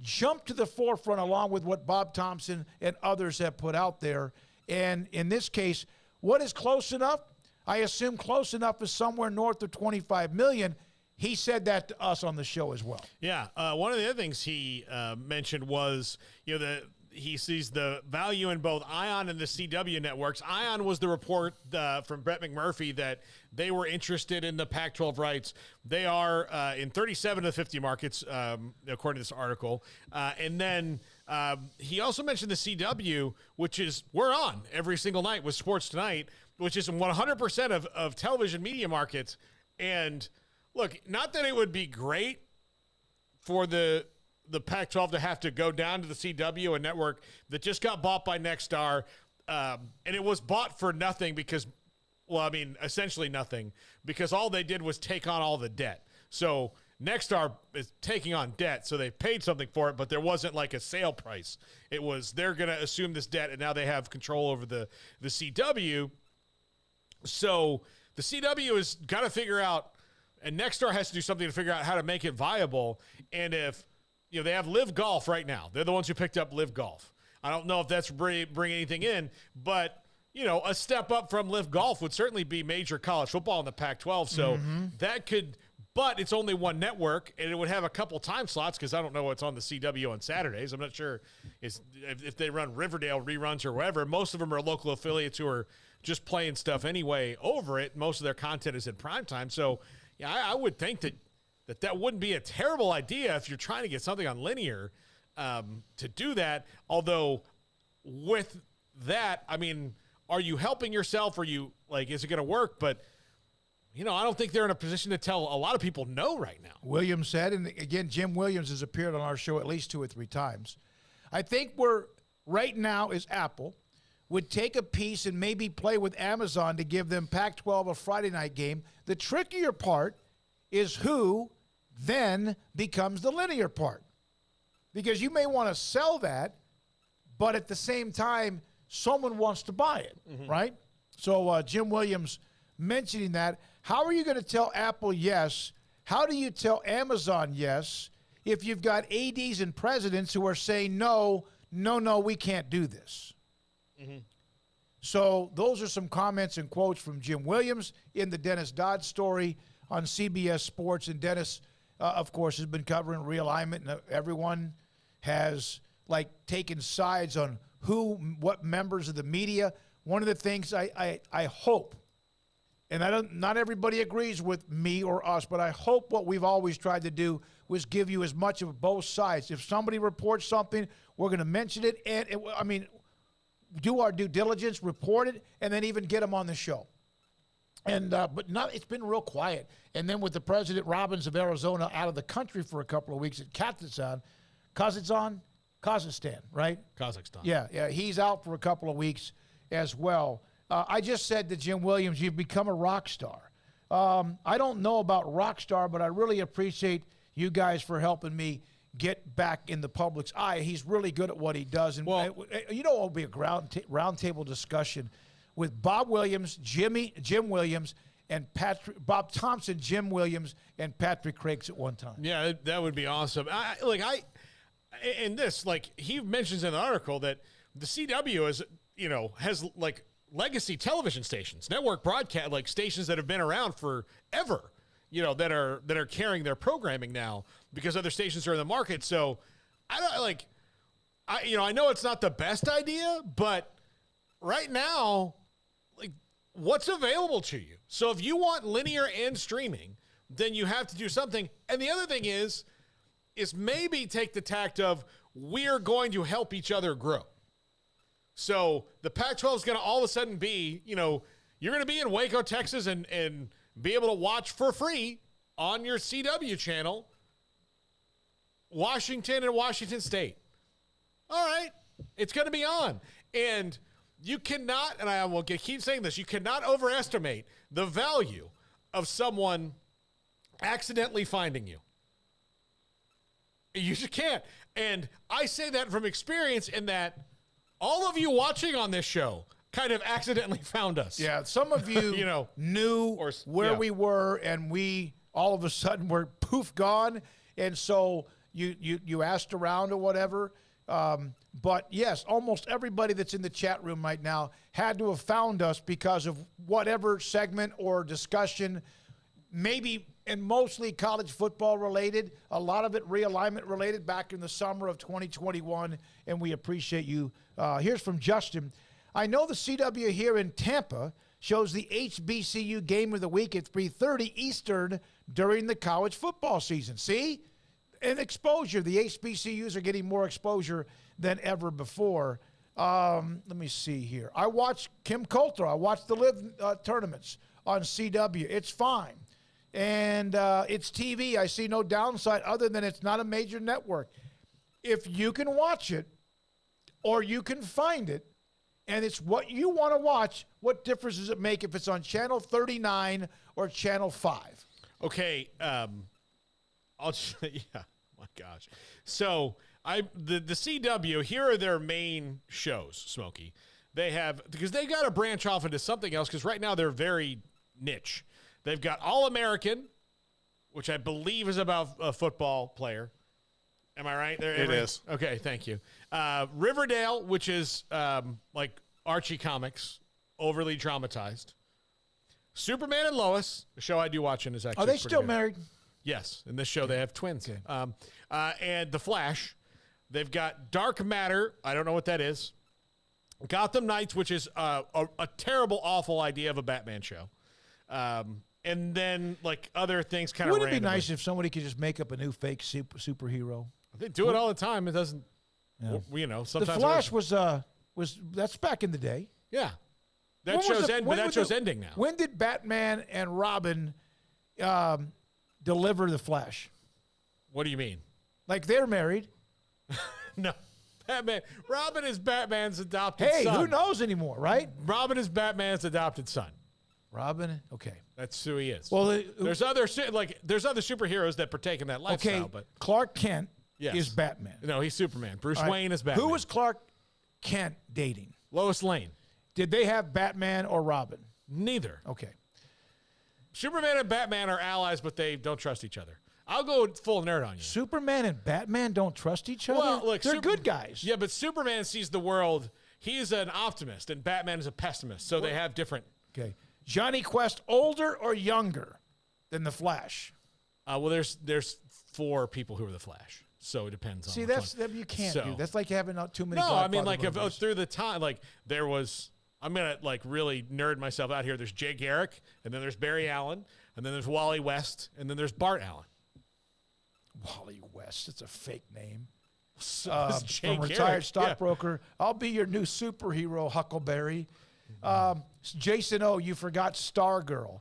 jumped to the forefront along with what Bob Thompson and others have put out there. And in this case, what is close enough? I assume close enough is somewhere north of 25 million. He said that to us on the show as well. Yeah. One of the other things he mentioned was, he sees the value in both ION and the CW networks. ION was the report from Brett McMurphy that they were interested in the Pac-12 rights. They are in 37 of the 50 markets, according to this article. And then he also mentioned the CW, which is we're on every single night with Sports Tonight, which is 100% of television media markets. And look, not that it would be great for the Pac-12 to have to go down to the CW, a network that just got bought by Nexstar, and it was bought for nothing because, essentially nothing, because all they did was take on all the debt. So Nexstar is taking on debt, so they paid something for it, but there wasn't like a sale price. It was they're going to assume this debt, and now they have control over the CW. So the CW has got to figure out, and Nexstar has to do something to figure out how to make it viable. And if they have Live Golf right now, they're the ones who picked up Live Golf. I don't know if that's bring anything in, but a step up from Live Golf would certainly be major college football in the Pac-12. So that could. But it's only one network, and it would have a couple time slots because I don't know what's on the CW on Saturdays. I'm not sure if they run Riverdale reruns or whatever. Most of them are local affiliates who are just playing stuff anyway over it. Most of their content is in primetime. So, yeah, I would think that wouldn't be a terrible idea if you're trying to get something on linear to do that. Although with that, I mean, are you helping yourself? Or is it going to work? But I don't think they're in a position to tell a lot of people no right now. Williams said, and again, Jim Williams has appeared on our show at least 2 or 3 times. I think we're right now is Apple would take a piece and maybe play with Amazon to give them Pac-12 a Friday night game. The trickier part is who then becomes the linear part. Because you may want to sell that, but at the same time, someone wants to buy it, right? So Jim Williams mentioning that. How are you going to tell Apple yes? How do you tell Amazon yes if you've got ADs and presidents who are saying, no, we can't do this? So those are some comments and quotes from Jim Williams in the Dennis Dodd story on CBS Sports. And Dennis, of course, has been covering realignment, and everyone has taken sides on what members of the media. One of the things I hope, and not everybody agrees with me or us, but I hope what we've always tried to do was give you as much of both sides. If somebody reports something, we're going to mention it, and do our due diligence, report it, and then even get them on the show. And but it's been real quiet. And then with the President Robbins of Arizona out of the country for a couple of weeks at Kazakhstan, right? Kazakhstan. Yeah, he's out for a couple of weeks as well. I just said to Jim Williams, you've become a rock star. I don't know about rock star, but I really appreciate you guys for helping me get back in the public's eye. He's really good at what he does. And it'll be a roundtable discussion with Bob Williams, Jim Williams, and Bob Thompson, Jim Williams, and Patrick Crakes at one time. Yeah, that would be awesome. He mentions in the article that the CW has legacy television stations, network broadcast, stations that have been around forever, that are carrying their programming now because other stations are in the market. So I know it's not the best idea, but right now, what's available to you? So if you want linear and streaming, then you have to do something. And the other thing is maybe take the tact of we're going to help each other grow. So the Pac-12 is going to all of a sudden be, you're going to be in Waco, Texas, and be able to watch for free on your CW channel Washington and Washington State. All right, it's going to be on. And you cannot, and I will keep saying this, you cannot overestimate the value of someone accidentally finding you. You just can't. And I say that from experience in that all of you watching on this show kind of accidentally found us. Yeah, some of you, knew where we were, and we all of a sudden were poof gone. And so you asked around or whatever. But yes, almost everybody that's in the chat room right now had to have found us because of whatever segment or discussion, maybe and mostly college football related, a lot of it realignment related back in the summer of 2021, and we appreciate you. Here's from Justin. I know the CW here in Tampa shows the HBCU game of the week at 3:30 Eastern during the college football season. See? And exposure. The HBCUs are getting more exposure than ever before. Let me see here. I watched Kim Coulter. I watched the Live tournaments on CW. It's fine. And it's TV. I see no downside other than it's not a major network. If you can watch it or you can find it and it's what you want to watch, what difference does it make if it's on Channel 39 or Channel 5? Okay, Yeah. My gosh. So the CW, here are their main shows, Smokey. They have, because they got to branch off into something else, because right now they're very niche. They've got All-American, which I believe is about a football player. Am I right? It is. Okay, thank you. Riverdale, which is like Archie comics, overly dramatized. Superman and Lois, the show I do watch in is actually Are they pretty still good. married? Yes. In this show, they have twins. Okay. And The Flash. They've got Dark Matter. I don't know what that is. Gotham Knights, which is a terrible, awful idea of a Batman show. And then, like, other things kind of Wouldn't it be randomly. nice if somebody could just make up a new fake superhero? They do it all the time. It doesn't, sometimes. The Flash was that's back in the day. Yeah. That When was show's the- end, when but that was show's the- ending now. When did Batman and Robin deliver the Flash? What do you mean? Like they're married. No. Robin is Batman's adopted Hey, son. who knows anymore, right? Robin is Batman's adopted son. Robin, okay. That's who he is. Well, there's other superheroes that partake in that lifestyle, Okay, but Clark Kent Yes. is Batman. No, he's Superman. Bruce All right. Wayne is Batman. Who was Clark Kent dating? Lois Lane? Did they have Batman or Robin? Neither. Okay. Superman and Batman are allies, but they don't trust each other. I'll go full nerd on you. Superman and Batman don't trust each other? Well, look, they're good guys. Yeah, but Superman sees the world. He's an optimist, and Batman is a pessimist. So they have different. Okay. Johnny Quest, older or younger than the Flash? Well, there's 4 people who are the Flash, so it depends on. See, which that's one. you can't So- do. That's like having too many. No, I mean, Godfather like movies. through the time, like there was. I'm gonna like really nerd myself out here. There's Jay Garrick, and then there's Barry Allen, and then there's Wally West, and then there's Bart Allen. Wally West. It's a fake name. So is Jay from Garrick. retired stockbroker. I'll be your new superhero, Huckleberry. Jason O, you forgot Stargirl.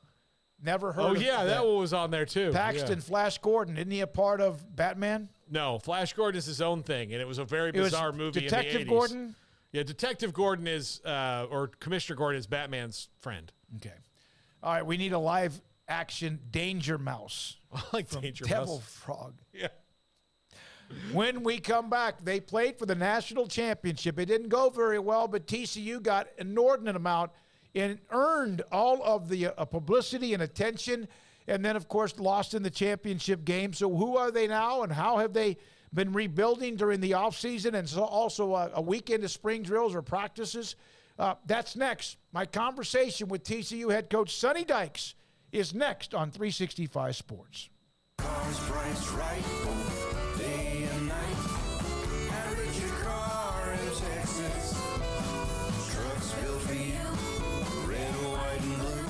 Never heard Oh of yeah, that one was on there too. Paxton Yeah. Flash Gordon. Isn't he a part of Batman? No, Flash Gordon is his own thing, and it was a very It was bizarre movie Detective in the 80s. Gordon? Yeah, Detective Gordon is, or Commissioner Gordon is Batman's friend. Okay. All right, we need a live action Danger Mouse. I like from Danger Devil Mouse. Frog. Yeah. When we come back, they played for the national championship. It didn't go very well, but TCU got an inordinate amount and earned all of the publicity and attention, and then, of course, lost in the championship game. So who are they now, and how have they been rebuilding during the offseason and so also a weekend of spring drills or practices? That's next. My conversation with TCU head coach Sunny Dykes is next on 365 Sports. Cars priced right, both day and night. Average your car in Texas. Trucks built for you, red, white, and blue.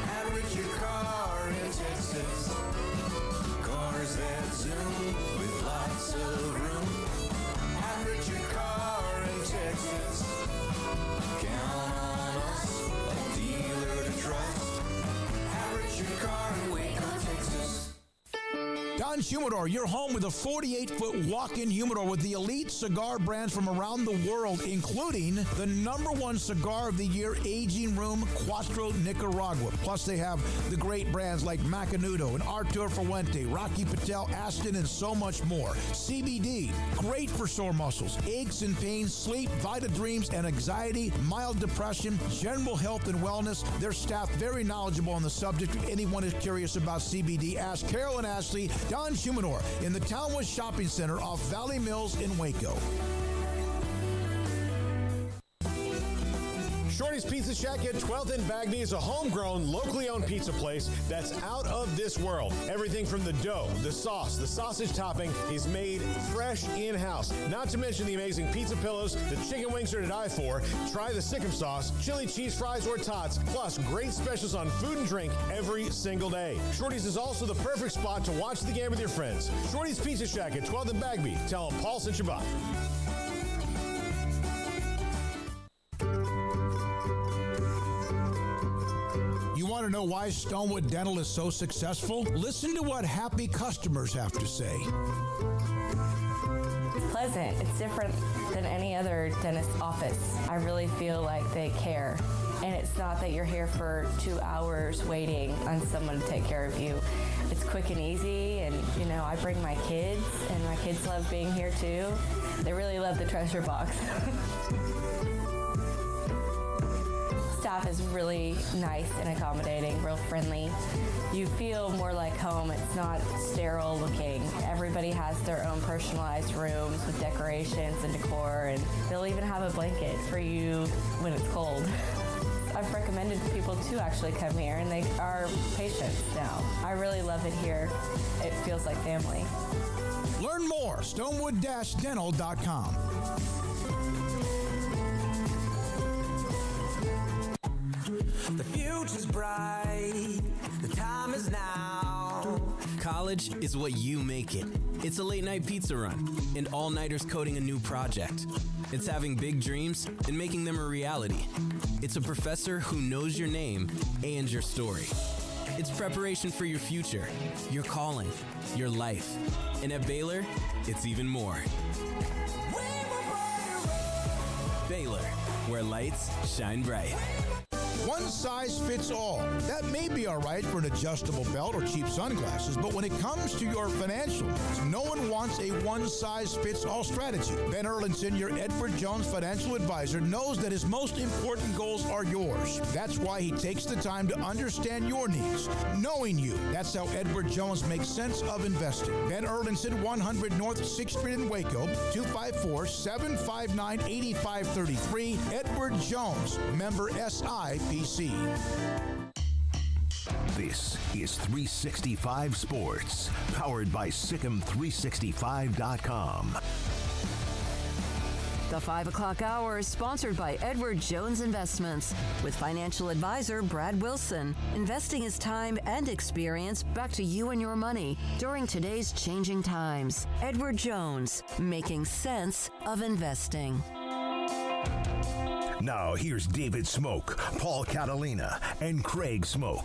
Average your car in Texas. Cars that zoom with lots of room. Average your car in Texas. Count on us, a dealer to trust. Average your car in Waco, Texas. Don Humidor, your home with a 48-foot walk-in humidor with the elite cigar brands from around the world, including the #1 cigar of the year, Aging Room Cuatro Nicaragua. Plus, they have the great brands like Macanudo and Artur Fuente, Rocky Patel, Aston, and so much more. CBD, great for sore muscles, aches and pains, sleep, Vita Dreams, and anxiety, mild depression, general health and wellness. Their staff very knowledgeable on the subject. If anyone is curious about CBD, ask Carol and Ashley. Don Humidor in the Townwest Shopping Center off Valley Mills in Waco. Shorty's Pizza Shack at 12th and Bagby is a homegrown, locally owned pizza place that's out of this world. Everything from the dough, the sauce, the sausage topping is made fresh in-house. Not to mention the amazing pizza pillows, the chicken wings are to die for. Try the Sikkim sauce, chili cheese fries or tots, plus great specials on food and drink every single day. Shorty's is also the perfect spot to watch the game with your friends. Shorty's Pizza Shack at 12th and Bagby. Tell them Paul sent you by. You want to know why Stonewood Dental is so successful? Listen to what happy customers have to say. Pleasant. It's different than any other dentist office. I really feel like they care. And it's not that you're here for 2 hours waiting on someone to take care of you. It's quick and easy, and I bring my kids, and my kids love being here too. They really love the treasure box. Staff is really nice and accommodating, real friendly. You feel more like home. It's not sterile looking. Everybody has their own personalized rooms with decorations and decor, and they'll even have a blanket for you when it's cold. I've recommended people to actually come here, and they are patients now. I really love it here. It feels like family. Learn more, stonewood-dental.com. The future's bright, the time is now. College is what you make it. It's a late-night pizza run and all-nighters coding a new project. It's having big dreams and making them a reality. It's a professor who knows your name and your story. It's preparation for your future, your calling, your life. And at Baylor, it's even more. Baylor, where lights shine bright. One size fits all. That may be all right for an adjustable belt or cheap sunglasses, but when it comes to your financial needs, no one wants a one-size-fits-all strategy. Ben Erlinson, your Edward Jones financial advisor, knows that his most important goals are yours. That's why he takes the time to understand your needs, knowing you. That's how Edward Jones makes sense of investing. Ben Erlinson, 100 North 6th Street in Waco, 254-759-8533. Edward Jones, member SIPC. This is 365 Sports, powered by Sikkim365.com. The 5 o'clock hour is sponsored by Edward Jones Investments with financial advisor Brad Wilson. Investing is time and experience back to you and your money during today's changing times. Edward Jones, making sense of investing. Now here's David Smoak, Paul Catalina, and Craig Smoak.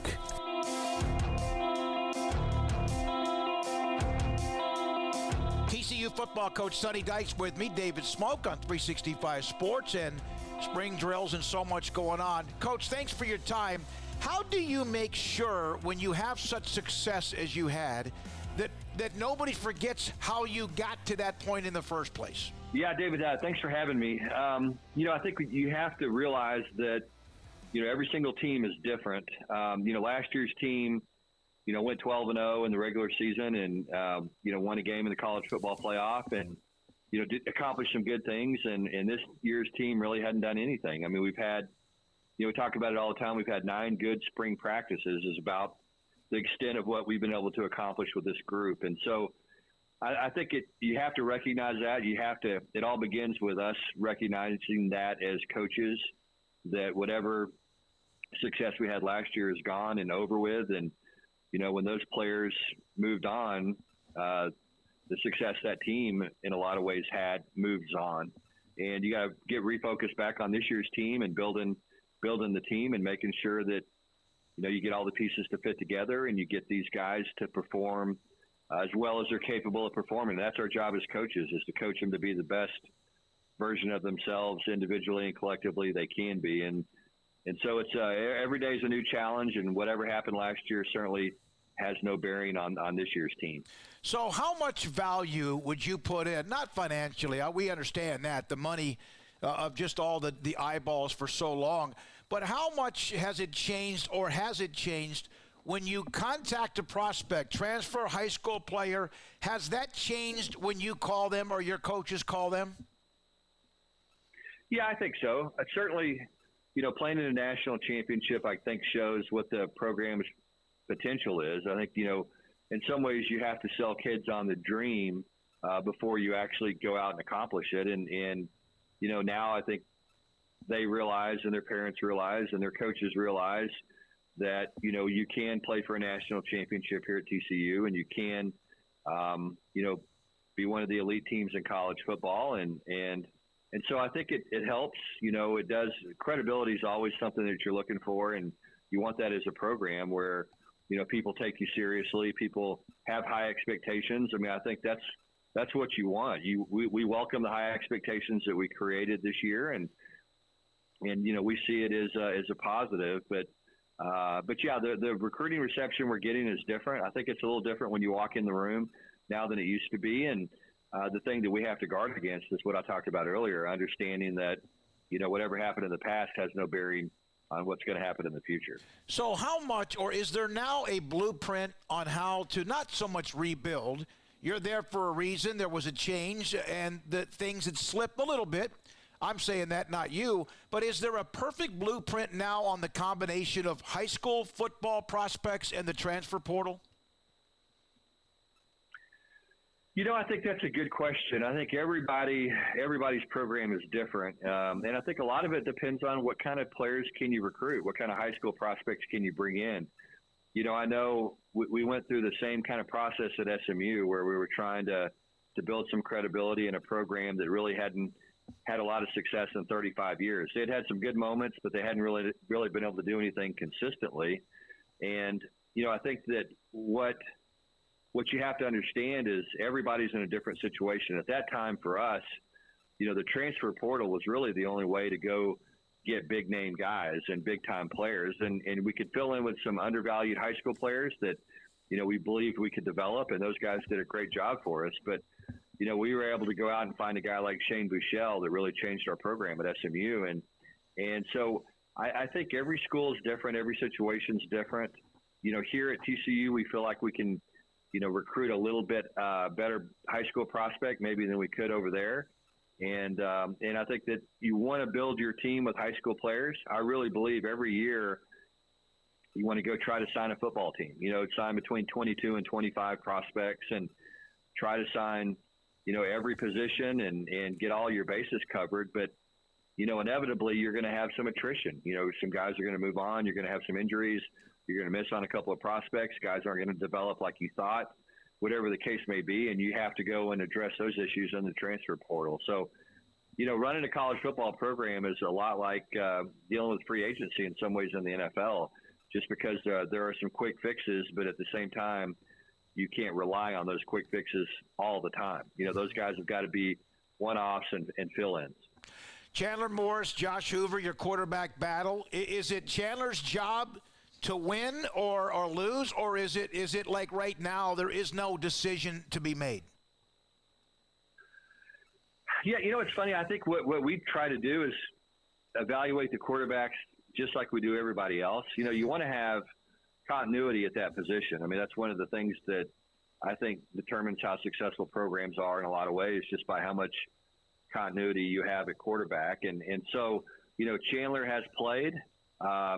TCU football coach Sunny Dykes with me, David Smoak on 365 Sports, and spring drills and so much going on. Coach, thanks for your time. How do you make sure when you have such success as you had that nobody forgets how you got to that point in the first place? Yeah, David, thanks for having me. I think you have to realize that, every single team is different. Last year's team, went 12-0 in the regular season and, won a game in the college football playoff and, did accomplish some good things. And this year's team really hadn't done anything. I mean, we've had, we talk about it all the time. We've had 9 good spring practices is about the extent of what we've been able to accomplish with this group. And so, I think you have to recognize that. It all begins with us recognizing that as coaches, that whatever success we had last year is gone and over with. And, when those players moved on, the success that team in a lot of ways had moves on. And you got to get refocused back on this year's team and building the team and making sure that, you get all the pieces to fit together and you get these guys to perform as well as they're capable of performing. That's our job as coaches, is to coach them to be the best version of themselves individually and collectively they can be. And so it's every day is a new challenge, and whatever happened last year certainly has no bearing on this year's team. So how much value would you put in, not financially, we understand that, the money of just all the eyeballs for so long, but how much has it changed, or has it changed when you contact a prospect, transfer high school player? Has that changed when you call them or your coaches call them? Yeah, I think so. Certainly, playing in a national championship, I think, shows what the program's potential is. I think, in some ways you have to sell kids on the dream before you actually go out and accomplish it. And now I think they realize, and their parents realize, and their coaches realize that, you can play for a national championship here at TCU, and you can, be one of the elite teams in college football. And so I think it helps, it does. Credibility is always something that you're looking for, and you want that as a program where, people take you seriously, people have high expectations. I mean, I think that's what you want. We welcome the high expectations that we created this year, and we see it as a positive, but But yeah, the recruiting reception we're getting is different. I think it's a little different when you walk in the room now than it used to be. And the thing that we have to guard against is what I talked about earlier, understanding that, whatever happened in the past has no bearing on what's going to happen in the future. So how much, or is there now a blueprint on how to not so much rebuild? You're there for a reason. There was a change, and the things had slipped a little bit. I'm saying that, not you. But is there a perfect blueprint now on the combination of high school football prospects and the transfer portal? I think that's a good question. I think everybody's program is different. And I think a lot of it depends on what kind of players can you recruit, what kind of high school prospects can you bring in. I know we went through the same kind of process at SMU where we were trying to build some credibility in a program that really hadn't had a lot of success in 35 years. They'd had some good moments, but they hadn't really been able to do anything consistently. And, I think that what you have to understand is everybody's in a different situation. At that time for us, the transfer portal was really the only way to go get big name guys and big time players. And we could fill in with some undervalued high school players that, we believed we could develop, and those guys did a great job for us. But, we were able to go out and find a guy like Shane Buechele that really changed our program at SMU. And so I think every school is different. Every situation's different. Here at TCU, we feel like we can, recruit a little bit better high school prospect maybe than we could over there. And I think that you want to build your team with high school players. I really believe every year you want to go try to sign a football team, sign between 22 and 25 prospects and try to sign, every position and get all your bases covered. But, inevitably you're going to have some attrition. Some guys are going to move on. You're going to have some injuries. You're going to miss on a couple of prospects. Guys aren't going to develop like you thought, whatever the case may be. And you have to go and address those issues in the transfer portal. So, running a college football program is a lot like dealing with free agency in some ways in the NFL, just because there are some quick fixes, but at the same time, you can't rely on those quick fixes all the time. Those guys have got to be one-offs and fill-ins. Chandler Morris, Josh Hoover, your quarterback battle. Is it Chandler's job to win or lose, or is it like right now there is no decision to be made? Yeah, it's funny. I think what we try to do is evaluate the quarterbacks just like we do everybody else. You want to have continuity at that position. I mean, that's one of the things that I think determines how successful programs are in a lot of ways, just by how much continuity you have at quarterback. And so, Chandler has played.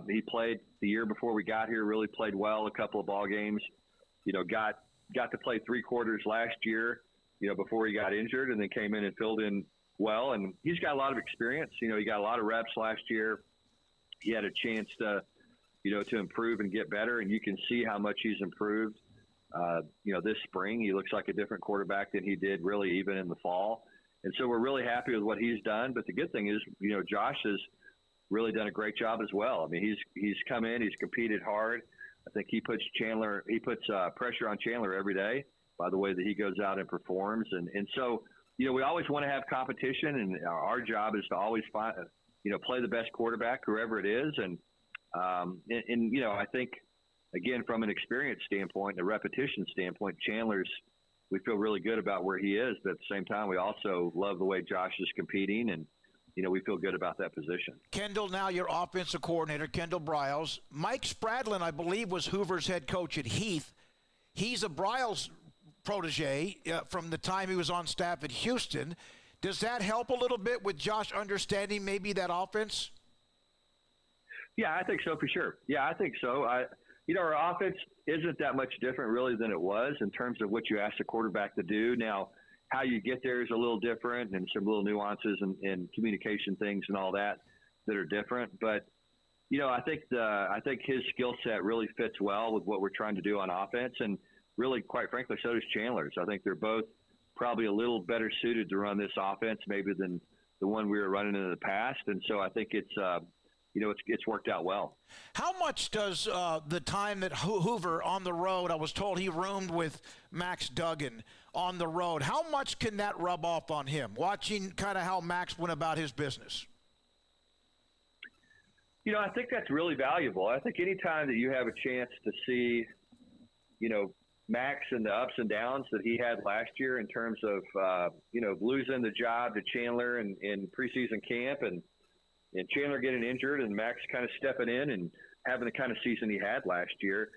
He played the year before we got here, really played well, a couple of ball games, got to play 3 quarters last year, before he got injured, and then came in and filled in well. And he's got a lot of experience. He got a lot of reps last year. He had a chance to improve and get better, and you can see how much he's improved. This spring, he looks like a different quarterback than he did really even in the fall. And so we're really happy with what he's done. But the good thing is, Josh has really done a great job as well. I mean, he's come in, he's competed hard. I think he puts pressure on Chandler every day by the way that he goes out and performs. And so, we always want to have competition, and our job is to always find, play the best quarterback, whoever it is. And I think, again, from an experience standpoint and a repetition standpoint, we feel really good about where he is. But at the same time, we also love the way Josh is competing, and, we feel good about that position. Kendall, now your offensive coordinator, Kendall Briles. Mike Spradlin, I believe, was Hoover's head coach at Heath. He's a Briles protege from the time he was on staff at Houston. Does that help a little bit with Josh understanding maybe that offense? Yeah, I think so for sure. Yeah, I think so. Our offense isn't that much different really than it was in terms of what you ask the quarterback to do. Now, how you get there is a little different, and some little nuances and communication things and all that are different. But, I think his skill set really fits well with what we're trying to do on offense. And really, quite frankly, so does Chandler's. I think they're both probably a little better suited to run this offense maybe than the one we were running in the past. And so I think it's worked out well. How much does the time that Hoover on the road, I was told he roomed with Max Duggan on the road, how much can that rub off on him, watching kind of how Max went about his business? I think that's really valuable. I think anytime that you have a chance to see, Max and the ups and downs that he had last year in terms of, losing the job to Chandler in preseason camp and Chandler getting injured and Max kind of stepping in and having the kind of season he had last year.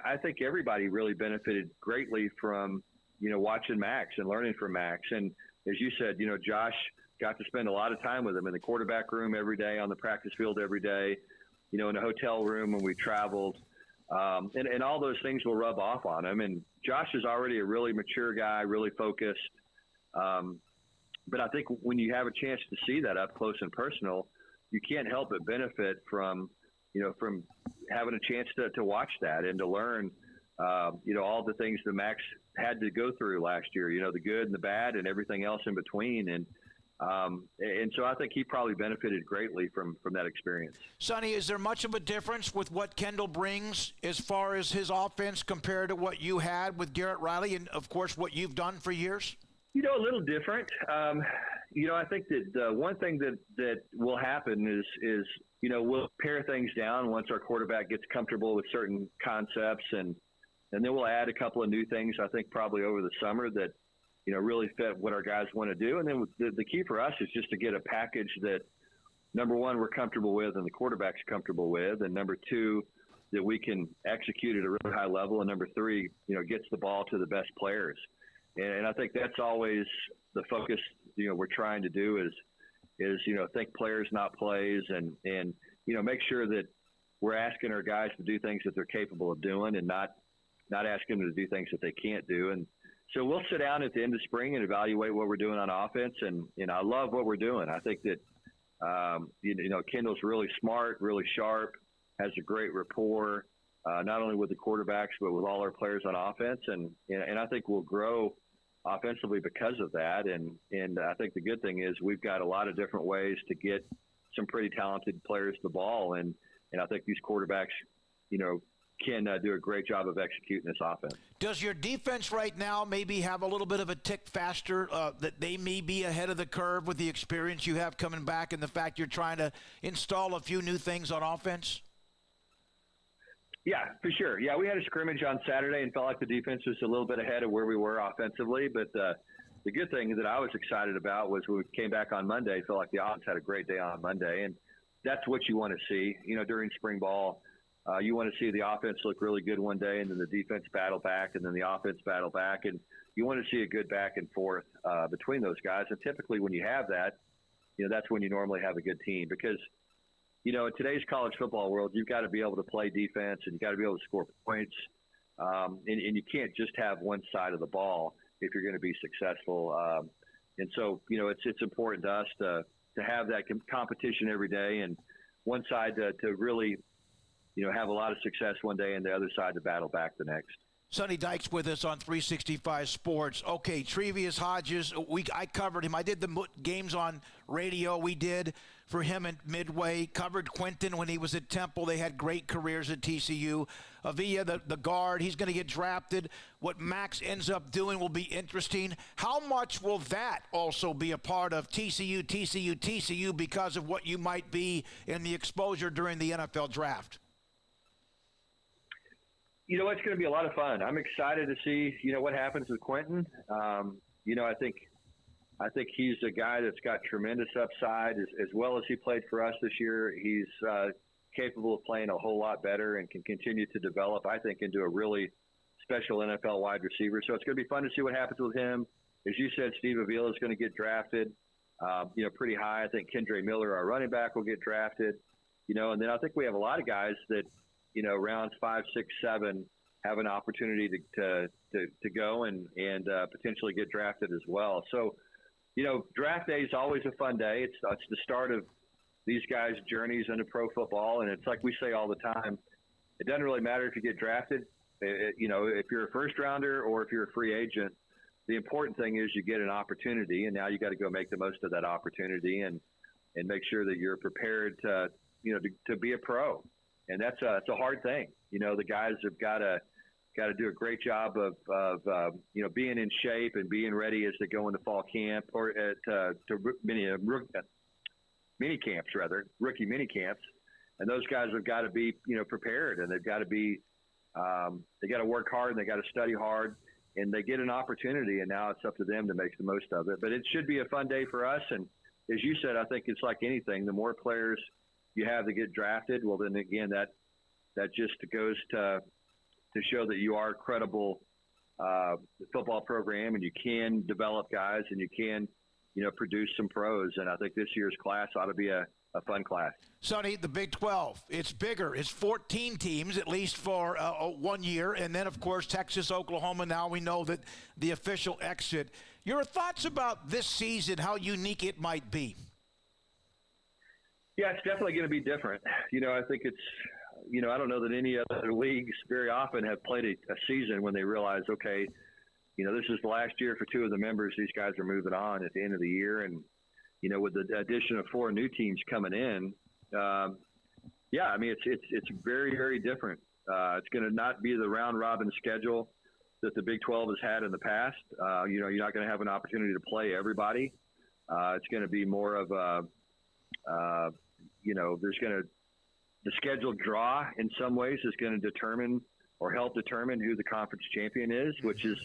I think everybody really benefited greatly from, watching Max and learning from Max. And as you said, Josh got to spend a lot of time with him in the quarterback room every day, on the practice field every day, in a hotel room when we traveled. And all those things will rub off on him. And Josh is already a really mature guy, really focused. But I think when you have a chance to see that up close and personal, you can't help but benefit from having a chance to watch that and to learn, all the things that Max had to go through last year, the good and the bad and everything else in between. And so I think he probably benefited greatly from that experience. Sonny, is there much of a difference with what Kendall brings as far as his offense compared to what you had with Garrett Riley and, of course, what you've done for years? A little different. I think that one thing that will happen is we'll pare things down once our quarterback gets comfortable with certain concepts, and then we'll add a couple of new things, I think, probably over the summer that, really fit what our guys want to do. And then the key for us is just to get a package that, number one, we're comfortable with and the quarterback's comfortable with, and number two, that we can execute at a really high level, and number three, gets the ball to the best players. And I think that's always the focus, we're trying to do is think players, not plays, and make sure that we're asking our guys to do things that they're capable of doing and not asking them to do things that they can't do. And so we'll sit down at the end of spring and evaluate what we're doing on offense. And I love what we're doing. I think that, Kendall's really smart, really sharp, has a great rapport, not only with the quarterbacks, but with all our players on offense. And I think we'll grow offensively because of that. And I think the good thing is we've got a lot of different ways to get some pretty talented players the ball. And I think these quarterbacks, can do a great job of executing this offense. Does your defense right now maybe have a little bit of a tick faster, that they may be ahead of the curve with the experience you have coming back and the fact you're trying to install a few new things on offense? Yeah, for sure. Yeah, we had a scrimmage on Saturday and felt like the defense was a little bit ahead of where we were offensively. But the good thing that I was excited about was when we came back on Monday, felt like the offense had a great day on Monday. And that's what you want to see, during spring ball. You want to see the offense look really good one day, and then the defense battle back, and then the offense battle back. And you want to see a good back and forth between those guys. And typically when you have that, that's when you normally have a good team. Because, in today's college football world, you've got to be able to play defense, and you've got to be able to score points. And you can't just have one side of the ball if you're going to be successful. And so, it's important to us to have that competition every day, and one side to really – have a lot of success one day and the other side to battle back the next. Sunny Dykes with us on 365 Sports. Okay, Trevius Hodges, I covered him. I did the games on radio we did for him at Midway. Covered Quentin when he was at Temple. They had great careers at TCU. Avila, the guard, he's going to get drafted. What Max ends up doing will be interesting. How much will that also be a part of TCU because of what you might be in the exposure during the NFL draft? It's going to be a lot of fun. I'm excited to see, what happens with Quentin. I think he's a guy that's got tremendous upside as well as he played for us this year. He's capable of playing a whole lot better and can continue to develop, I think, into a really special NFL wide receiver. So it's going to be fun to see what happens with him. As you said, Steve Avila is going to get drafted, pretty high. I think Kendre Miller, our running back, will get drafted, and then I think we have a lot of guys that, rounds 5, 6, 7 have an opportunity to go and potentially get drafted as well. So, draft day is always a fun day. It's the start of these guys' journeys into pro football. And it's like we say all the time, it doesn't really matter if you get drafted, if you're a first rounder or if you're a free agent. The important thing is you get an opportunity, and now you got to go make the most of that opportunity and make sure that you're prepared to be a pro. And it's a hard thing. The guys have got to do a great job of being in shape and being ready as they go into fall camp or mini camps, rookie mini camps. And those guys have got to be, prepared, and they've got to be, they got to work hard, and they got to study hard, and they get an opportunity, and now it's up to them to make the most of it. But it should be a fun day for us. And as you said, I think it's like anything. The more players you have that get drafted, well, then again, that just goes to show that you are a credible football program, and you can develop guys, and you can, produce some pros. And I think this year's class ought to be a fun class. Sonny, the Big 12, it's bigger. It's 14 teams, at least for 1 year. And then, of course, Texas, Oklahoma. Now we know that the official exit. Your thoughts about this season, how unique it might be? Yeah, it's definitely going to be different. I think it's, I don't know that any other leagues very often have played a season when they realize, okay, this is the last year for two of the members. These guys are moving on at the end of the year. And, with the addition of 4 new teams coming in, it's very, very different. It's going to not be the round robin schedule that the Big 12 has had in the past. You're not going to have an opportunity to play everybody. It's going to be more of the scheduled draw in some ways is going to determine or help determine who the conference champion is, which is,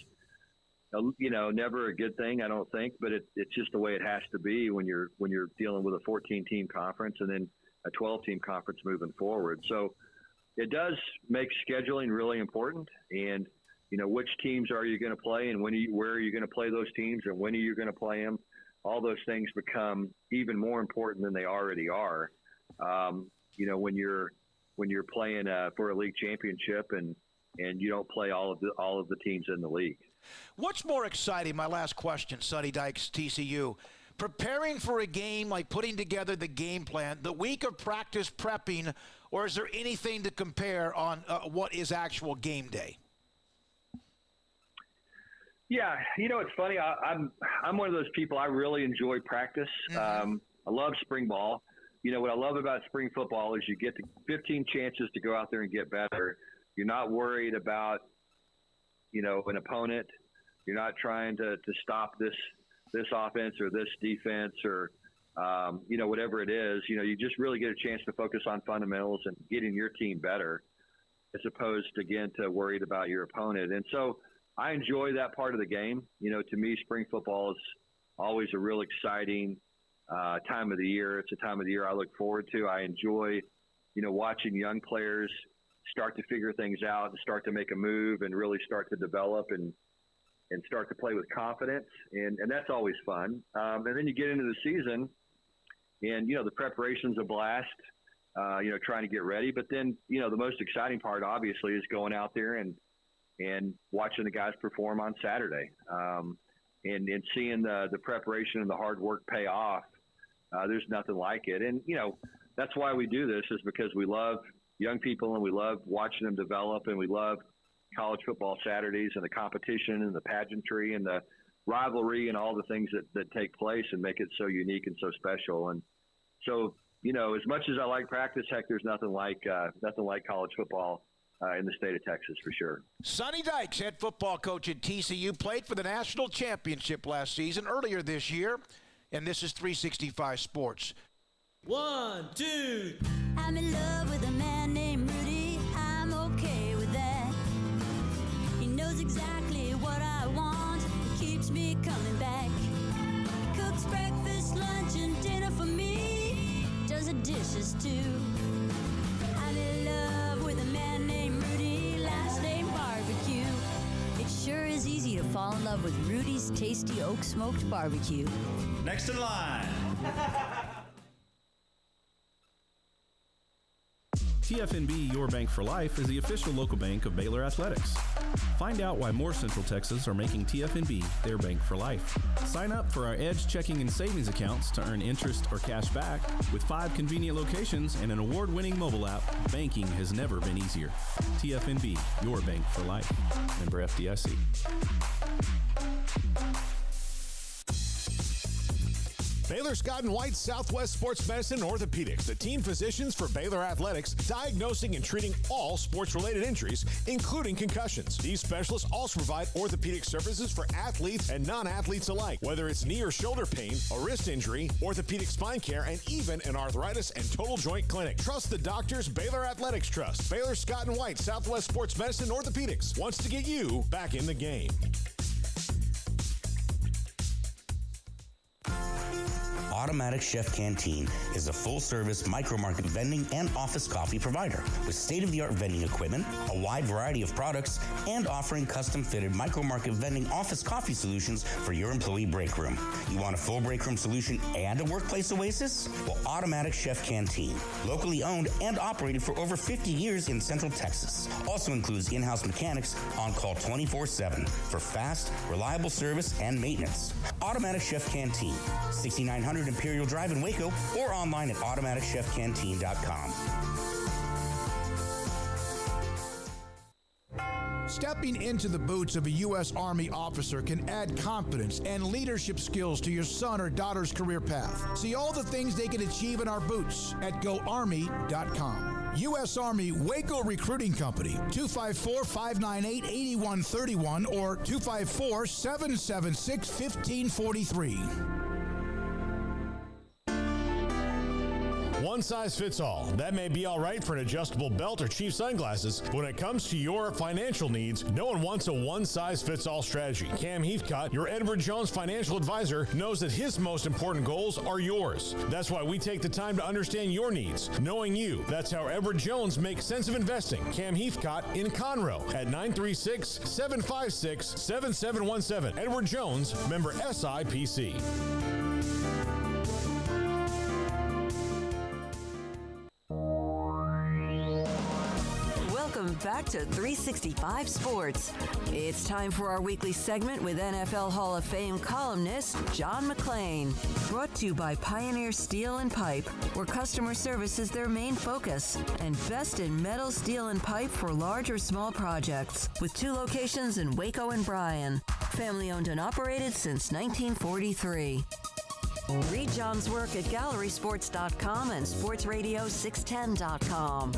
never a good thing, I don't think, but it's just the way it has to be when you're dealing with a 14-team conference and then a 12-team conference moving forward. So it does make scheduling really important, and which teams are you going to play, and where are you going to play those teams, and when are you going to play them? All those things become even more important than they already are. When you're playing for a league championship and you don't play all of the teams in the league. What's more exciting, my last question, Sunny Dykes, TCU, preparing for a game, like putting together the game plan, the week of practice prepping, or is there anything to compare on what is actual game day? Yeah, it's funny. I'm one of those people. I really enjoy practice. I love spring ball. What I love about spring football is you get 15 chances to go out there and get better. You're not worried about, an opponent. You're not trying to stop this offense or this defense or, whatever it is. You just really get a chance to focus on fundamentals and getting your team better as opposed, again, to worried about your opponent. And so I enjoy that part of the game. To me, spring football is always a real exciting time of the year. It's a time of the year I look forward to. I enjoy, watching young players start to figure things out and start to make a move and really start to develop and start to play with confidence. And that's always fun. And then you get into the season and, the preparation's a blast, trying to get ready. But then, the most exciting part, obviously, is going out there and watching the guys perform on Saturday and seeing the preparation and the hard work pay off. There's nothing like it. And, that's why we do this, is because we love young people and we love watching them develop, and we love college football Saturdays and the competition and the pageantry and the rivalry and all the things that take place and make it so unique and so special. And so, as much as I like practice, heck, there's nothing like college football in the state of Texas, for sure. Sunny Dykes, head football coach at TCU, played for the national championship last season, earlier this year, and this is 365 Sports. 1, 2. I'm in love with a man named Rudy. I'm okay with that. He knows exactly what I want. He keeps me coming back. Cooks breakfast, lunch, and dinner for me. Does the dishes too. I'm in love with a man named Rudy. Last name Barbecue. It sure is easy to fall in love with Rudy's tasty oak smoked barbecue. Next in line. TFNB Your Bank for Life is the official local bank of Baylor Athletics. Find out why more Central Texas are making TFNB their bank for life. Sign up for our Edge checking and savings accounts to earn interest or cash back. With 5 convenient locations and an award-winning mobile app, banking has never been easier. TFNB Your Bank for Life. Member FDIC. Baylor Scott and White Southwest Sports Medicine and Orthopedics, the team physicians for Baylor Athletics, diagnosing and treating all sports-related injuries, including concussions. These specialists also provide orthopedic services for athletes and non-athletes alike, whether it's knee or shoulder pain, a wrist injury, orthopedic spine care, and even an arthritis and total joint clinic. Trust the doctors Baylor Athletics trust. Baylor Scott and White Southwest Sports Medicine and Orthopedics wants to get you back in the game. Automatic Chef Canteen is a full-service micro-market vending and office coffee provider with state-of-the-art vending equipment, a wide variety of products, and offering custom-fitted micro-market vending office coffee solutions for your employee break room. You want a full break room solution and a workplace oasis? Well, Automatic Chef Canteen, locally owned and operated for over 50 years in Central Texas, also includes in-house mechanics on call 24/7 for fast, reliable service and maintenance. Automatic Chef Canteen, 6900 Imperial Drive in Waco, or online at automaticchefcanteen.com. Stepping into the boots of a U.S. Army officer can add confidence and leadership skills to your son or daughter's career path. See all the things they can achieve in our boots at GoArmy.com. U.S. Army Waco Recruiting Company, 254-598-8131 or 254-776-1543. One size fits all. That may be all right for an adjustable belt or cheap sunglasses. When it comes to your financial needs, no one wants a one-size-fits-all strategy. Cam Heathcott, your Edward Jones financial advisor, knows that his most important goals are yours. That's why we take the time to understand your needs, knowing you. That's how Edward Jones makes sense of investing. Cam Heathcott in Conroe at 936-756-7717. Edward Jones, member SIPC. Welcome back to 365 Sports. It's time for our weekly segment with NFL Hall of Fame columnist John McLean. Brought to you by Pioneer Steel and Pipe, where customer service is their main focus, and best in metal, steel, and pipe for large or small projects, with 2 locations in Waco and Bryan. Family owned and operated since 1943. Read John's work at gallerysports.com and sportsradio610.com.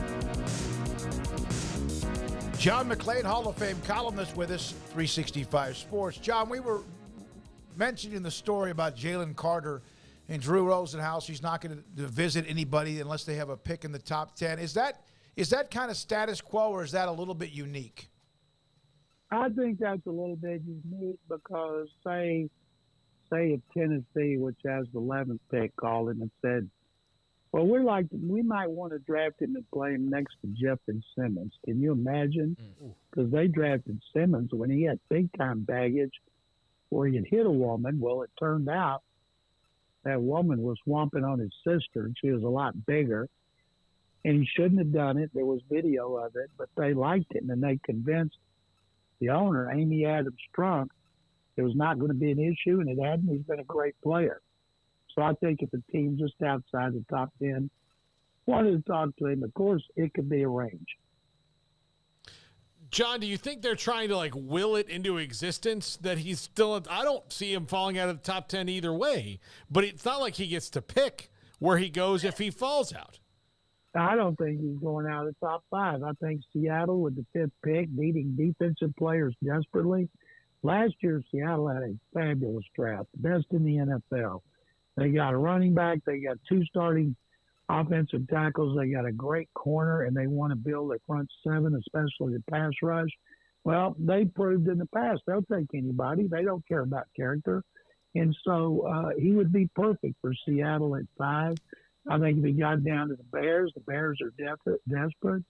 John McLean, Hall of Fame columnist with us, 365 Sports. John, we were mentioning the story about Jalen Carter and Drew Rosenhaus. He's not going to visit anybody unless they have a pick in the top 10. Is that kind of status quo, or is that a little bit unique? I think that's a little bit unique because, say if Tennessee, which has the 11th pick, called him and said, well, we might want to draft him and play him next to Jeff and Simmons. Can you imagine? Because they drafted Simmons when he had big-time baggage where he had hit a woman. Well, it turned out that woman was swamping on his sister, and she was a lot bigger. And he shouldn't have done it. There was video of it, but they liked him, and they convinced the owner, Amy Adams Strunk, it was not going to be an issue, and it hadn't. He's been a great player. So I think if a team just outside the top 10 wanted to talk to him, of course, it could be arranged. John, do you think they're trying to will it into existence that he's still? I don't see him falling out of the top 10 either way, but it's not like he gets to pick where he goes if he falls out. I don't think he's going out of the top 5. I think Seattle with the 5th pick, needing defensive players desperately. Last year, Seattle had a fabulous draft, the best in the NFL. They got a running back. They got 2 starting offensive tackles. They got a great corner, and they want to build a front 7, especially the pass rush. Well, they proved in the past they'll take anybody. They don't care about character. And so he would be perfect for Seattle at 5. I think if he got down to the Bears are desperate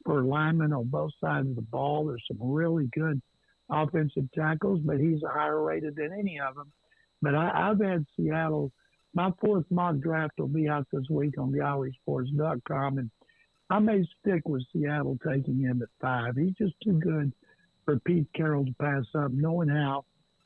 for linemen on both sides of the ball. There's some really good offensive tackles, but he's higher rated than any of them. But I've had Seattle. My 4th mock draft will be out this week on gallerysports.com, and I may stick with Seattle taking him at 5. He's just too good for Pete Carroll to pass up, knowing how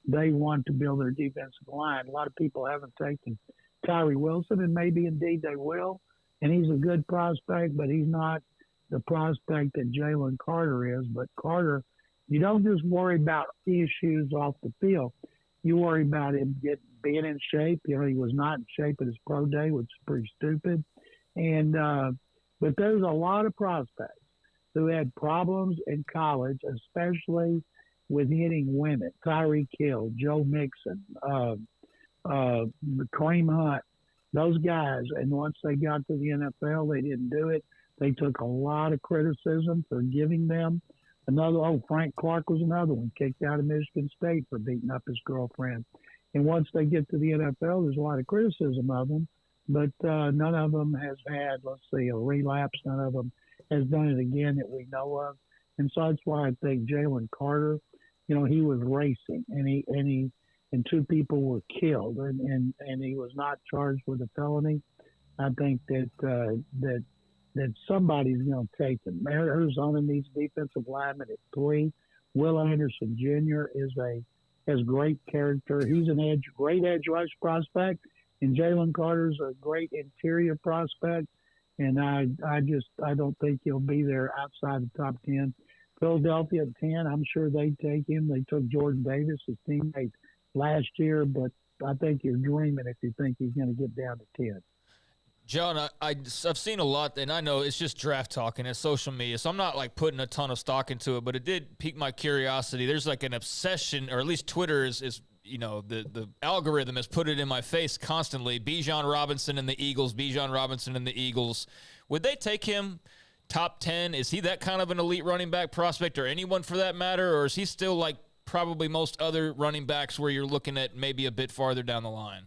they want to build their defensive line. A lot of people haven't taken Tyree Wilson, and maybe indeed they will, and he's a good prospect, but he's not the prospect that Jalen Carter is. But Carter, you don't just worry about issues off the field. You worry about him getting being in shape. He was not in shape at his pro day, which is pretty stupid. And but there's a lot of prospects who had problems in college, especially with hitting women. Tyreek Hill, Joe Mixon, Kareem Hunt, those guys. And once they got to the NFL, they didn't do it. They took a lot of criticism for giving them Frank Clark was another one, kicked out of Michigan State for beating up his girlfriend. And once they get to the NFL, there's a lot of criticism of them, but none of them has had, a relapse. None of them has done it again that we know of. And so that's why I think Jalen Carter, he was racing and two people were killed and he was not charged with a felony. I think that somebody's going to take him. Arizona needs defensive lineman at 3. Will Anderson Jr. has great character. He's great edge rush prospect, and Jalen Carter's a great interior prospect. And I don't think he'll be there outside the top 10. Philadelphia at 10, I'm sure they'd take him. They took Jordan Davis, his teammate, last year, but I think you're dreaming if you think he's going to get down to 10. John, I've seen a lot, and I know it's just draft talk and it's social media, so I'm not putting a ton of stock into it, but it did pique my curiosity. There's an obsession, or at least Twitter is the algorithm has put it in my face constantly. Bijan Robinson and the Eagles, Bijan Robinson and the Eagles. Would they take him top 10? Is he that kind of an elite running back prospect, or anyone for that matter, or is he still probably most other running backs where you're looking at maybe a bit farther down the line?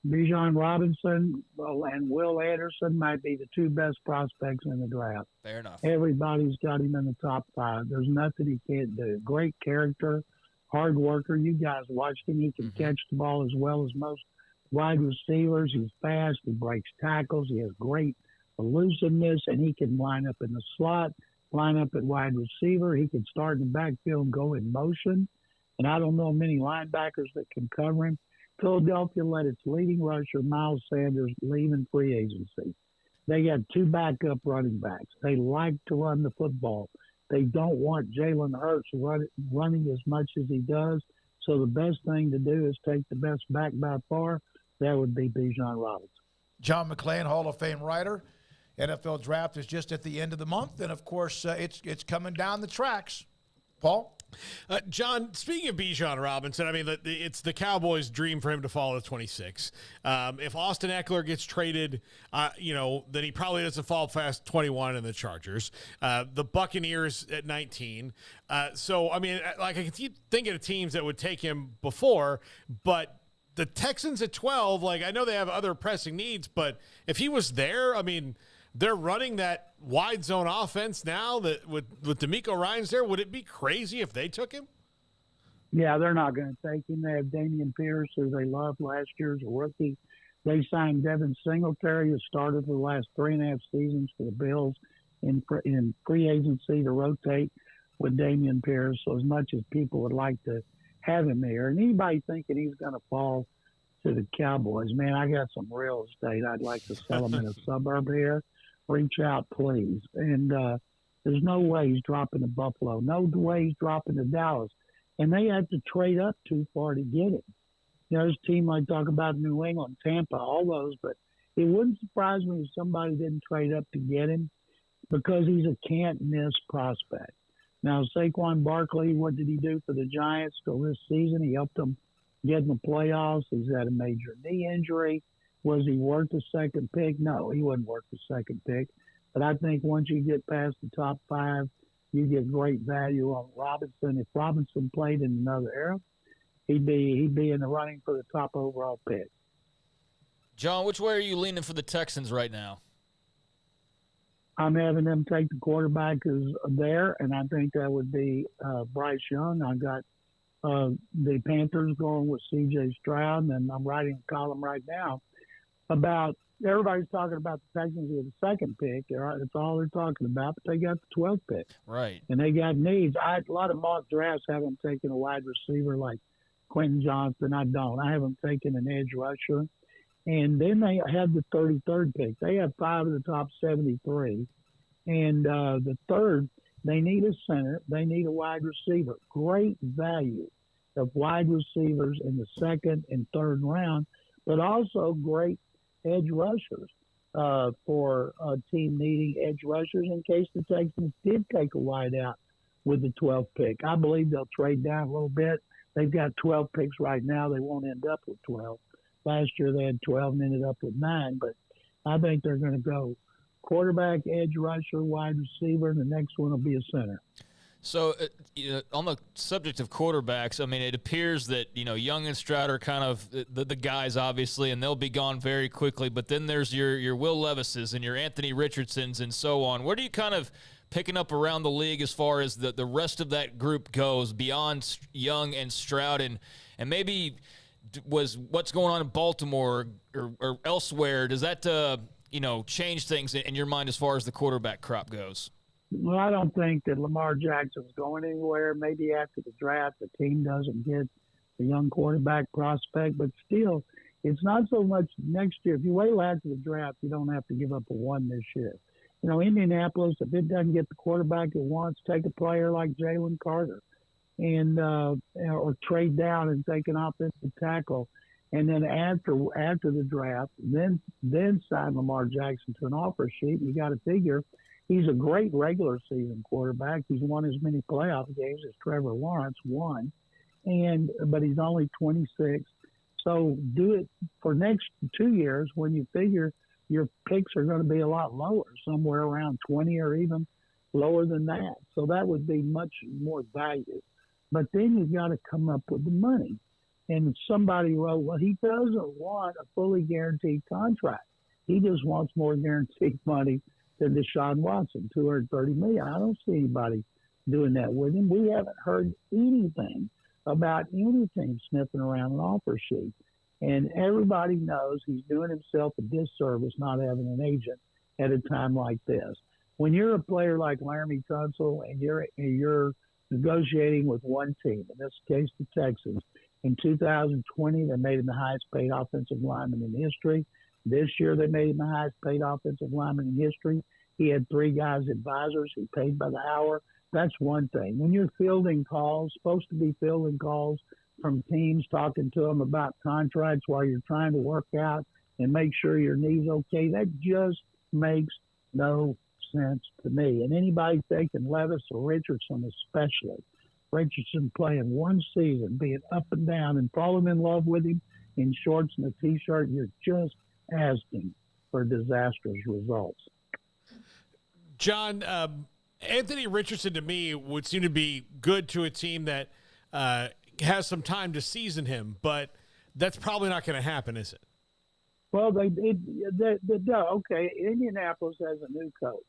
Bijan Robinson and Will Anderson might be the two best prospects in the draft. Fair enough. Everybody's got him in the top 5. There's nothing he can't do. Great character, hard worker. You guys watched him. He can catch the ball as well as most wide receivers. He's fast. He breaks tackles. He has great elusiveness, and he can line up in the slot, line up at wide receiver. He can start in the backfield and go in motion. And I don't know many linebackers that can cover him. Philadelphia let its leading rusher, Miles Sanders, leave in free agency. They got 2 backup running backs. They like to run the football. They don't want Jalen Hurts running as much as he does. So the best thing to do is take the best back by far. That would be Bijan Robinson. John McLean, Hall of Fame writer. NFL draft is just at the end of the month. And, of course, it's coming down the tracks. Paul? John, speaking of Bijan Robinson, I mean, it's the Cowboys' dream for him to fall to 26. If Austin Eckler gets traded, then he probably doesn't fall past 21 in the Chargers. The Buccaneers at 19. So, I mean, I can keep thinking of teams that would take him before, but the Texans at 12, I know they have other pressing needs, but if he was there, I mean, they're running that wide zone offense now that with DeMeco Ryans there. Would it be crazy if they took him? Yeah, they're not going to take him. They have Damian Pierce, who they loved last year as a rookie. They signed Devin Singletary, who started for the last 3.5 seasons for the Bills in free agency to rotate with Damian Pierce. So as much as people would like to have him there, and anybody thinking he's going to fall to the Cowboys, man, I got some real estate. I'd like to sell him in a suburb here. Reach out, please. And there's no way he's dropping to Buffalo. No way he's dropping to Dallas. And they had to trade up too far to get him. There's a team like talk about New England, Tampa, all those, but it wouldn't surprise me if somebody didn't trade up to get him because he's a can't-miss prospect. Now, Saquon Barkley, what did he do for the Giants till this season? He helped them get in the playoffs. He's had a major knee injury. Was he worth the second pick? No, he wasn't worth the second pick. But I think once you get past the top 5, you get great value on Robinson. If Robinson played in another era, he'd be in the running for the top overall pick. John, which way are you leaning for the Texans right now? I'm having them take the quarterback who's there, and I think that would be Bryce Young. I got the Panthers going with C.J. Stroud, and I'm writing a column right now about everybody's talking about the Texans with the second pick. That's all they're talking about, but they got the 12th pick. Right. And they got needs. A lot of mock drafts have them taking a wide receiver like Quentin Johnson. I don't. I have them taking an edge rusher. And then they have the 33rd pick. They have 5 of the top 73. And the third, they need a center. They need a wide receiver. Great value of wide receivers in the second and third round, but also great edge rushers for a team needing edge rushers in case the Texans did take a wide out with the 12th pick. I believe they'll trade down a little bit. They've got 12 picks right now. They won't end up with 12. Last year they had 12 and ended up with 9, but I think they're going to go quarterback, edge rusher, wide receiver, and the next one will be a center. So, on the subject of quarterbacks, I mean, it appears that, Young and Stroud are kind of the guys, obviously, and they'll be gone very quickly. But then there's your Will Levises and your Anthony Richardsons and so on. What are you kind of picking up around the league as far as the rest of that group goes beyond Young and Stroud? And maybe was what's going on in Baltimore or elsewhere, does that, change things in your mind as far as the quarterback crop goes? Well, I don't think that Lamar Jackson's going anywhere. Maybe after the draft, the team doesn't get the young quarterback prospect, but still, it's not so much next year. If you wait after the draft, you don't have to give up a one this year. Indianapolis, if it doesn't get the quarterback it wants, take a player like Jalen Carter and or trade down and take an offensive tackle. And then after the draft, then sign Lamar Jackson to an offer sheet. You got to figure he's a great regular season quarterback. He's won as many playoff games as Trevor Lawrence won, but he's only 26. So do it for next 2 years when you figure your picks are going to be a lot lower, somewhere around 20 or even lower than that. So that would be much more value. But then you've got to come up with the money. And somebody wrote, well, he doesn't want a fully guaranteed contract. He just wants more guaranteed money than Deshaun Watson, $230 million. I don't see anybody doing that with him. We haven't heard anything about anything sniffing around an offer sheet. And everybody knows he's doing himself a disservice not having an agent at a time like this. When you're a player like Laramie Tunsil and you're negotiating with one team, in this case the Texans, in 2020 they made him the highest paid offensive lineman in history. This year they made him the highest paid offensive lineman in history. He had 3 guys advisors. He paid by the hour. That's one thing. When you're fielding calls, supposed to be fielding calls from teams, talking to them about contracts while you're trying to work out and make sure your knee's okay, that just makes no sense to me. And anybody thinking Levis or Richardson especially, Richardson playing one season, being up and down and falling in love with him in shorts and a T-shirt, you're just asking for disastrous results. John, Anthony Richardson to me would seem to be good to a team that has some time to season him, but that's probably not going to happen, is it? Well, okay. Indianapolis has a new coach,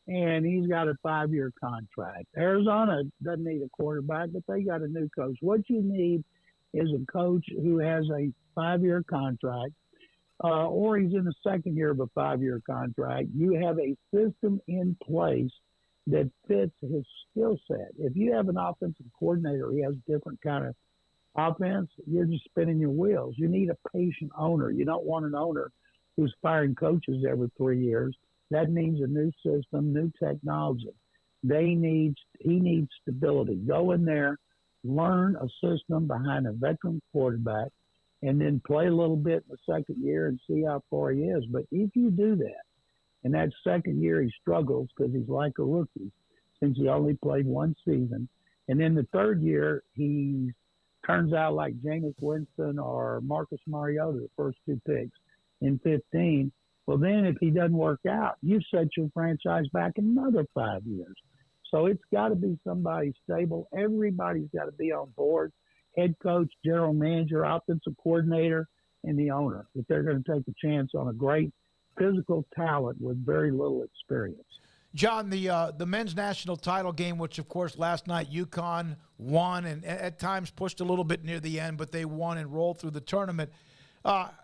and he's got a 5-year contract. Arizona doesn't need a quarterback, but they got a new coach. What you need is a coach who has a 5-year contract, or he's in the second year of a 5-year contract. You have a system in place that fits his skill set. If you have an offensive coordinator who has a different kind of offense, you're just spinning your wheels. You need a patient owner. You don't want an owner who's firing coaches every 3 years. That means a new system, new technology. He needs stability. Go in there, learn a system behind a veteran quarterback, and then play a little bit in the second year and see how far he is. But if you do that, and that second year he struggles because he's like a rookie since he only played one season, and then the third year he turns out like Jameis Winston or Marcus Mariota, the first 2 picks in 15, well, then if he doesn't work out, you've set your franchise back another 5 years. So it's got to be somebody stable. Everybody's got to be on board, head coach, general manager, offensive coordinator, and the owner, if they're going to take a chance on a great physical talent with very little experience. John, the men's national title game, which, of course, last night UConn won and at times pushed a little bit near the end, but they won and rolled through the tournament.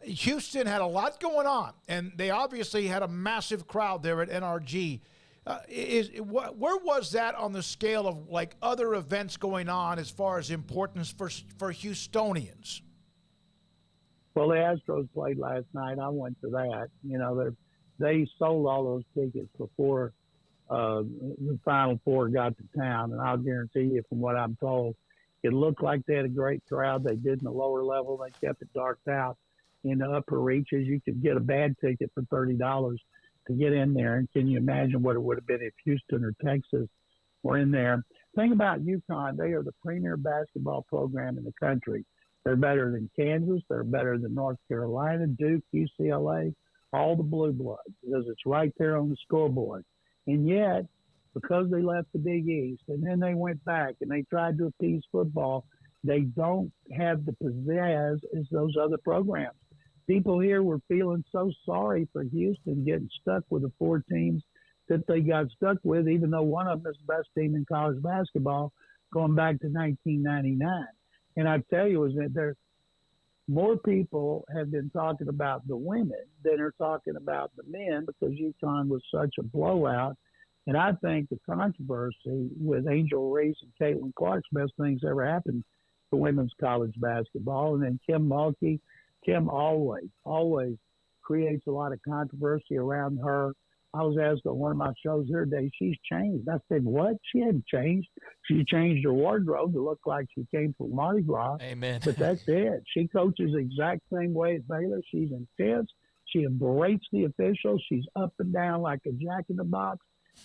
Houston had a lot going on, and they obviously had a massive crowd there at NRG. Where was that on the scale of, like, other events going on as far as importance for Houstonians? Well, the Astros played last night. I went to that. You know, they sold all those tickets before the Final Four got to town, and I'll guarantee you from what I'm told, It looked like they had a great crowd. They did in the lower level. They kept it darked out. In the upper reaches, you could get a bad ticket for $30 to get in there. And can you imagine what it would have been if Houston or Texas were in there? Thing about UConn, they are the premier basketball program in the country. They're better than Kansas. They're better than North Carolina, Duke, UCLA, all the blue bloods, because it's right there on the scoreboard. And yet, because they left the Big East and then they went back and they tried to appease football, they don't have the pizzazz as those other programs. People here were feeling so sorry for Houston getting stuck with the 4 teams that they got stuck with, even though one of them is the best team in college basketball going back to 1999. And I tell you, is that there more people have been talking about the women than are talking about the men because UConn was such a blowout. And I think the controversy with Angel Reese and Caitlin Clark's best things ever happened to women's college basketball. And then Kim Mulkey. Kim always creates a lot of controversy around her. I was asked on one of my shows the other day, she's changed. I said, what? She hadn't changed. She changed her wardrobe to look like she came from Mardi Gras. Amen. But that's it. She coaches the exact same way at Baylor. She's intense. She embraces the officials. She's up and down like a jack-in-the-box.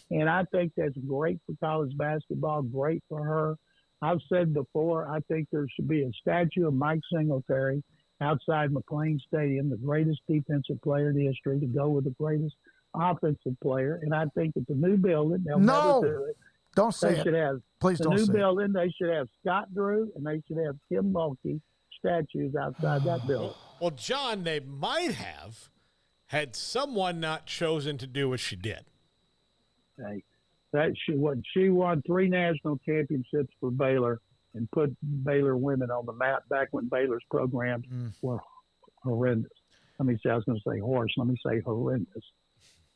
And I think that's great for college basketball, great for her. I've said before, I think there should be a statue of Mike Singletary outside McLean Stadium, the greatest defensive player in history, to go with the greatest offensive player. And I think at the new building, they'll never do it. Don't say They should it. have Please the don't new say building. They should have Scott Drew and they should have Kim Mulkey statues outside that building. Well, John, they might have had someone not chosen to do what she did. Hey, she won 3 national championships for Baylor and put Baylor women on the map back when Baylor's programs were horrendous. I was going to say horse. Let me say horrendous.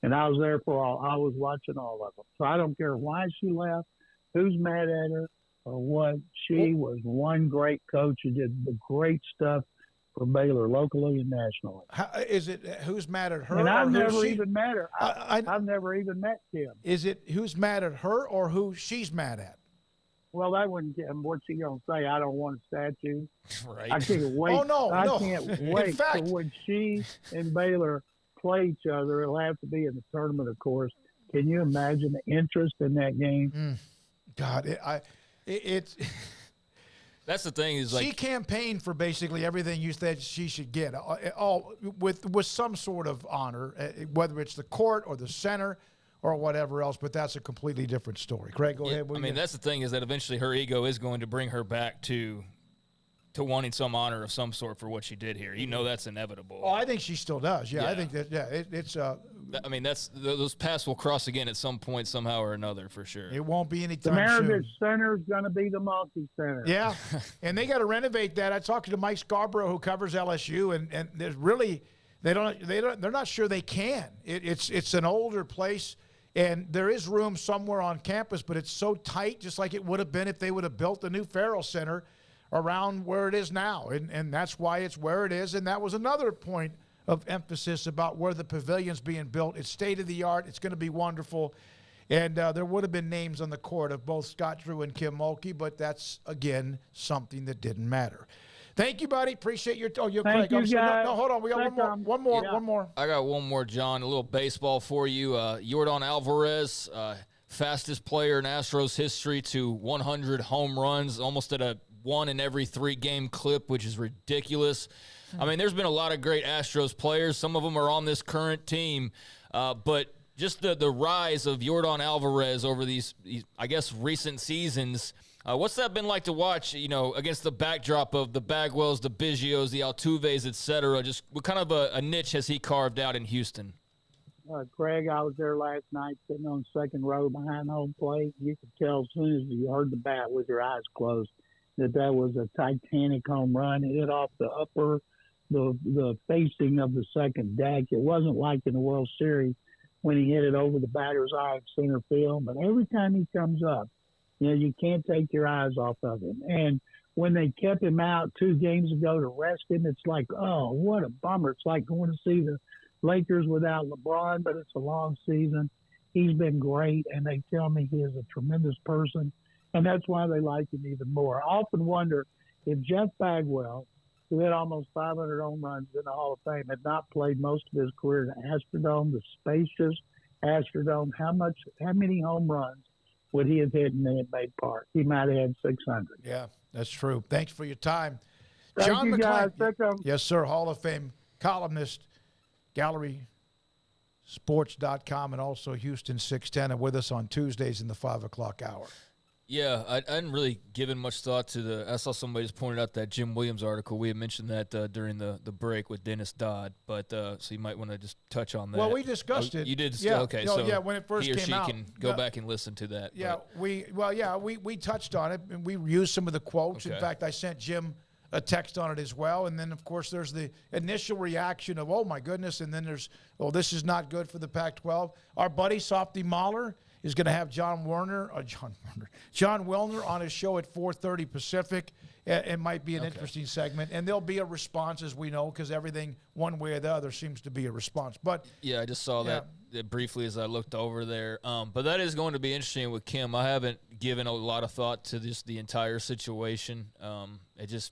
And I was there I was watching all of them. So I don't care why she left, who's mad at her, or what. She was one great coach who did the great stuff for Baylor locally and nationally. Is it who's mad at her? And I've or never even met her. I've never even met Kim. Is it who's mad at her or who she's mad at? Well, that wouldn't. What's she gonna say? I don't want a statue. Right. I can't wait. Oh no, I no. can't wait. In fact, for when she and Baylor play each other. It'll have to be in the tournament, of course. Can you imagine the interest in that game? God, it's. That's the thing is, like, she campaigned for basically everything you said she should get, all with some sort of honor, whether it's the court or the center or whatever else. But that's a completely different story. Craig, go ahead. I mean, that's the thing is that eventually her ego is going to bring her back to wanting some honor of some sort for what she did here. You know, that's inevitable. Oh, I think she still does. Yeah. I think that. Yeah, it's. I mean, those paths will cross again at some point, somehow or another, for sure. It won't be The anytime soon. Meredith Center is going to be the multi-center. Yeah, and they got to renovate that. I talked to Mike Scarborough, who covers LSU, and there's really they're not sure they can. It's an older place, and there is room somewhere on campus, but it's so tight, just like it would have been if they would have built the new Farrell Center around where it is now, and that's why it's where it is. And that was another point of emphasis about where the pavilion's being built. It's state-of-the-art. It's going to be wonderful. And there would have been names on the court of both Scott Drew and Kim Mulkey, but that's, again, something that didn't matter. Thank you, buddy. Appreciate your – oh, you're Thank Craig. you, guys. No, hold on. We got one more. I got one more, John. A little baseball for you. Yordan Alvarez, fastest player in Astros history to 100 home runs, almost at a 1 in every 3 game clip, which is ridiculous. I mean, there's been a lot of great Astros players. Some of them are on this current team. But just the rise of Yordan Alvarez over these, I guess, recent seasons, what's that been like to watch, against the backdrop of the Bagwells, the Biggios, the Altuves, et cetera? Just what kind of a niche has he carved out in Houston? Craig, I was there last night sitting on the second row behind home plate. You could tell as soon as you heard the bat with your eyes closed that was a Titanic home run. It hit off the facing of the second deck. It wasn't like in the World Series when he hit it over the batter's eye at center field. But every time he comes up, you can't take your eyes off of him. And when they kept him out 2 games ago to rest him, it's like, oh, what a bummer. It's like going to see the Lakers without LeBron, but it's a long season. He's been great, and they tell me he is a tremendous person And that's why they like him even more. I often wonder if Jeff Bagwell, who had almost 500 home runs in the Hall of Fame, had not played most of his career in Astrodome, the spacious Astrodome, how many home runs would he have hit in Minute Maid Park? He might have had 600. Yeah, that's true. Thanks for your time. Thank John you, McLean. guys. Yes, sir. Hall of Fame columnist, GallerySports.com, and also Houston 610, and with us on Tuesdays in the 5 o'clock hour. Yeah, I hadn't really given much thought to I saw somebody just pointed out that Jim Williams article. We had mentioned that during the break with Dennis Dodd, but so you might want to just touch on that. Well, we discussed it. You did? Yeah. Okay, No, so yeah, when it first he or came she out. can go back and listen to that. Yeah, but. we touched on it, and we used some of the quotes. Okay. In fact, I sent Jim a text on it as well. And then, of course, there's the initial reaction of, oh, my goodness, and then there's, oh, this is not good for the Pac-12. Our buddy, Softy Mahler, is going to have John Wilner on his show at 4:30 Pacific. It might be an interesting segment, and there'll be a response, as we know, because everything one way or the other seems to be a response. But yeah, I just saw that briefly as I looked over there. But that is going to be interesting with Kim. I haven't given a lot of thought to just the entire situation. It just,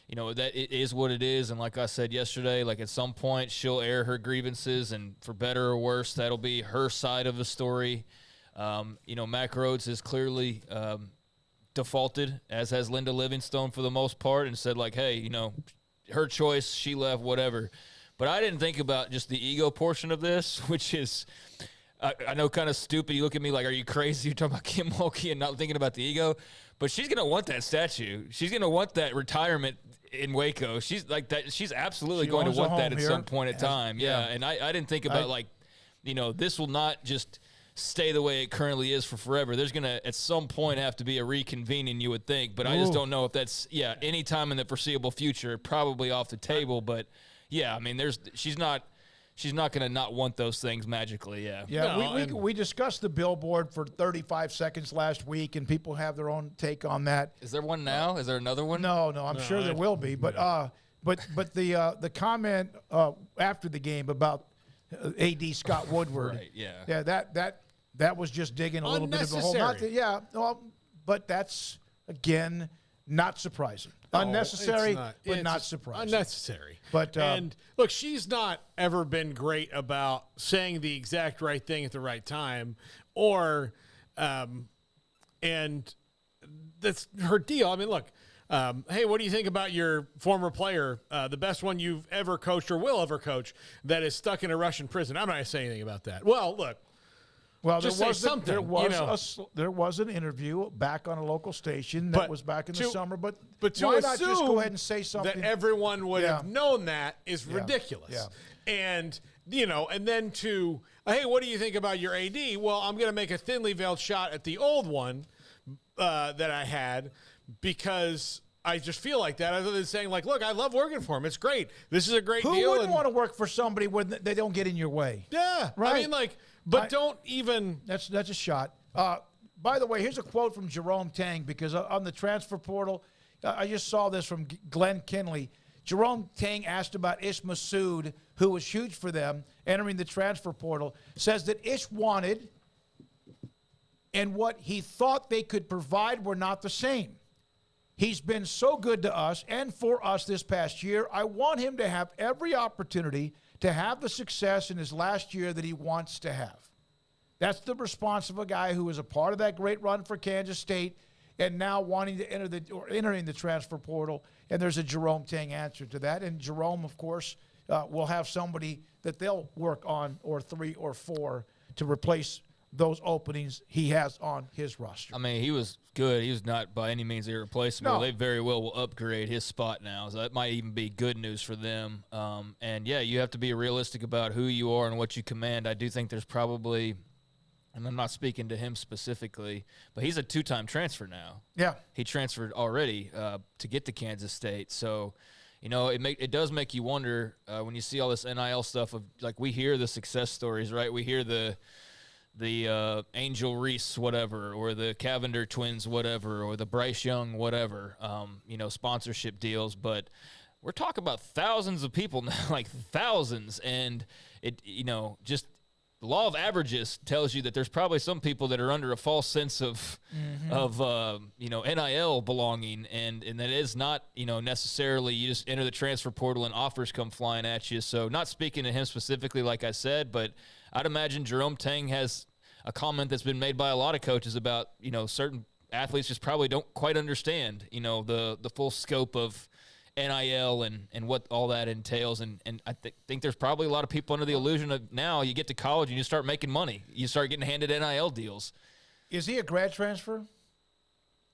that it is what it is. And like I said yesterday, like at some point she'll air her grievances, and for better or worse, that'll be her side of the story. Mac Rhodes has clearly defaulted, as has Linda Livingstone for the most part, and said like, hey, her choice, she left, whatever. But I didn't think about just the ego portion of this, which is, I know, kind of stupid. You look at me like, are you crazy? You're talking about Kim Mulkey and not thinking about the ego. But she's going to want that statue. She's going to want that retirement in Waco. She's like that. She's absolutely going to want that at some point in time. Yeah. And I didn't think about this will not just stay the way it currently is for forever. There's going to, at some point, have to be a reconvening, you would think. But I just don't know if that's, any time in the foreseeable future, probably off the table. But, I mean, she's not going to not want those things magically, we discussed the billboard for 35 seconds last week, and people have their own take on that. Is there one now? Is there another one? No, I'm sure there will be. But the comment after the game about A.D. Scott Woodward, that was just digging a little bit of a hole. But that's, again, not surprising. Unnecessary, but not surprising. Unnecessary. But and look, she's not ever been great about saying the exact right thing at the right time, or and that's her deal. I mean, look, hey, what do you think about your former player, the best one you've ever coached or will ever coach, that is stuck in a Russian prison? I'm not going to say anything about that. Well, look. Well, just there was an interview back on a local station that was back in the summer, but to why not just go ahead and say something that everyone would have known that is ridiculous. Yeah. And and then hey, what do you think about your AD? Well, I'm going to make a thinly veiled shot at the old one that I had because I just feel like that. Other than saying like, look, I love working for him. It's great. This is a great deal. Who wouldn't want to work for somebody when they don't get in your way? Yeah, right. I mean, like. But don't even. That's a shot. By the way, here's a quote from Jerome Tang, because on the transfer portal, I just saw this from Glenn Kinley. Jerome Tang asked about Ish Massoud, who was huge for them, entering the transfer portal, says that Ish wanted and what he thought they could provide were not the same. He's been so good to us and for us this past year. I want him to have every opportunity to have the success in his last year that he wants to have. That's the response of a guy who was a part of that great run for Kansas State and now wanting to entering the transfer portal. And there's a Jerome Tang answer to that. And Jerome, of course, will have somebody that they'll work on, or 3 or 4, to replace those openings he has on his roster. I mean, he was good. He was not by any means irreplaceable. No. They very well will upgrade his spot now, so that might even be good news for them. And, you have to be realistic about who you are and what you command. I do think there's probably, and I'm not speaking to him specifically, but he's a 2-time transfer now. Yeah. He transferred already to get to Kansas State. So, it does make you wonder when you see all this NIL stuff of, like, we hear the success stories, right? We hear the Angel Reese whatever, or the Cavender twins whatever, or the Bryce Young whatever, sponsorship deals. But we're talking about thousands of people now, like thousands. And it, just law of averages tells you that there's probably some people that are under a false sense of NIL belonging, and that is not, necessarily you just enter the transfer portal and offers come flying at you. So not speaking to him specifically, like I said, but I'd imagine Jerome Tang has a comment that's been made by a lot of coaches about, certain athletes just probably don't quite understand, the full scope of NIL and what all that entails. And I think there's probably a lot of people under the illusion of now you get to college and you start making money. You start getting handed NIL deals. Is he a grad transfer?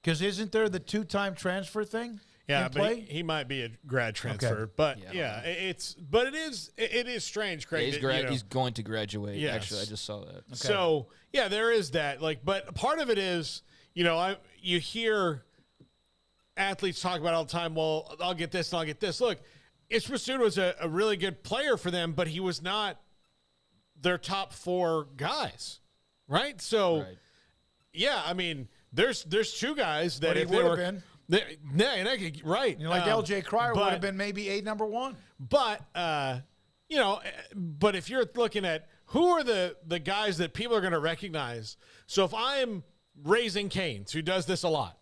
Because isn't there the 2-time transfer thing? Yeah, but he might be a grad transfer. Okay. But it is strange, Craig. Yeah, he's going to graduate. Yes. Actually, I just saw that. Okay. So yeah, there is that. But part of it is, you hear athletes talk about all the time, well, I'll get this and I'll get this. Look, Ismasoud was a really good player for them, but he was not their top 4 guys, right? So, yeah, I mean, there's 2 guys that if they were been. Right. Like LJ Cryer would have been maybe number 1. But, but if you're looking at who are the guys that people are going to recognize. So if I'm Raising Canes, who does this a lot,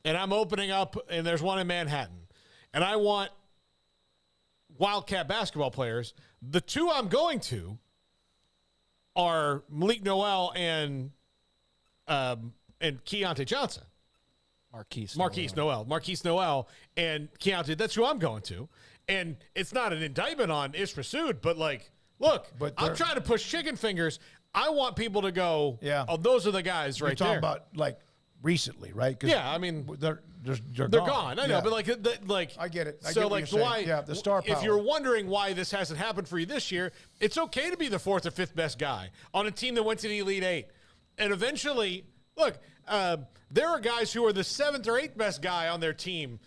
and I'm opening up, and there's one in Manhattan, and I want Wildcat basketball players, the 2 I'm going to are Malik Noel and Keontae Johnson. Marquise Noel and Keontae. That's who I'm going to. And it's not an indictment on Ismasoud, but look, I'm trying to push chicken fingers. I want people to go, oh, those are the guys right there. You're talking about recently, right? Yeah, I mean, they're gone. I know, but I get it. So why? The star power. If you're wondering why this hasn't happened for you this year, it's okay to be the 4th or 5th best guy on a team that went to the Elite 8, and eventually, look, there are guys who are the 7th or 8th best guy on their team,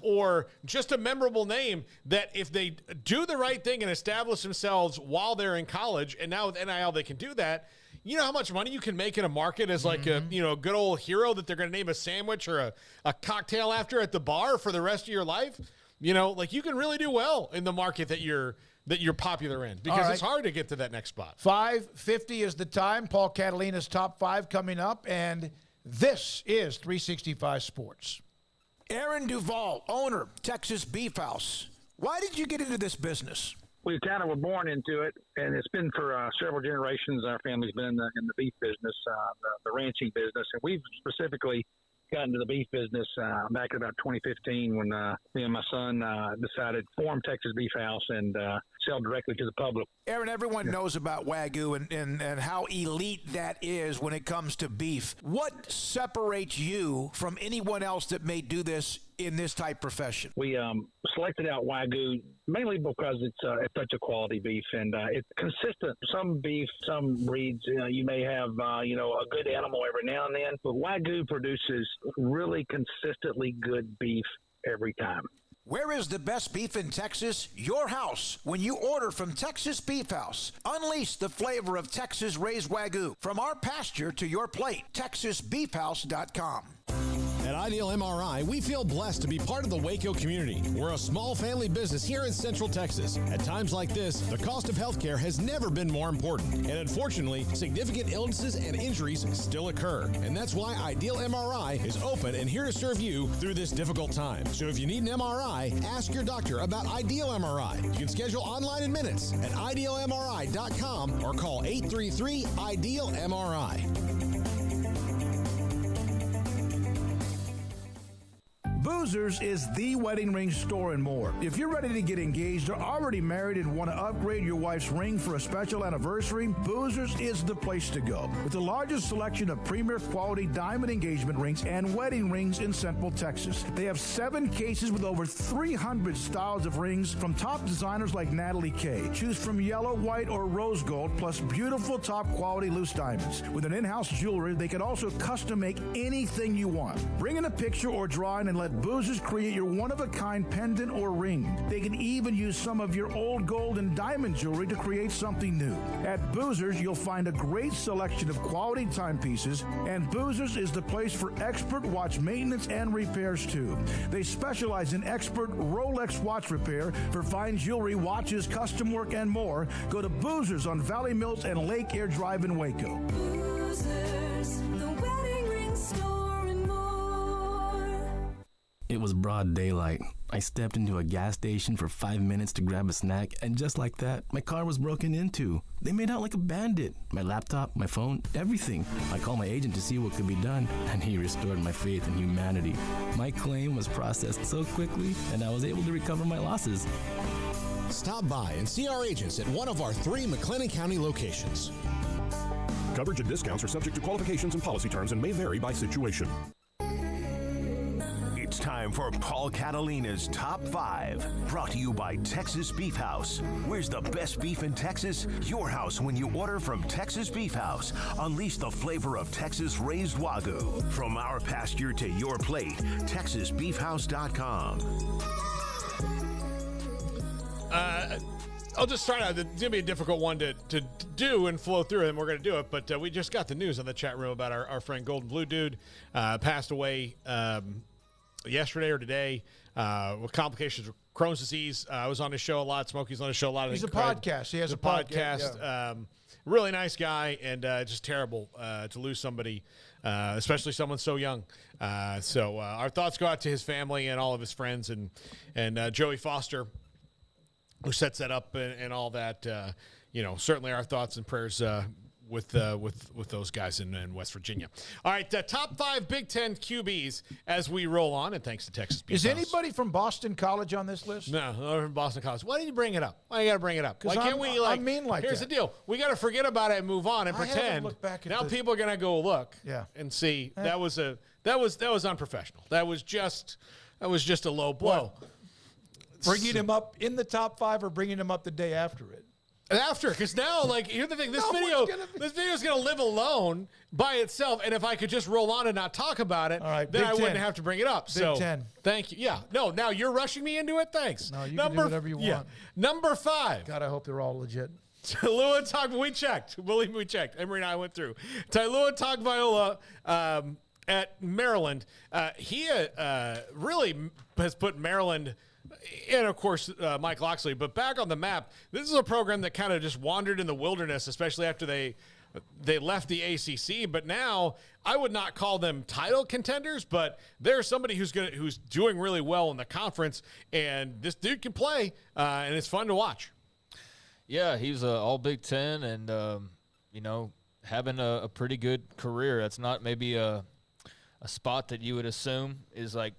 or just a memorable name that if they do the right thing and establish themselves while they're in college, and now with NIL they can do that. You know how much money you can make in a market as a good old hero that they're going to name a sandwich or a cocktail after at the bar for the rest of your life? You can really do well in the market that you're popular in, because it's hard to get to that next spot. 5:50 is the time. Paul Catalina's top 5 coming up, and this is 365 Sports. Aaron Duvall, owner, Texas Beef House. Why did you get into this business? We kind of were born into it, and it's been for several generations. Our family's been in the beef business, the ranching business, and we've specifically got into the beef business back in about 2015 when me and my son decided to form Texas Beef House and sell directly to the public. Aaron, everyone knows about Wagyu and how elite that is when it comes to beef. What separates you from anyone else that may do this in this type profession? We selected out Wagyu mainly because it's such a quality beef, and it's consistent. Some beef, some breeds, you may have a good animal every now and then, but Wagyu produces really consistently good beef every time. Where is the best beef in Texas? Your house. When you order from Texas Beef House, unleash the flavor of Texas raised Wagyu. From our pasture to your plate, TexasBeefHouse.com. At Ideal MRI, we feel blessed to be part of the Waco community. We're a small family business here in Central Texas. At times like this, the cost of healthcare has never been more important. And unfortunately, significant illnesses and injuries still occur. And that's why Ideal MRI is open and here to serve you through this difficult time. So if you need an MRI, ask your doctor about Ideal MRI. You can schedule online in minutes at idealmri.com or call 833-IDEAL-MRI. Boozers is the wedding ring store and more. If you're ready to get engaged or already married and want to upgrade your wife's ring for a special anniversary, Boozers is the place to go. With the largest selection of premier quality diamond engagement rings and wedding rings in Central Texas. They have 7 cases with over 300 styles of rings from top designers like Natalie Kay. Choose from yellow, white, or rose gold, plus beautiful top quality loose diamonds. With an in-house jewelry, they can also custom make anything you want. Bring in a picture or drawing and let let Boozers create your one-of-a-kind pendant or ring. They can even use some of your old gold and diamond jewelry to create something new. At Boozers, you'll find a great selection of quality timepieces, and Boozers is the place for expert watch maintenance and repairs, too. They specialize in expert Rolex watch repair for fine jewelry, watches, custom work, and more. Go to Boozers on Valley Mills and Lake Air Drive in Waco. Boozers, the wedding ring store and more. It was broad daylight. I stepped into a gas station for 5 minutes to grab a snack, and just like that, my car was broken into. They made out like a bandit. My laptop, my phone, everything. I called my agent to see what could be done, and he restored my faith in humanity. My claim was processed so quickly, and I was able to recover my losses. Stop by and see our agents at one of our 3 McLennan County locations. Coverage and discounts are subject to qualifications and policy terms and may vary by situation. It's time for Paul Catalina's Top 5, brought to you by Texas Beef House. Where's the best beef in Texas? Your house when you order from Texas Beef House. Unleash the flavor of Texas raised Wagyu. From our pasture to your plate, TexasBeefHouse.com. I'll just start out. It's going to be a difficult one to do and flow through, and we're going to do it. But we just got the news in the chat room about our friend Golden Blue Dude passed away yesterday or today with complications of Crohn's disease. I was on his show a lot. Smokey's on his show a lot. He's a podcast. He has a podcast. Yeah. Really nice guy, and just terrible to lose somebody, especially someone so young. So our thoughts go out to his family and all of his friends, and Joey Foster, who sets that up and all that. Certainly our thoughts and prayers with those guys in West Virginia. All right, top 5 Big Ten QBs as we roll on, and thanks to Texas Beef Is House. anybody from Boston College on this list? No, not from Boston College. Why did you bring it up? Why you got to bring it up? Why can't we I mean like here's that. the deal. We got to forget about it and move on and I haven't pretend. looked back at Now the- people are going to go look and see that was unprofessional. That was just a low blow. Bringing him up in the top 5 or bringing him up the day after it? After, because now, here's the thing: this video is going to live alone by itself. And if I could just roll on and not talk about it, then Big I wouldn't 10. have to bring it up. Big 10. Thank you. Yeah, no, now you're rushing me into it. Thanks. No, you can do whatever you want. Number 5. God, I hope they're all legit. Tailua Tagovailoa, we checked. Believe me, we checked. Emery and I went through. Tailua Tagovailoa at Maryland. He really has put Maryland, and of course Mike Loxley, but back on the map. This is a program that kind of just wandered in the wilderness, especially after they left the ACC. But now I would not call them title contenders, but there's somebody who's doing really well in the conference, and this dude can play, and it's fun to watch. Yeah, he's all Big Ten, and having a pretty good career. That's not maybe a spot that you would assume is a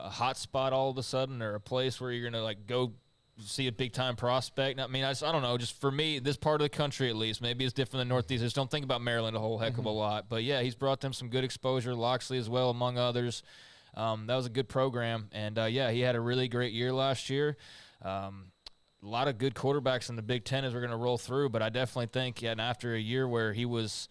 hot spot all of a sudden, or a place where you're gonna go see a big time prospect. I mean, I don't know. Just for me, this part of the country at least, maybe it's different than Northeast. I just don't think about Maryland a whole heck of a lot. But yeah, he's brought them some good exposure. Loxley as well, among others. That was a good program, and he had a really great year last year. A lot of good quarterbacks in the Big Ten as we're going to roll through, but I definitely think, and after a year where he was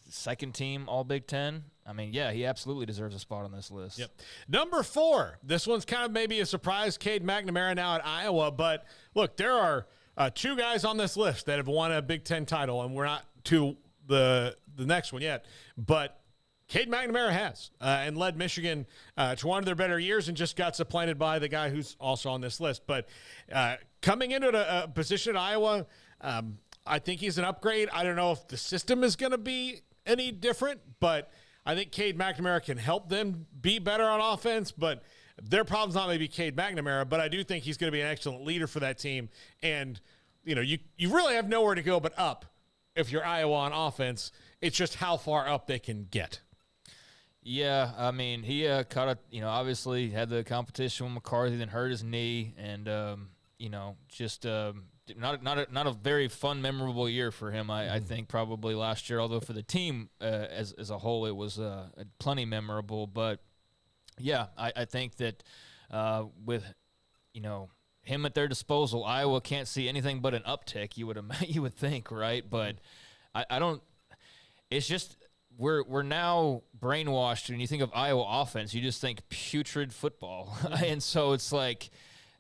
second team All Big Ten, I mean, he absolutely deserves a spot on this list. Yep. Number 4, this one's kind of maybe a surprise, Cade McNamara now at Iowa, but look, there are 2 guys on this list that have won a Big Ten title, and we're not to the next one yet, but Cade McNamara has and led Michigan to one of their better years and just got supplanted by the guy who's also on this list. But coming into a position at Iowa, I think he's an upgrade. I don't know if the system is going to be any different, but I think Cade McNamara can help them be better on offense. But their problem's not maybe Cade McNamara, but I do think he's going to be an excellent leader for that team. And, you really have nowhere to go but up if you're Iowa on offense. It's just how far up they can get. Yeah, I mean, he obviously had the competition with McCarthy, then hurt his knee, and just not a very fun, memorable year for him. I think probably last year, although for the team as a whole, it was plenty memorable. But yeah, I think that with him at their disposal, Iowa can't see anything but an uptick. You would think, right? But I don't. It's just we're now brainwashed. When you think of Iowa offense, you just think putrid football. And so it's like,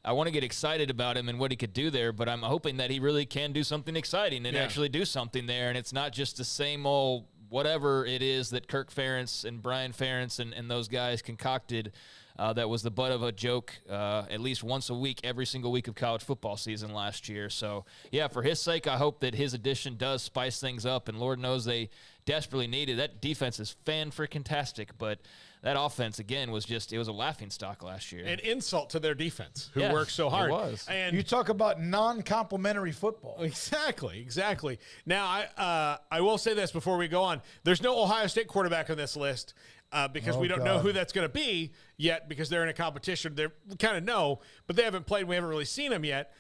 I want to get excited about him and what he could do there, but I'm hoping that he really can do something exciting and actually do something there. And it's not just the same old whatever it is that Kirk Ferentz and Brian Ferentz and those guys concocted that was the butt of a joke at least once a week, every single week of college football season last year. So, yeah, for his sake, I hope that his addition does spice things up, and Lord knows they desperately need it. That defense is fan-freaking-tastic, but that offense, again, it was a laughingstock last year. An insult to their defense, who worked so hard. It was. And you talk about non-complimentary football. Exactly. Now, I will say this before we go on. There's no Ohio State quarterback on this list because we don't know who that's going to be yet because they're in a competition. We kind of know, but they haven't played. We haven't really seen them yet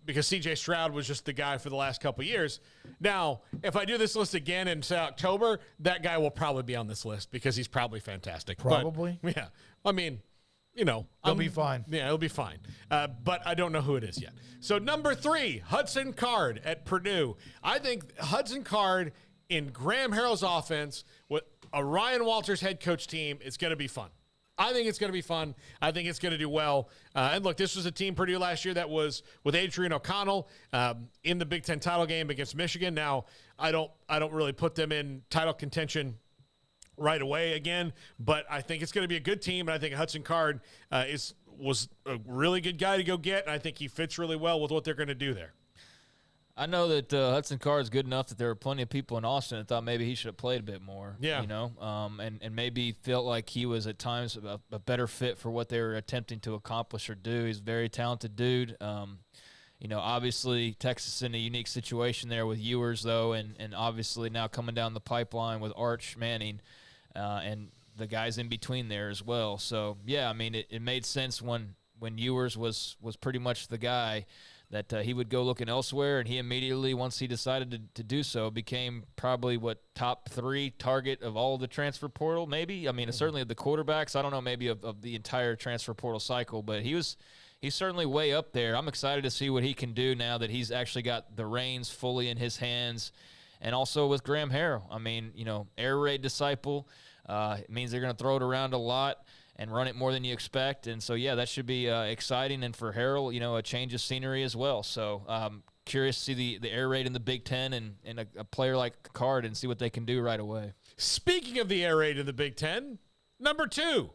because C.J. Stroud was just the guy for the last couple of years. Now, if I do this list again in, say, October, that guy will probably be on this list because he's probably fantastic. Probably? But, yeah. I mean, he'll be fine. Yeah, he'll be fine. But I don't know who it is yet. So, number 3, Hudson Card at Purdue. I think Hudson Card in Graham Harrell's offense with a Ryan Walters head coach team, it's going to be fun. I think it's going to be fun. I think it's going to do well. And look, this was a team Purdue last year that was with Adrian O'Connell in the Big Ten title game against Michigan. Now, I don't really put them in title contention right away again, but I think it's going to be a good team, and I think Hudson Card was a really good guy to go get, and I think he fits really well with what they're going to do there. I know that Hudson Card is good enough that there were plenty of people in Austin that thought maybe he should have played a bit more. Yeah. And maybe felt like he was at times a better fit for what they were attempting to accomplish or do. He's a very talented dude. Obviously Texas in a unique situation there with Ewers, though, and obviously now coming down the pipeline with Arch Manning and the guys in between there as well. So, yeah, I mean, it made sense when Ewers was pretty much the guy that he would go looking elsewhere, and he immediately, once he decided to do so, became probably top 3 target of all of the transfer portal, maybe. I mean, certainly of the quarterbacks. I don't know, maybe of the entire transfer portal cycle, but he's certainly way up there. I'm excited to see what he can do now that he's actually got the reins fully in his hands, and also with Graham Harrell. I mean, air raid disciple. It means they're going to throw it around a lot and run it more than you expect. And so, yeah, that should be exciting. And for Harrell, a change of scenery as well. So curious to see the air raid in the Big Ten and a player like Card and see what they can do right away. Speaking of the air raid in the Big Ten, number 2,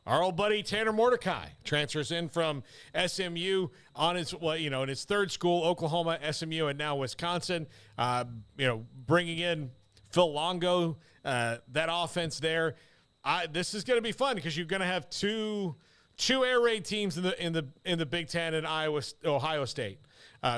our old buddy Tanner Mordecai transfers in from SMU on his, in his third school, Oklahoma, SMU, and now Wisconsin. Bringing in Phil Longo, that offense there. This is going to be fun because you're going to have two air raid teams in the Big Ten and Ohio State,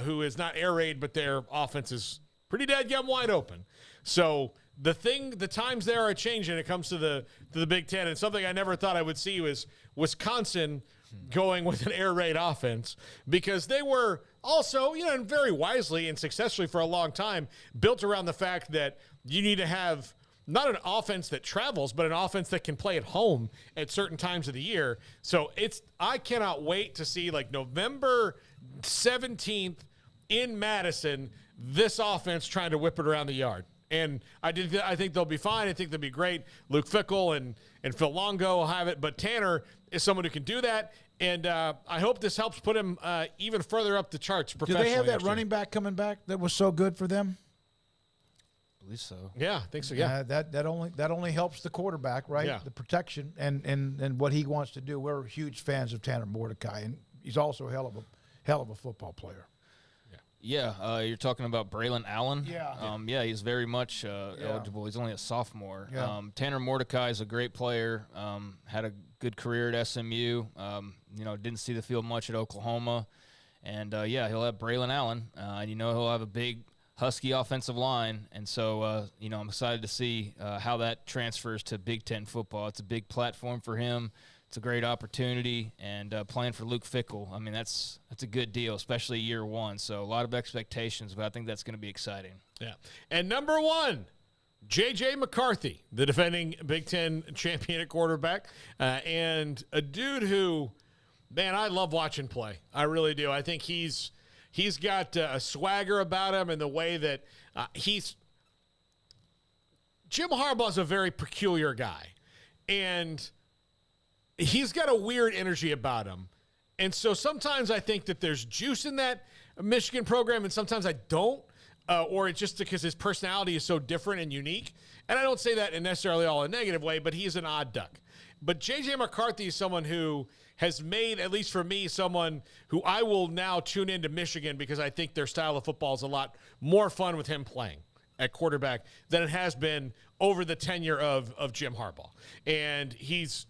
who is not air raid, but their offense is pretty dadgum wide open. So the times there are changing when it comes to the Big Ten, and something I never thought I would see was Wisconsin going with an air raid offense, because they were also, and very wisely and successfully for a long time, built around the fact that you need to have not an offense that travels, but an offense that can play at home at certain times of the year. So I cannot wait to see November 17th in Madison, this offense trying to whip it around the yard. And I think they'll be fine. I think they'll be great. Luke Fickell and Phil Longo will have it, but Tanner is someone who can do that. And I hope this helps put him even further up the charts professionally. Do they have that running back coming back that was so good for them? At least so. Yeah, I think so. Yeah, that only helps the quarterback, right? Yeah. The protection and what he wants to do. We're huge fans of Tanner Mordecai, and he's also a hell of a football player. Yeah, you're talking about Braylon Allen. Yeah. He's very much eligible. He's only a sophomore. Yeah. Tanner Mordecai is a great player. Had a good career at SMU. Didn't see the field much at Oklahoma, and he'll have Braylon Allen. He'll have a big Husky offensive line, and so I'm excited to see how that transfers to Big Ten football. It's a big platform for him. It's a great opportunity, and playing for Luke Fickell, I mean, that's a good deal, especially year one. So a lot of expectations, but I think that's going to be exciting. Yeah. And number 1, J.J. McCarthy, the defending Big Ten champion at quarterback, and a dude who, man, I love watching play. I really do. I think he's got a swagger about him, and the way that Jim Harbaugh's a very peculiar guy, and he's got a weird energy about him. And so sometimes I think that there's juice in that Michigan program, and sometimes I don't, or it's just because his personality is so different and unique. And I don't say that in necessarily all a negative way, but he's an odd duck. But J.J. McCarthy is someone who has made, at least for me, someone who I will now tune into Michigan because I think their style of football is a lot more fun with him playing at quarterback than it has been over the tenure of Jim Harbaugh. And he's,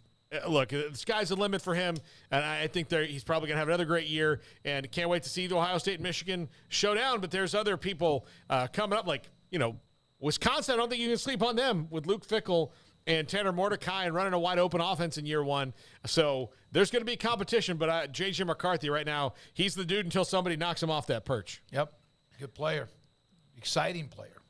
look, the sky's the limit for him, and I think he's probably going to have another great year, and can't wait to see the Ohio State and Michigan showdown. But there's other people coming up, like, Wisconsin. I don't think you can sleep on them with Luke Fickell and Tanner Mordecai and running a wide open offense in year one. So there's going to be competition, but J.J. McCarthy right now, he's the dude until somebody knocks him off that perch. Yep. Good player. Exciting player.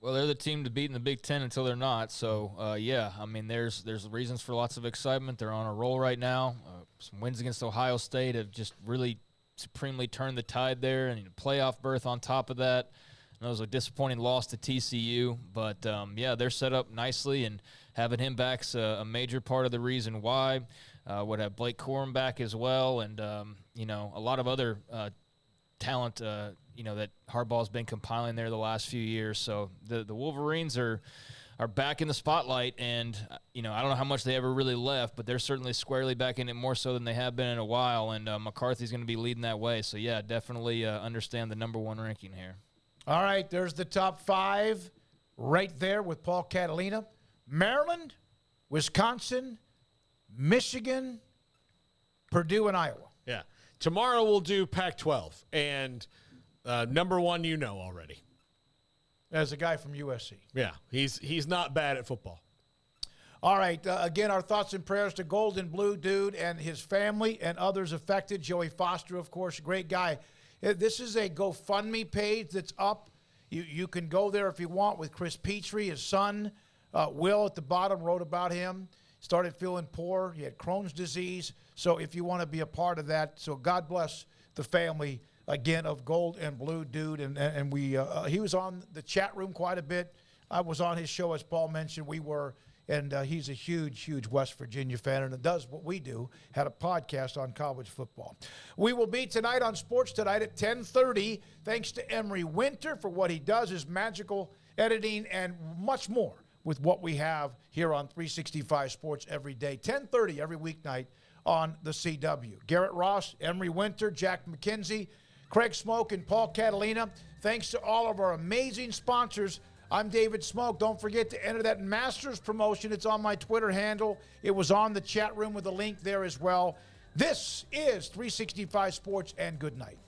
Well, they're the team to beat in the Big Ten until they're not. So, yeah, I mean, there's reasons for lots of excitement. They're on a roll right now. Some wins against Ohio State have just really supremely turned the tide there, and a playoff berth on top of that. That was a disappointing loss to TCU, but, yeah, they're set up nicely, and having him back's a major part of the reason why. Would have Blake Corum back as well, and, a lot of other talent, that Harbaugh's been compiling there the last few years. So the Wolverines are back in the spotlight, and, I don't know how much they ever really left, but they're certainly squarely back in it more so than they have been in a while, and McCarthy's going to be leading that way. So, yeah, definitely understand the number one ranking here. All right, there's the top 5 right there with Paul Catalina. Maryland, Wisconsin, Michigan, Purdue, and Iowa. Yeah. Tomorrow we'll do Pac-12, and number 1 already. As a guy from USC. Yeah, he's not bad at football. All right, again, our thoughts and prayers to Golden Blue Dude and his family and others affected. Joey Foster, of course, a great guy. This is a GoFundMe page that's up. You can go there if you want with Chris Petrie, his son. Will at the bottom wrote about him. Started feeling poor. He had Crohn's disease. So if you want to be a part of that, so God bless the family, again, of Gold and Blue Dude. And we he was on the chat room quite a bit. I was on his show, as Paul mentioned. We were. And he's a huge, huge West Virginia fan and does what we do, had a podcast on college football. We will be tonight on Sports Tonight at 10:30. Thanks to Emery Winter for what he does, his magical editing, and much more with what we have here on 365 Sports every day. 10:30 every weeknight on the CW. Garrett Ross, Emery Winter, Jack McKenzie, Craig Smoak, and Paul Catalina. Thanks to all of our amazing sponsors. I'm David Smoak. Don't forget to enter that Masters promotion. It's on my Twitter handle. It was on the chat room with a link there as well. This is 365 Sports, and good night.